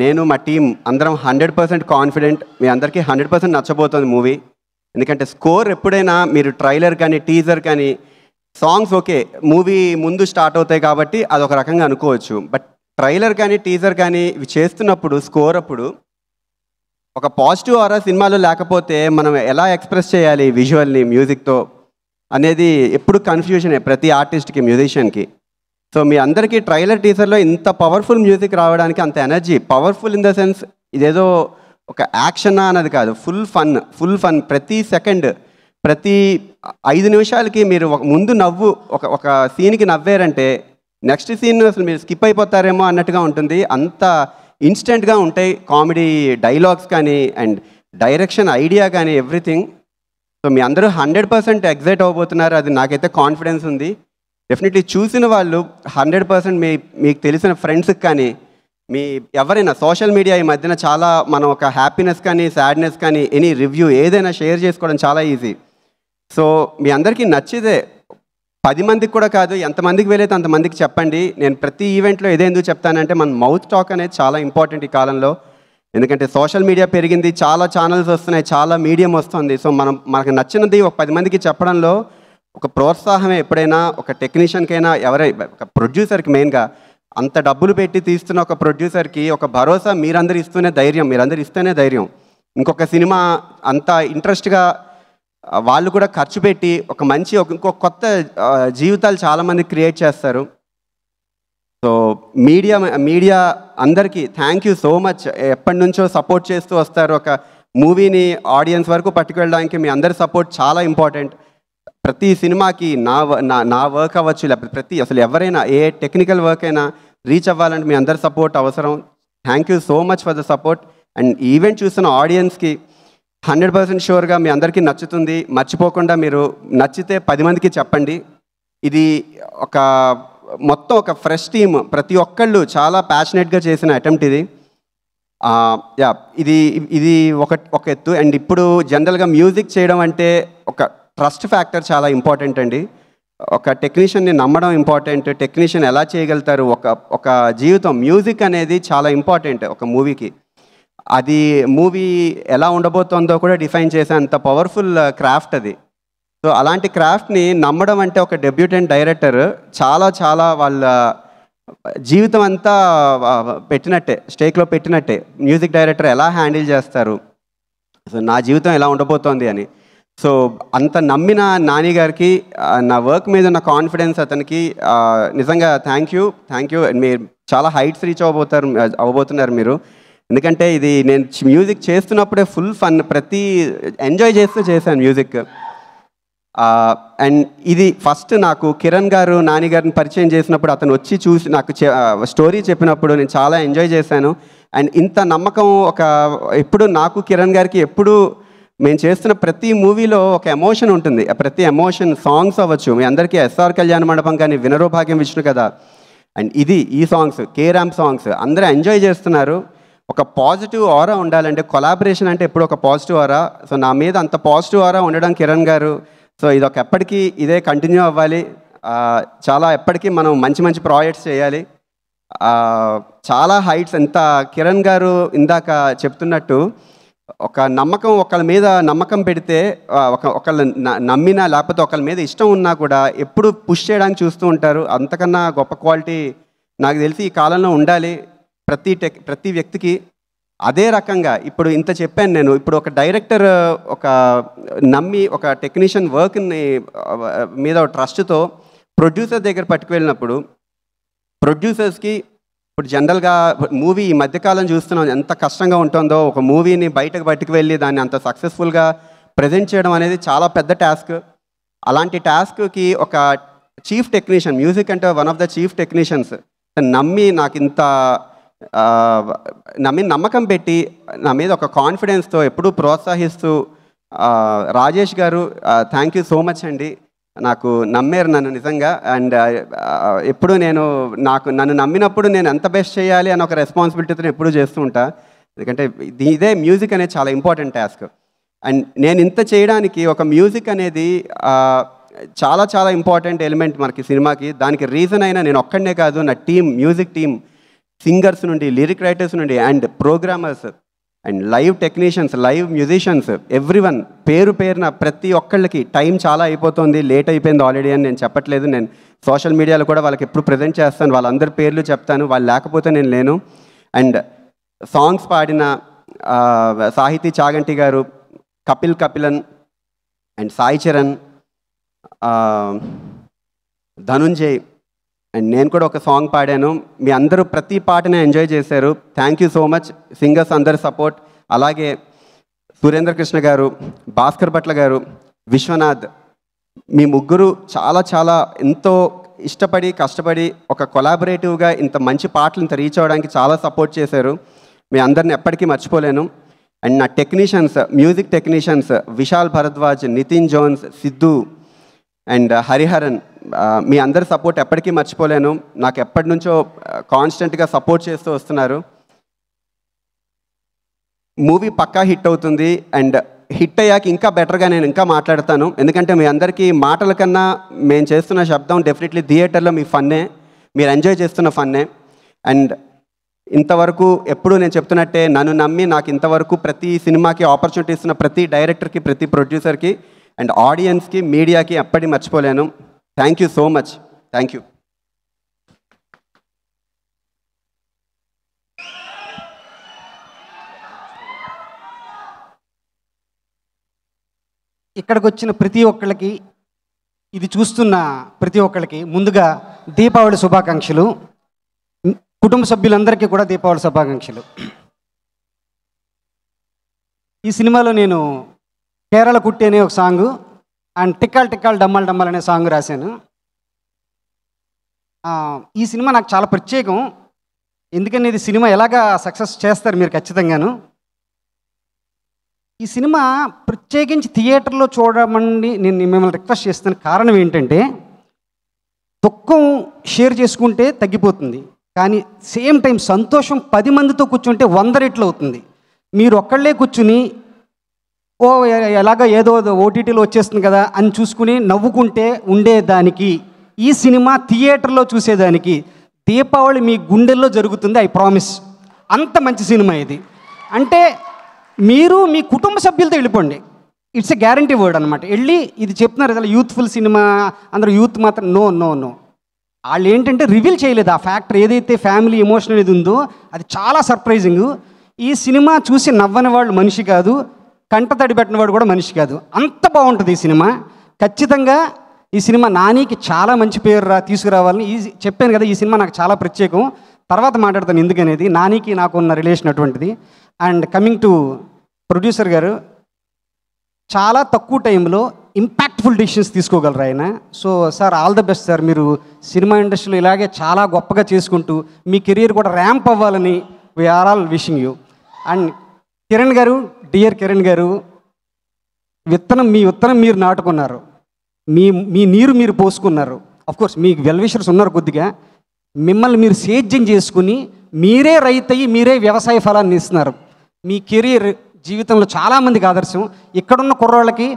నేను మా టీం అందరం 100% కాన్ఫిడెంట్. మీ అందరికీ 100% నచ్చబోతుంది మూవీ. ఎందుకంటే స్కోర్ ఎప్పుడైనా మీరు ట్రైలర్ కానీ టీజర్ కానీ సాంగ్స్ ఓకే, మూవీ ముందు స్టార్ట్ అవుతాయి కాబట్టి అదొక రకంగా అనుకోవచ్చు. బట్ ట్రైలర్ కానీ టీజర్ కానీ ఇవి చేస్తున్నప్పుడు స్కోర్ అప్పుడు ఒక పాజిటివ్ ఆరా సినిమాలో లేకపోతే మనం ఎలా ఎక్స్ప్రెస్ చేయాలి విజువల్ని మ్యూజిక్తో అనేది ఎప్పుడు కన్ఫ్యూజనే ప్రతి ఆర్టిస్ట్కి, మ్యూజిషియన్కి. సో మీ అందరికీ ట్రైలర్ టీజర్లో ఇంత పవర్ఫుల్ మ్యూజిక్ రావడానికి, అంత energy, powerful in the sense ఇదేదో ఒక యాక్షనా అన్నది కాదు, ఫుల్ ఫన్. ప్రతి సెకండ్, ప్రతి 5 నిమిషాలకి మీరు ముందు నవ్వు, ఒక సీన్కి నవ్వారంటే నెక్స్ట్ సీన్ అసలు మీరు స్కిప్ అయిపోతారేమో అన్నట్టుగా ఉంటుంది. అంత ఇన్స్టెంట్గా ఉంటాయి కామెడీ డైలాగ్స్ కానీ అండ్ డైరెక్షన్ ఐడియా కానీ ఎవ్రీథింగ్. సో మీ అందరూ 100% ఎగ్జైట్ అవ్వబోతున్నారు. అది నాకైతే కాన్ఫిడెన్స్ ఉంది. డెఫినెట్లీ చూసిన వాళ్ళు 100% మీకు తెలిసిన ఫ్రెండ్స్కి కానీ మీ ఎవరైనా సోషల్ మీడియా ఈ మధ్యన చాలా మనం ఒక హ్యాపీనెస్ కానీ సాడ్నెస్ కానీ ఎనీ రివ్యూ ఏదైనా షేర్ చేసుకోవడం చాలా ఈజీ. సో మీ అందరికీ నచ్చితే 10 మందికి కూడా కాదు, ఎంతమందికి వీలైతే అంతమందికి చెప్పండి. నేను ప్రతి ఈవెంట్లో ఎందుకు చెప్తానంటే మన మౌత్ టాక్ అనేది చాలా ఇంపార్టెంట్ ఈ కాలంలో. ఎందుకంటే సోషల్ మీడియా పెరిగింది, చాలా ఛానల్స్ వస్తున్నాయి, చాలా మీడియం వస్తుంది. సో మనకు నచ్చినది ఒక 10 మందికి చెప్పడంలో ఒక ప్రోత్సాహమే ఎప్పుడైనా ఒక టెక్నీషియన్కైనా, ఒక ప్రొడ్యూసర్కి మెయిన్గా అంత డబ్బులు పెట్టి తీస్తున్న ఒక ప్రొడ్యూసర్కి ఒక భరోసా మీరందరూ ఇస్తేనే ధైర్యం. ఇంకొక సినిమా అంత ఇంట్రెస్ట్గా వాళ్ళు కూడా ఖర్చు పెట్టి ఒక మంచి ఇంకొక కొత్త జీవితాలు చాలామంది క్రియేట్ చేస్తారు. సో మీడియా అందరికీ థ్యాంక్ యూ సో మచ్. ఎప్పటి నుంచో సపోర్ట్ చేస్తూ వస్తారు. ఒక మూవీని ఆడియన్స్ వరకు పట్టుకెళ్ళడానికి మీ అందరి సపోర్ట్ చాలా ఇంపార్టెంట్. ప్రతి సినిమాకి నా వర్క్ అవ్వచ్చు, లేకపోతే అసలు ఎవరైనా ఏ టెక్నికల్ వర్క్ అయినా రీచ్ అవ్వాలంటే మీ అందరి సపోర్ట్ అవసరం. Thank you so much for the support. And event చూస్తున్న ఆడియన్స్కి 100% షూర్గా మీ అందరికీ నచ్చుతుంది. మర్చిపోకుండా మీరు నచ్చితే 10 మందికి చెప్పండి. ఇది మొత్తం ఒక ఫ్రెష్ టీమ్, ప్రతి ఒక్కళ్ళు చాలా ప్యాషనెట్గా చేసిన అటెంప్ట్ ఇది. ఇది ఒక ఎత్తు. అండ్ ఇప్పుడు జనరల్గా మ్యూజిక్ చేయడం అంటే ఒక ట్రస్ట్ ఫ్యాక్టర్ చాలా ఇంపార్టెంట్ అండి. ఒక టెక్నీషియన్ని నమ్మడం ఇంపార్టెంట్. టెక్నీషియన్ ఎలా చేయగలుగుతారు, ఒక జీవితం, మ్యూజిక్ అనేది చాలా ఇంపార్టెంట్ ఒక మూవీకి. అది మూవీ ఎలా ఉండబోతుందో కూడా డిఫైన్ చేసే అంత పవర్ఫుల్ క్రాఫ్ట్ అది. సో అలాంటి క్రాఫ్ట్ని నమ్మడం అంటే ఒక డెబ్యూటెంట్ డైరెక్టర్ చాలా వాళ్ళ జీవితం అంతా పెట్టినట్టే, స్టేక్లో పెట్టినట్టే. మ్యూజిక్ డైరెక్టర్ ఎలా హ్యాండిల్ చేస్తారు, సో నా జీవితం ఎలా ఉండబోతోంది అని. సో అంత నమ్మిన నాని గారికి నా వర్క్ మీద ఉన్న కాన్ఫిడెన్స్ అతనికి నిజంగా థ్యాంక్ యూ. మీరు చాలా హైట్స్ రీచ్ అవ్వబోతున్నారు మీరు. ఎందుకంటే ఇది నేను మ్యూజిక్ చేస్తున్నప్పుడే ఫుల్ ఫన్, ఎంజాయ్ చేస్తూ చేశాను మ్యూజిక్. అండ్ ఇది ఫస్ట్ నాకు కిరణ్ గారు నాని గారిని పరిచయం చేసినప్పుడు అతను వచ్చి చూసి నాకు స్టోరీ చెప్పినప్పుడు నేను చాలా ఎంజాయ్ చేశాను. అండ్ ఇంత నమ్మకం ఎప్పుడు నాకు కిరణ్ గారికి ఎప్పుడు మేము చేస్తున్న ప్రతి మూవీలో ఒక ఎమోషన్ ఉంటుంది. ప్రతి ఎమోషన్ సాంగ్స్ అవ్వచ్చు, మీ అందరికీ ఎస్ఆర్ కళ్యాణ మండపం కానీ వినరో భాగ్యం విష్ణు కదా, అండ్ ఈ సాంగ్స్ కే ర్యాంప్ సాంగ్స్ అందరూ ఎంజాయ్ చేస్తున్నారు. ఒక పాజిటివ్ ఆరా ఉండాలంటే కొలాబరేషన్ అంటే ఎప్పుడు ఒక పాజిటివ్ ఆరా. సో నా మీద అంత పాజిటివ్ ఆరా ఉండడం కిరణ్ గారు. సో ఇది ఎప్పటికీ ఇదే కంటిన్యూ అవ్వాలి. చాలా ఎప్పటికీ మనం మంచి మంచి ప్రాజెక్ట్స్ చేయాలి. చాలా హైట్స్. ఎంత కిరణ్ గారు ఇందాక చెప్తున్నట్టు ఒక నమ్మకం, ఒకళ్ళ మీద నమ్మకం పెడితే ఒకళ్ళ నమ్మినా లేకపోతే ఒకళ్ళ మీద ఇష్టం ఉన్నా కూడా ఎప్పుడు పుష్ చేయడానికి చూస్తూ ఉంటారు. అంతకన్నా గొప్ప క్వాలిటీ నాకు తెలిసి ఈ కాలంలో ఉండాలి ప్రతి వ్యక్తికి. అదే రకంగా ఇప్పుడు ఇంత చెప్పాను నేను. ఇప్పుడు ఒక డైరెక్టర్ నమ్మి ఒక టెక్నీషియన్ వర్క్ని మీద ట్రస్ట్తో ప్రొడ్యూసర్ దగ్గర పట్టుకువెళ్ళినప్పుడు ప్రొడ్యూసర్స్కి ఇప్పుడు జనరల్గా మూవీ ఈ మధ్యకాలం చూస్తున్నాం ఎంత కష్టంగా ఉంటుందో. ఒక మూవీని బయటకు పట్టుకువెళ్ళి దాన్ని అంత సక్సెస్ఫుల్గా ప్రజెంట్ చేయడం అనేది చాలా పెద్ద టాస్క్. అలాంటి టాస్క్కి ఒక చీఫ్ టెక్నీషియన్, మ్యూజిక్ అంటే one of the chief technicians నమ్మి నాకు నమ్మకం పెట్టి నా మీద ఒక కాన్ఫిడెన్స్తో ఎప్పుడూ ప్రోత్సహిస్తూ రాజేష్ గారు థ్యాంక్ యూ సో మచ్ అండి. నాకు నమ్మారు నన్ను నిజంగా. అండ్ ఎప్పుడు నన్ను నమ్మినప్పుడు నేను ఎంత బెస్ట్ చేయాలి అని ఒక రెస్పాన్సిబిలిటీతో ఎప్పుడూ చేస్తూ ఉంటా. ఎందుకంటే ఇదే మ్యూజిక్ అనేది చాలా ఇంపార్టెంట్ టాస్క్. అండ్ నేను ఇంత చేయడానికి ఒక మ్యూజిక్ అనేది చాలా చాలా ఇంపార్టెంట్ ఎలిమెంట్ మనకి సినిమాకి. దానికి రీజన్ అయినా నేను ఒక్కడనే కాదు, నా టీం, మ్యూజిక్ టీం, సింగర్స్ నుండి లిరిక్ రైటర్స్ నుండి and programmers and live technicians, live musicians, everyone పేరున ప్రతి ఒక్కళ్ళకి టైం చాలా అయిపోతుంది, లేట్ అయిపోయింది ఆల్రెడీ అని నేను చెప్పట్లేదు. నేను సోషల్ మీడియాలో కూడా వాళ్ళకి ఎప్పుడు ప్రజెంట్ చేస్తాను, వాళ్ళందరి పేర్లు చెప్తాను. వాళ్ళు లేకపోతే నేను లేను. అండ్ సాంగ్స్ పాడిన సాహితీ చాగంటి గారు, కపిలన్ అండ్ సాయి చరణ్, ధనుంజయ్ అండ్ నేను కూడా ఒక సాంగ్ పాడాను. మీ అందరూ ప్రతి పాటనే ఎంజాయ్ చేశారు. Thank you so much singers అందరి సపోర్ట్. అలాగే సురేంద్ర కృష్ణ గారు, భాస్కర్ భట్ల గారు, విశ్వనాథ్, మీ ముగ్గురు చాలా చాలా ఎంతో ఇష్టపడి కష్టపడి ఒక కొలాబరేటివ్గా ఇంత మంచి పాటలు ఇంత రీచ్ అవ్వడానికి చాలా సపోర్ట్ చేశారు. మీ అందరిని ఎప్పటికీ మర్చిపోలేను. అండ్ నా technicians, music technicians Vishal Bhardwaj, Nitin Jones, Siddhu and Hariharan, మీ అందరి సపోర్ట్ ఎప్పటికీ మర్చిపోలేను. నాకు ఎప్పటి నుంచో కాన్స్టెంట్గా సపోర్ట్ చేస్తూ వస్తున్నారు. మూవీ పక్కా హిట్ అవుతుంది. అండ్ హిట్ అయ్యాక ఇంకా బెటర్గా నేను ఇంకా మాట్లాడతాను. ఎందుకంటే మీ అందరికీ మాటల కన్నా మేము చేస్తున్న శబ్దం డెఫినెట్లీ థియేటర్లో మీ ఫన్నే, మీరు ఎంజాయ్ చేస్తున్న ఫన్నే. అండ్ ఇంతవరకు ఎప్పుడు నేను చెప్తున్నట్టే నన్ను నమ్మి నాకు ఇంతవరకు ప్రతి సినిమాకి ఆపర్చునిటీ ఇస్తున్న ప్రతి డైరెక్టర్కి, ప్రతి ప్రొడ్యూసర్కి అండ్ ఆడియన్స్కి, మీడియాకి ఎప్పటికీ మర్చిపోలేను. Thank you so much. Thank you. ఇక్కడికి వచ్చిన ప్రతి ఒక్కళ్ళకి, ఇది చూస్తున్న ప్రతి ఒక్కళ్ళకి ముందుగా దీపావళి శుభాకాంక్షలు. కుటుంబ సభ్యులందరికీ కూడా దీపావళి శుభాకాంక్షలు. ఈ సినిమాలో నేను కేరళ కుట్టి అనే ఒక సాంగు అండ్ టిక్కాల్ టిక్కాల్ డమ్మాల్ డమ్మాల్ అనే సాంగ్ రాశాను. ఈ సినిమా నాకు చాలా ప్రత్యేకం. ఎందుకని ఇది సినిమా ఎలాగా సక్సెస్ చేస్తారు మీరు ఖచ్చితంగాను. ఈ సినిమా ప్రత్యేకించి థియేటర్లో చూడమని నేను మిమ్మల్ని రిక్వెస్ట్ చేస్తున్న కారణం ఏంటంటే, దుఃఖం షేర్ చేసుకుంటే తగ్గిపోతుంది, కానీ సేమ్ టైం సంతోషం 10 మందితో కూర్చుంటే 100 రెట్లు అవుతుంది. మీరు ఒక్కళ్ళే కూర్చుని ఎలాగ ఏదో ఓటీటీలో వచ్చేస్తుంది కదా అని చూసుకుని నవ్వుకుంటే ఉండేదానికి, ఈ సినిమా థియేటర్లో చూసేదానికి దీపావళి మీ గుండెల్లో జరుగుతుంది. I promise. అంత మంచి సినిమా ఇది. అంటే మీరు మీ కుటుంబ సభ్యులతో వెళ్ళిపోండి. ఇట్స్ ఎ గ్యారంటీ వర్డ్ అనమాట. వెళ్ళి ఇది చెప్తున్నారు కదా యూత్ఫుల్ సినిమా, అందరూ యూత్ మాత్రం నో నో నో. వాళ్ళు ఏంటంటే రివీల్ చేయలేదు ఆ ఫ్యాక్టర్, ఏదైతే ఫ్యామిలీ ఎమోషన్ అనేది ఉందో అది చాలా సర్ప్రైజింగ్. ఈ సినిమా చూసి నవ్వని వాళ్ళు మనిషి కాదు. కంట తడి పెట్టినవాడు కూడా మనిషి కాదు. అంత బాగుంటుంది ఈ సినిమా. ఖచ్చితంగా ఈ సినిమా నానికి చాలా మంచి పేరు తీసుకురావాలని చెప్పాను కదా. ఈ సినిమా నాకు చాలా ప్రత్యేకం, తర్వాత మాట్లాడతాను ఎందుకనేది. నానికి నాకు ఉన్న రిలేషన్ అటువంటిది. అండ్ కమింగ్ టు ప్రొడ్యూసర్ గారు, చాలా తక్కువ టైంలో ఇంపాక్ట్ఫుల్ డిసిషన్స్ తీసుకోగలరు ఆయన. So sir, all the best sir. మీరు సినిమా ఇండస్ట్రీలో ఇలాగే చాలా గొప్పగా చేసుకుంటూ మీ కెరీర్ కూడా ర్యాంప్ అవ్వాలని we are all wishing you. And Kiran గారు, డియర్ కిరణ్ గారు, మీ విత్తనం మీరు నాటుకున్నారు, మీ నీరు మీరు పోసుకున్నారు. అఫ్కోర్స్ మీకు వెల్విషర్స్ ఉన్నారు కొద్దిగా. మిమ్మల్ని మీరు సేద్యం చేసుకుని మీరే రైతయ్యి మీరే వ్యవసాయ ఫలాన్ని ఇస్తున్నారు. మీ కెరీర్ జీవితంలో చాలామందికి ఆదర్శం. ఇక్కడున్న కుర్రోళ్ళకి,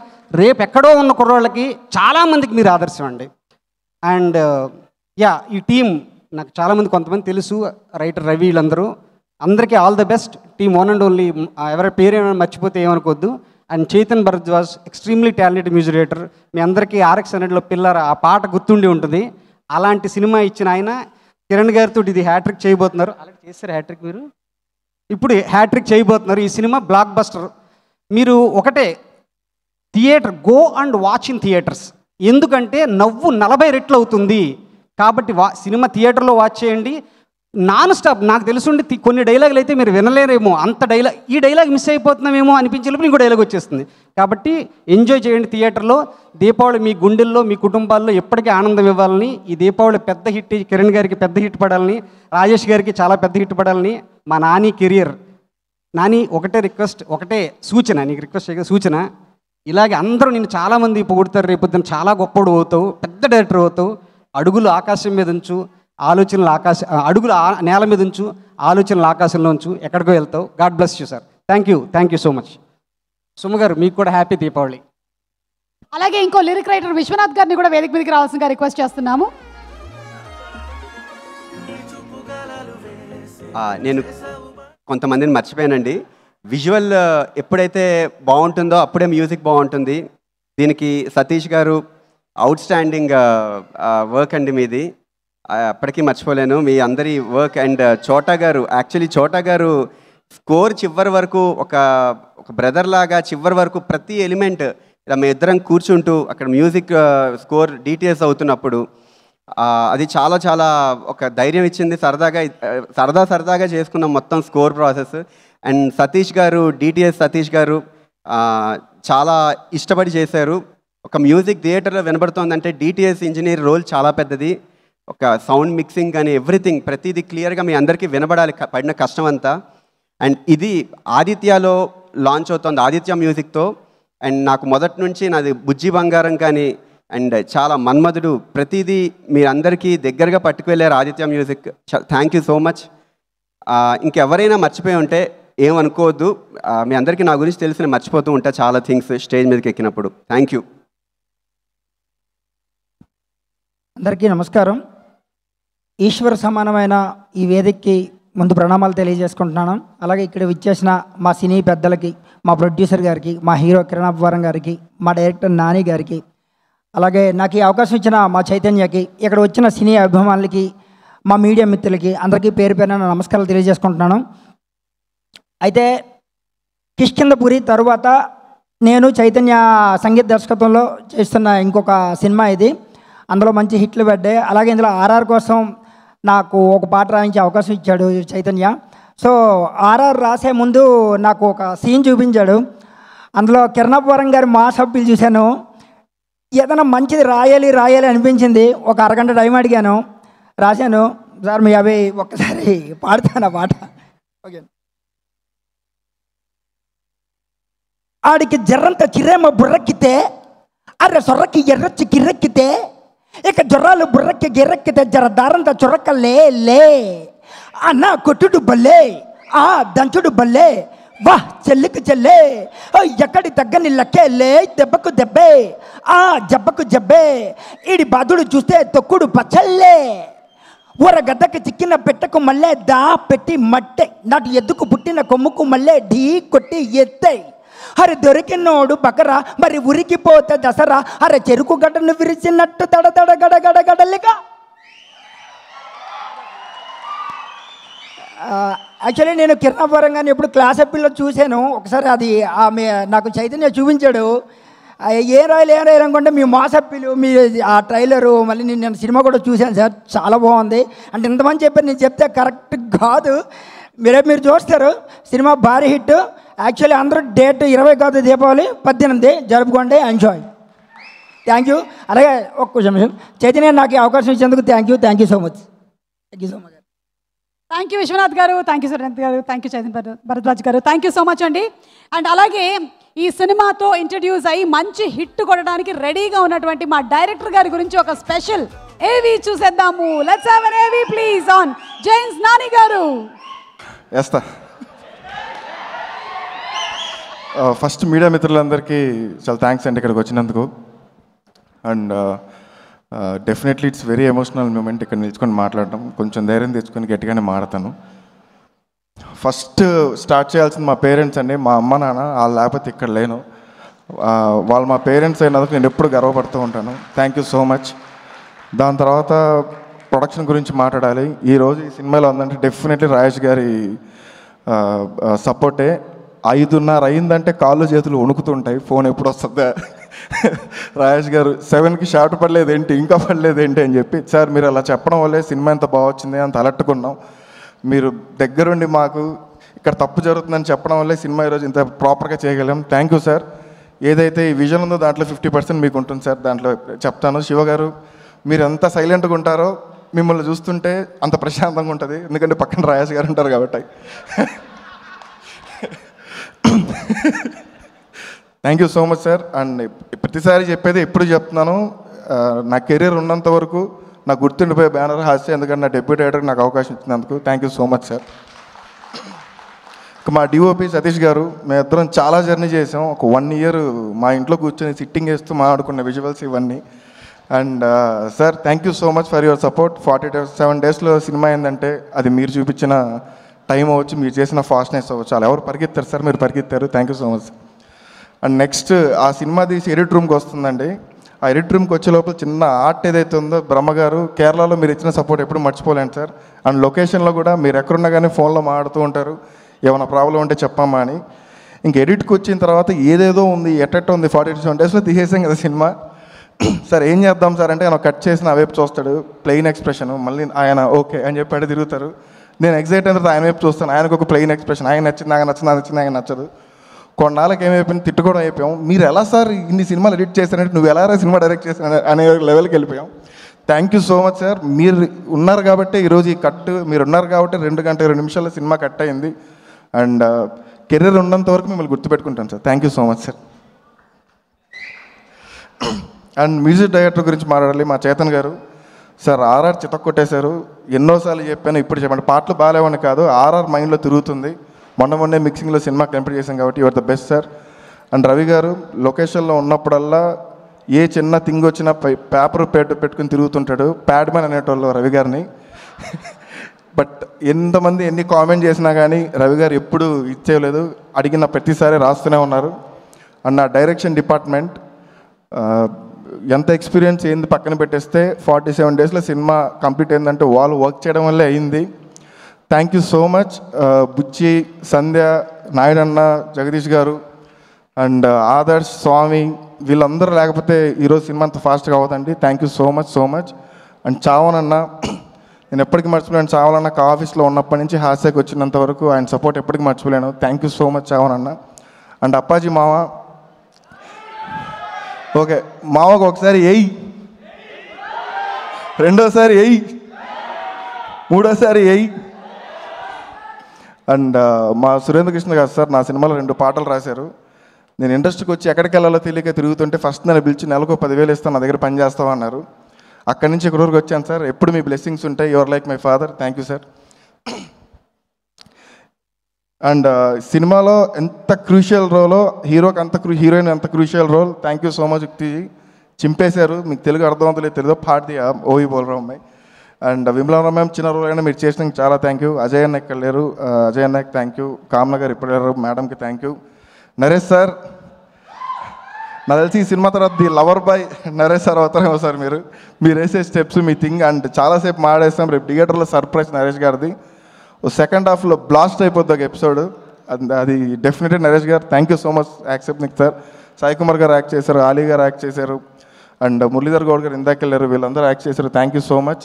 రేపు ఎక్కడో ఉన్న కుర్రోళ్ళకి చాలామందికి మీరు ఆదర్శం అండి. అండ్ ఈ టీం నాకు చాలామంది, కొంతమంది తెలుసు, రైటర్ రవి, వీళ్ళందరూ, అందరికీ all the best. Team one and only. ఎవరి పేరు ఏమైనా మర్చిపోతే ఏమనుకోవద్దు. And Chaitan Bhardwaj, extremely talented music director. మీ అందరికీ RX 100లో పిల్లర్ ఆ పాట గుర్తుండి ఉంటుంది. అలాంటి సినిమా ఇచ్చిన ఆయన కిరణ్ గారితో ఇది హ్యాట్రిక్ చేయబోతున్నారు. అలాగే చేస్తారు హ్యాట్రిక్, మీరు ఇప్పుడు హ్యాట్రిక్ చేయబోతున్నారు. ఈ సినిమా బ్లాక్ బస్టర్. మీరు ఒకటే, theatre go and watch in theatres. ఎందుకంటే నవ్వు 40 రెట్లు అవుతుంది కాబట్టి సినిమా థియేటర్లో వాచ్ చేయండి. Non stop. నాకు తెలుసుండి కొన్ని డైలాగులు అయితే మీరు వినలేరేమో, అంత ఈ డైలాగ్ మిస్ అయిపోతున్నామేమో అనిపించేటప్పుడు ఇంకో డైలాగ్ వచ్చేస్తుంది. కాబట్టి ఎంజాయ్ చేయండి థియేటర్లో. దీపావళి మీ గుండెల్లో, మీ కుటుంబాల్లో ఎప్పటికీ ఆనందం ఇవ్వాలని, ఈ దీపావళి పెద్ద హిట్, కిరణ్ గారికి పెద్ద హిట్ పడాలని, రాజేష్ గారికి చాలా పెద్ద హిట్ పడాలని, మా నాని కెరియర్. నాని, ఒకటే రిక్వెస్ట్, ఒకటే సూచన, నీకు రిక్వెస్ట్ చేయగా సూచన, ఇలాగే అందరూ నిన్ను చాలామంది పొగుడతారు. రేపొద్దున చాలా గొప్పడు అవుతావు, పెద్ద డైరెక్టర్ అవుతావు. అడుగులు ఆకాశం మీద ఉంచు, ఆలోచనలు అడుగులు నేల మీద ఉంచు, ఆలోచనలు ఆకాశంలో ఉంచు, ఎక్కడికో వెళ్తావు. God bless you sir. Thank you so much. Suma గారు, మీకు కూడా హ్యాపీ దీపావళి. అలాగే ఇంకో లిరిక్ రైటర్ విశ్వనాథ్ గారిని కూడా వేదిక మీదకి రావాల్సిందిగా రిక్వెస్ట్ చేస్తున్నాము. నేను కొంతమందిని మర్చిపోయానండి. విజువల్ ఎప్పుడైతే బాగుంటుందో అప్పుడే మ్యూజిక్ బాగుంటుంది. దీనికి సతీష్ గారు అవుట్ స్టాండింగ్ వర్క్ అండి మీది, అప్పటికీ మర్చిపోలేను మీ అందరి వర్క్. అండ్ చోటా గారు, యాక్చువల్లీ చోటా గారు స్కోర్ చివరి వరకు ఒక బ్రదర్ లాగా చివరి వరకు ప్రతి ఎలిమెంట్ ఇలా మేము ఇద్దరం కూర్చుంటూ అక్కడ మ్యూజిక్ స్కోర్ డీటెయిల్స్ అవుతున్నప్పుడు అది చాలా చాలా ఒక ధైర్యం ఇచ్చింది. సరదాగా చేసుకున్నాం మొత్తం స్కోర్ ప్రాసెస్. అండ్ సతీష్ గారు, డిటిఎస్ సతీష్ గారు చాలా ఇష్టపడి చేశారు. ఒక మ్యూజిక్ థియేటర్లో వినబడుతోందంటే డిటిఎస్ ఇంజనీర్ రోల్ చాలా పెద్దది. ఒక సౌండ్ మిక్సింగ్ కానీ ఎవ్రీథింగ్ ప్రతిదీ క్లియర్గా మీ అందరికీ వినబడాలి, పడిన కష్టం అంతా. అండ్ ఇది ఆదిత్యలో లాంచ్ అవుతుంది, ఆదిత్య మ్యూజిక్తో. అండ్ నాకు మొదటి నుంచి నాది బుజ్జి బంగారం కానీ అండ్ చాలా మన్మధుడు ప్రతిదీ మీరందరికీ దగ్గరగా పట్టుకువెళ్ళారు Aditya music. Thank you so much. ఇంకెవరైనా మర్చిపోయి ఉంటే ఏమనుకోవద్దు, మీ అందరికీ నా గురించి తెలిసిన మర్చిపోతూ ఉంటా చాలా థింగ్స్ స్టేజ్ మీదకి ఎక్కినప్పుడు. Thank you. అందరికీ నమస్కారం. ఈశ్వర సమానమైన ఈ వేదికకి ముందు ప్రణామాలు తెలియజేసుకుంటున్నాను. అలాగే ఇక్కడ విచ్చేసిన మా సినీ పెద్దలకి, మా ప్రొడ్యూసర్ గారికి, మా హీరో కిరణ్ అబ్బవరం గారికి, మా డైరెక్టర్ నాని గారికి, అలాగే నాకు ఈ అవకాశం ఇచ్చిన మా చైతన్యకి, ఇక్కడ వచ్చిన సినీ అభిమానులకి, మా మీడియా మిత్రులకి అందరికీ పేరు పేరున నమస్కారాలు తెలియజేసుకుంటున్నాను. అయితే కిష్కింధపురి తరువాత నేను చైతన్య సంగీత దర్శకత్వంలో చేస్తున్న ఇంకొక సినిమా ఇది. అందులో మంచి హిట్లు పడ్డాయి. అలాగే ఇందులో RR కోసం నాకు ఒక పాట రాయించే అవకాశం ఇచ్చాడు చైతన్య. సో RR రాసే ముందు నాకు ఒక సీన్ చూపించాడు. అందులో కిరణ్ అబ్బవరం గారి మా సభ్యులు చూశాను. ఏదైనా మంచిది రాయాలి అనిపించింది. ఒక అరగంట టైం అడిగాను, రాశాను. సార్ మీ అవి ఒక్కసారి పాడుతాను ఆ పాట. ఓకే. ఆడికి జర్రంత చిరేమ బుర్రెక్కితే, అర్రె సొర్రకి ఎర్రచ్చి కిర్రెక్కితే, ఇక జొర్రాలు బుర్రకి గిర్రెక్కితే జర దారంత చొరక్క లే అన్న కొట్టుడు బల్లే, ఆ దంచుడు బల్లే, వాహ్ చెల్లికి చెల్లే, ఎక్కడి తగ్గని లక్కేలే, దెబ్బకు దెబ్బే, ఆ జబ్బకు జబ్బే, ఈడి బాధుడు చూస్తే తొక్కుడు పచ్చల్లే, ఊర గద్దకి చిక్కిన పెట్టకు మళ్ళీ దా పెట్టి మట్టే, నాటి ఎద్దుకు పుట్టిన కొమ్ముకు మళ్ళీ ఢీ కొట్టి ఎత్తే, అరే దొరికినోడు బకరా మరి ఉరికిపోతే దసరా, అరే చెరుకు గడ్డను విరిచినట్టు దడదడ గడగడగడలిగా. యాక్చువల్లీ నేను కిరణాపురం గారిని ఎప్పుడు క్లాస్ అప్పీల్లో చూశాను. ఒకసారి అది ఆమె నాకు చైతన్య చూపించాడు. ఏం రాయలు అనుకుంటే మీ మాసప్పీలు మీ ఆ ట్రైలరు మళ్ళీ నేను సినిమా కూడా చూశాను సార్, చాలా బాగుంది. అంటే ఇంతమంది చెప్పారు, నేను చెప్తే కరెక్ట్ కాదు. మీరు చూస్తారు సినిమా భారీ హిట్. యాక్చువల్లీ అందరూ డేట్ 20 కాదు, దీపావళి 18 జరుపుకోండి, ఎంజాయ్. Thank you. అలాగే ఒక్క నిమిషం చైతన్య నాకు ఈ అవకాశం ఇచ్చేందుకు thank you so much. Thank you so much. Thank you Vishwanath గారు, థ్యాంక్ యూ సురేంద్ర గారు, థ్యాంక్ యూ చైతన్య భరద్వాజ్ గారు, థ్యాంక్ యూ సో మచ్ అండి. అండ్ అలాగే ఈ సినిమాతో ఇంట్రడ్యూస్ అయ్యి మంచి హిట్ కొట్టడానికి రెడీగా ఉన్నటువంటి మా డైరెక్టర్ గారి గురించి ఒక స్పెషల్ ఏవి చూసేద్దాము. లెట్స్ హావ్ ఎన్ ఏవి ప్లీజ్ ఆన్ జైన్స్ నాని గారు. వేస్తా. ఫస్ట్ మీడియా మిత్రులందరికీ చాలా థ్యాంక్స్ అండి ఇక్కడికి వచ్చినందుకు. And definitely it's very emotional moment ఇక్కడ నిల్చుకొని మాట్లాడటం. కొంచెం ధైర్యం తెచ్చుకొని గట్టిగానే మాడతాను. ఫస్ట్ స్టార్ట్ చేయాల్సింది మా పేరెంట్స్ అండి. మా అమ్మ నాన్న వాళ్ళు లేకపోతే ఇక్కడ లేను. వాళ్ళు మా పేరెంట్స్ అయినందుకు నేను ఎప్పుడు గర్వపడుతూ ఉంటాను. Thank you so much. దాని తర్వాత ప్రొడక్షన్ గురించి మాట్లాడాలి. ఈరోజు ఈ సినిమాలో ఉందంటే డెఫినెట్లీ రాజేష్ గారి సపోర్టే. 5:30 అయిందంటే కాళ్ళు చేతులు వణుకుతుంటాయి, ఫోన్ ఎప్పుడు వస్తుందా. రాజేష్ గారు 7కి షార్ట్ పడలేదు ఏంటి, ఇంకా పడలేదు ఏంటి అని చెప్పి, సార్ మీరు అలా చెప్పడం వల్లే సినిమా ఎంత బాగా వచ్చింది అంత అలట్టుకున్నాం. మీరు దగ్గరుండి మాకు ఇక్కడ తప్పు జరుగుతుందని చెప్పడం వల్లే సినిమా ఈరోజు ఇంత ప్రాపర్గా చేయగలం. Thank you sir. ఏదైతే ఈ విజన్ ఉందో దాంట్లో 50% మీకు ఉంటుంది సార్. దాంట్లో చెప్తాను. శివ గారు మీరు ఎంత సైలెంట్గా ఉంటారో మిమ్మల్ని చూస్తుంటే అంత ప్రశాంతంగా ఉంటుంది, ఎందుకంటే పక్కన రాజేష్ గారు ఉంటారు కాబట్టి. Thank you so much sir. And ప్రతిసారి చెప్పేది ఎప్పుడు చెప్తున్నాను, నా కెరీర్ ఉన్నంత వరకు నాకు గుర్తుండిపోయే బ్యానర్ హాస్య, ఎందుకంటే నా డెబ్యూ డైరెక్టర్కి నాకు అవకాశం ఇచ్చినందుకు thank you so much sir. మా డిఓపి సతీష్ గారు, మేమిద్దరం చాలా జర్నీ చేసాం. ఒక 1 year మా ఇంట్లో కూర్చొని సిట్టింగ్ వేస్తూ మాట్లాడుకున్న విజువల్స్ ఇవన్నీ. And sir thank you so much for your support. 47 daysలో సినిమా ఏంటంటే అది మీరు చూపించిన టైం అవ్వచ్చు, మీరు చేసిన ఫాస్ట్నెస్ అవ్వచ్చు. చాలా ఎవరు పరిగెత్తారు సార్, మీరు పరిగెత్తారు. Thank you so much. And next ఆ సినిమా తీసి ఎడిట్ రూమ్కి వస్తుందండి. ఆ ఎడిట్ రూమ్కి వచ్చే లోపల చిన్న ఆర్ట్ ఏదైతే ఉందో, బ్రహ్మగారు కేరళలో మీరు ఇచ్చిన సపోర్ట్ ఎప్పుడు మర్చిపోలేండి సార్. అండ్ లొకేషన్లో కూడా మీరు ఎక్కడున్నా కానీ ఫోన్లో మాట్లాడుతూ ఉంటారు, ఏమైనా ప్రాబ్లం ఉంటే చెప్పమ్మా అని. ఇంక ఎడిట్కి వచ్చిన తర్వాత ఏదేదో ఉంది, ఎట్టెట్ట ఉంది. 47 daysలో తీసేసాం కదా సినిమా. సార్ ఏం చేద్దాం సార్ అంటే ఆయన కట్ చేసిన ఆ వైపు చూస్తాడు, ప్లెయిన్ ఎక్స్ప్రెషన్. మళ్ళీ ఆయన ఓకే అని చెప్పి అడిగి తిరుగుతారు. నేను ఎగ్జైట్ అయిన తర్వాత ఆయన వైపు చూస్తాను, ఆయనకు ఒక ప్లెయిన్ ఎక్స్ప్రెషన్. ఆయన నచ్చింది, నాకు నచ్చింది, నాకు నచ్చింది, ఆయన నచ్చదు. కొన్నాళ్ళకి ఏమైపోయింది, తిట్టుకోవడం అయిపోయాం. మీరు ఎలా సార్ ఇన్ని సినిమాలు ఎడిట్ చేశారంటే, నువ్వు ఎలా సినిమా డైరెక్ట్ చేశాను అనే లెవెల్కి వెళ్ళిపోయాం. Thank you so much sir. మీరు ఉన్నారు కాబట్టి ఈరోజు ఈ కట్, మీరు ఉన్నారు కాబట్టి 2 గంటల 2 నిమిషాల సినిమా కట్ అయింది. అండ్ కెరీర్ ఉన్నంత వరకు మిమ్మల్ని గుర్తుపెట్టుకుంటాను sir. Thank you so much sir. And music director గురించి మాట్లాడాలి. మా చేతన్ గారు సార్, ఆర్ఆర్ చితక్కొట్టేశారు. ఎన్నోసార్లు చెప్పాను, ఇప్పుడు చెప్పండి. పాటలు బాగాలేవని కాదు, ఆర్ఆర్ మైండ్లో తిరుగుతుంది. మొన్నే మిక్సింగ్లో సినిమా కంప్లీట్ చేశాం కాబట్టి your the best sir. And Ravi గారు లొకేషన్లో ఉన్నప్పుడల్లా ఏ చిన్న థింగ్ వచ్చినా పేపర్ పెట్టుకుని తిరుగుతుంటాడు. ప్యాడ్ మ్యాన్ అనేటోళ్ళు రవి గారిని. బట్ ఎంతమంది ఎన్ని కామెంట్ చేసినా కానీ రవి గారు ఎప్పుడు ఇచ్చేయలేదు, అడిగిన ప్రతిసారి రాస్తూనే ఉన్నారు. అండ్ నా డైరెక్షన్ డిపార్ట్మెంట్ ఎంత ఎక్స్పీరియన్స్ ఏంది పక్కన పెట్టేస్తే 47 daysలో సినిమా కంప్లీట్ అయిందంటే వాళ్ళు వర్క్ చేయడం వల్లే అయింది. Thank you so much. Bucchi, Sandhya, నాయుడన్న, జగదీష్ గారు అండ్ ఆదర్శ్, స్వామి, వీళ్ళందరూ లేకపోతే ఈరోజు సినిమా అంత ఫాస్ట్గా అవుతుందండి. Thank you so much so much. And చావనన్న, నేను ఎప్పటికీ మర్చిపోలేను. చావనన్న ఆఫీస్లో ఉన్నప్పటి నుంచి హాస్యకి వచ్చినంత వరకు ఆయన సపోర్ట్ ఎప్పటికీ మర్చిపోలేను. థ్యాంక్ యూ సో మచ్ చావనన్న. అండ్ అప్పాజీ మామ, ఓకే మామకు ఒకసారి ఎయ్యి, రెండోసారి ఎయ్యి, మూడోసారి ఎయ్యి. అండ్ మా సురేంద్ర కృష్ణ గారు సార్ నా సినిమాలో 2 పాటలు రాశారు. నేను ఇండస్ట్రీకి వచ్చి ఎక్కడికి వెళ్ళాలో తెలియక తిరుగుతుంటే ఫస్ట్ నన్ను పిలిచి నెలకు 10,000 ఇస్తాను, నా దగ్గర పని చేస్తావా అన్నారు. అక్కడి నుంచి ఇక్కడ వరకు వచ్చాను సార్. ఎప్పుడు మీ బ్లెస్సింగ్స్ ఉంటాయి. Your like my father. Thank you sir. And సినిమాలో ఎంత క్రూషియల్ రోలో, హీరోకి అంత హీరోయిన్ ఎంత crucial role. Thank you so much. చింపేశారు. మీకు తెలుగు అర్థమవుతలేదు, తెలుగు పాడి ఓవి బోల్రావు అమ్మాయి. అండ్ విమలా మ్యామ్ చిన్న రోల్ అయినా మీరు చేసినందుకు చాలా థ్యాంక్ యూ. అజయ్ అన్న ఇక్కడ లేరు, అజయ్ అన్నకి థ్యాంక్ యూ. కామ్న గారు ఇప్పుడు లేరు, మేడంకి థ్యాంక్ యూ. నరేష్ సార్, నాకు తెలిసి ఈ సినిమా తర్వాత the lover boy Naresh sir అవుతారేమో సార్. మీరు వేసే స్టెప్స్ మీ థింగ్. అండ్ చాలాసేపు మాడేస్తాం. రేపు థియేటర్లో సర్ప్రైజ్ నరేష్ గారిది. సెకండ్ హాఫ్లో బ్లాస్ట్ అయిపోద్ది ఒక ఎపిసోడ్. అది డెఫినెట్లీ నరేష్ గారు thank you so much accepting sir. Sai Kumar గారు యాక్ట్ చేశారు, ఆలీ గారు యాక్ట్ చేశారు, అండ్ మురళీధర్ గౌడ్ గారు ఇందాక వెళ్ళారు, వీళ్ళందరూ యాక్ట్ చేశారు. Thank you so much.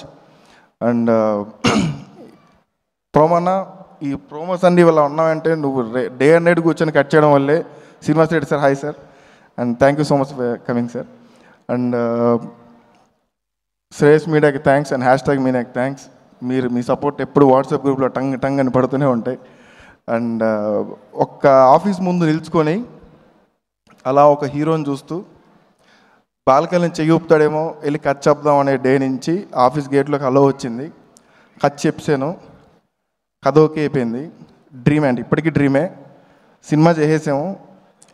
And ప్రోమోనా, ఈ ప్రోమోస్ అన్నీ ఇలా ఉన్నాయంటే నువ్వు డే అండ్ నైట్ కూర్చొని కట్ చేయడం వల్లే. Srinivas Reddy sir hi sir, and thank you so much for coming sir. And Shreyas మీడియాకి థ్యాంక్స్ అండ్ #, మీడియాకి థ్యాంక్స్. మీరు మీ సపోర్ట్ ఎప్పుడు వాట్సాప్ గ్రూప్లో టంగ్ అని పడుతూనే ఉంటాయి. అండ్ ఒక్క ఆఫీస్ ముందు నిల్చుకొని అలా ఒక హీరోని చూస్తూ బాల్కనీని చెయ్యి ఊపుతాడేమో వెళ్ళి కట్ చెప్దాం అనే డే నుంచి ఆఫీస్ గేట్లోకి అలో వచ్చింది. కట్ చెప్పాను, కథ ఓకే అయిపోయింది. డ్రీమే అండి, ఇప్పటికీ డ్రీమే. సినిమా చేసేసాము,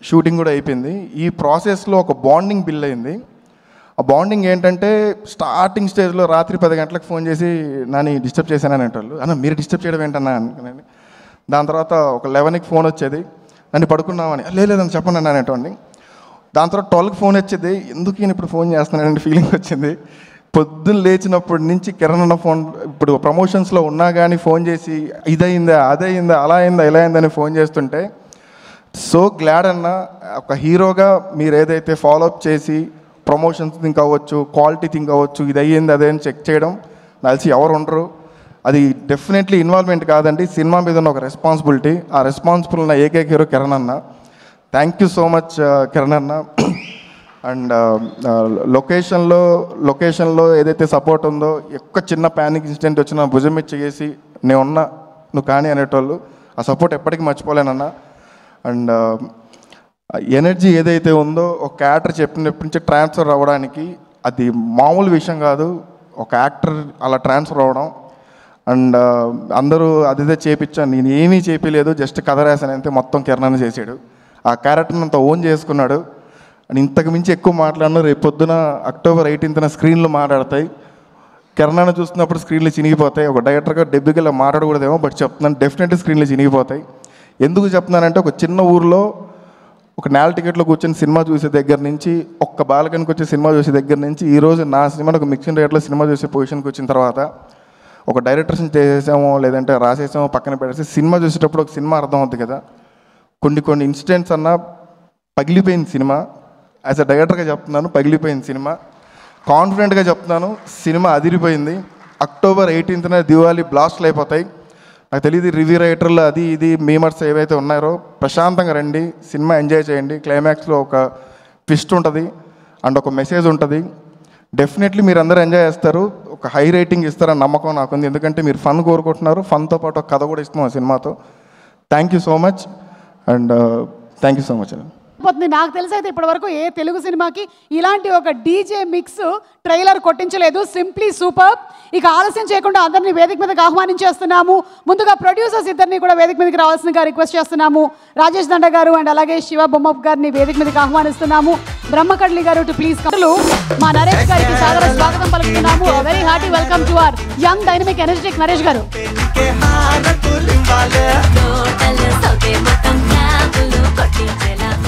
షూటింగ్ కూడా అయిపోయింది. ఈ ప్రాసెస్లో ఒక బాండింగ్ బిల్డ్ అయింది. ఆ బాండింగ్ ఏంటంటే స్టార్టింగ్ స్టేజ్లో రాత్రి 10 గంటలకు ఫోన్ చేసి నన్ను డిస్టర్బ్ చేశానని అంటారు. అన్న మీరు డిస్టర్బ్ చేయడం ఏంటన్నా అనుకున్నాను. దాని తర్వాత ఒక 11కి ఫోన్ వచ్చేది, నన్ను పడుకున్నామని. లేదని చెప్పండి అన్న అనేటోండి. దాని తర్వాత 12కి ఫోన్ వచ్చేది, ఎందుకు నేను ఇప్పుడు ఫోన్ చేస్తున్నానంటే ఫీలింగ్ వచ్చింది. పొద్దున్న లేచినప్పటి నుంచి కిరణ్ అన్న ఫోన్, ఇప్పుడు ప్రమోషన్స్లో ఉన్నా కానీ ఫోన్ చేసి ఇదయిందా అదయిందా అలా అయిందా ఇలా అయిందని ఫోన్ చేస్తుంటే సో గ్లాడ్ అన్న. ఒక హీరోగా మీరు ఏదైతే ఫాలోఅప్ చేసి ప్రమోషన్స్ థింక్ అవ్వచ్చు, క్వాలిటీ థింక్ అవ్వచ్చు, ఇది అయ్యింది అదే అని చెక్ చేయడం తెలిసి ఎవరు ఉండరు. అది డెఫినెట్లీ ఇన్వాల్వ్మెంట్ కాదండి, సినిమా మీద ఉన్న ఒక రెస్పాన్సిబిలిటీ. ఆ రెస్పాన్సిబుల్ ఉన్న ఏకైక హీరో కిరణ్ అన్న. Thank you so much Kiran అన్న. అండ్ లొకేషన్లో ఏదైతే సపోర్ట్ ఉందో, ఎక్కువ చిన్న ప్యానిక్ ఇన్సిడెంట్ వచ్చినా భుజం మీద చేసి నేను ఉన్నా నువ్వు కానీ అనేటోళ్ళు, ఆ సపోర్ట్ ఎప్పటికీ మర్చిపోలేనన్నా. అండ్ ఎనర్జీ ఏదైతే ఉందో ఒక యాక్టర్ చెప్పినప్పటి నుంచి ట్రాన్స్ఫర్ అవ్వడానికి అది మామూలు విషయం కాదు. ఒక యాక్టర్ అలా ట్రాన్స్ఫర్ అవ్వడం, అండ్ అందరూ అదిదే చేయించాను, నేను ఏమీ చేపించలేదు, జస్ట్ కథ రాశాను అంతే, మొత్తం కిరణ్ చేసాడు. ఆ క్యారెక్టర్ని అంత ఓన్ చేసుకున్నాడు. అండ్ ఇంతకు మించి ఎక్కువ మాట్లాడినా రేపు పొద్దున అక్టోబర్ 18న స్క్రీన్లు మాట్లాడతాయి. కిరణ్ చూస్తున్నప్పుడు స్క్రీన్లు చినిగిపోతాయి. ఒక డైరెక్టర్గా డెబ్యూకి ఇలా మాట్లాడకూడదేమో, బట్ చెప్తున్నాను డెఫినెట్లీ స్క్రీన్లు చినిగిపోతాయి. ఎందుకు చెప్తున్నానంటే ఒక చిన్న ఊరిలో ఒక నేల టికెట్లో కూర్చొని సినిమా చూసే దగ్గర నుంచి, ఒక్క బాల్కనీకి వచ్చే సినిమా చూసే దగ్గర నుంచి ఈరోజు నా సినిమాని ఒక మిక్సింగ్ రేట్లో సినిమా చూసే పొజిషన్కి వచ్చిన తర్వాత ఒక డైరెక్టర్స్ని చేసేసామో లేదంటే రాసేసామో పక్కన పెట్టేసి సినిమా చూసేటప్పుడు ఒక సినిమా అర్థం అవుతుంది కదా. కొన్ని ఇన్సిడెంట్స్ అన్నా పగిలిపోయింది సినిమా. యాజ్ అ డైరెక్టర్గా చెప్తున్నాను, పగిలిపోయింది సినిమా. కాన్ఫిడెంట్గా చెప్తున్నాను, సినిమా అదిరిపోయింది. అక్టోబర్ 18న దివాళీ బ్లాస్ట్లు అయిపోతాయి. నాకు తెలియదు రివ్యూ రైటర్లు అది ఇది మీమర్స్ ఏవైతే ఉన్నారో ప్రశాంతంగా రండి, సినిమా ఎంజాయ్ చేయండి. క్లైమాక్స్లో ఒక ట్విస్ట్ ఉంటుంది అండ్ ఒక మెసేజ్ ఉంటుంది. డెఫినెట్లీ మీరు అందరూ ఎంజాయ్ చేస్తారు, ఒక హై రేటింగ్ ఇస్తారని నమ్మకం నాకుంది. ఎందుకంటే మీరు ఫన్ కోరుకుంటున్నారు, ఫన్తో పాటు ఒక కథ కూడా ఇస్తున్నాం సినిమాతో. Thank you so much and thank you so much అండి. నాకు తెలిసి అయితే ఇప్పటి వరకు ఏ తెలుగు సినిమాకి ఇలాంటి ఒక డీజే మిక్స్ ట్రైలర్ కొట్టించలేదు. Simply super. ఇక ఆలస్యం చేయకుండా అందరినీ వేదిక మీదకి ఆహ్వానించేస్తున్నాము. ముందుగా ప్రొడ్యూసర్స్ ఇద్దరిని కూడా వేదిక మీదకి రావాల్సిందిగా రిక్వెస్ట్ చేస్తున్నాము. రాజేష్ దండ గారు అండ్ అలాగే శివ బొమ్మప్ గారిని వేదిక మీదకి ఆహ్వానిస్తున్నాము. బ్రహ్మకడ్లి గారు టు ప్లీజ్ కలు. మా నరేష్ గారికి సాదర స్వాగతం పలుకుతున్నాము. Very hearty welcome to our young dynamic energetic Naresh గారు.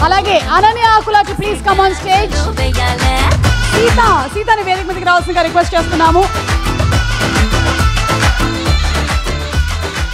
అలాగే Ananya Akula too please come on stage. సీతని వేదిక మీదకి రావాల్సిందిగా రిక్వెస్ట్ చేస్తున్నాము.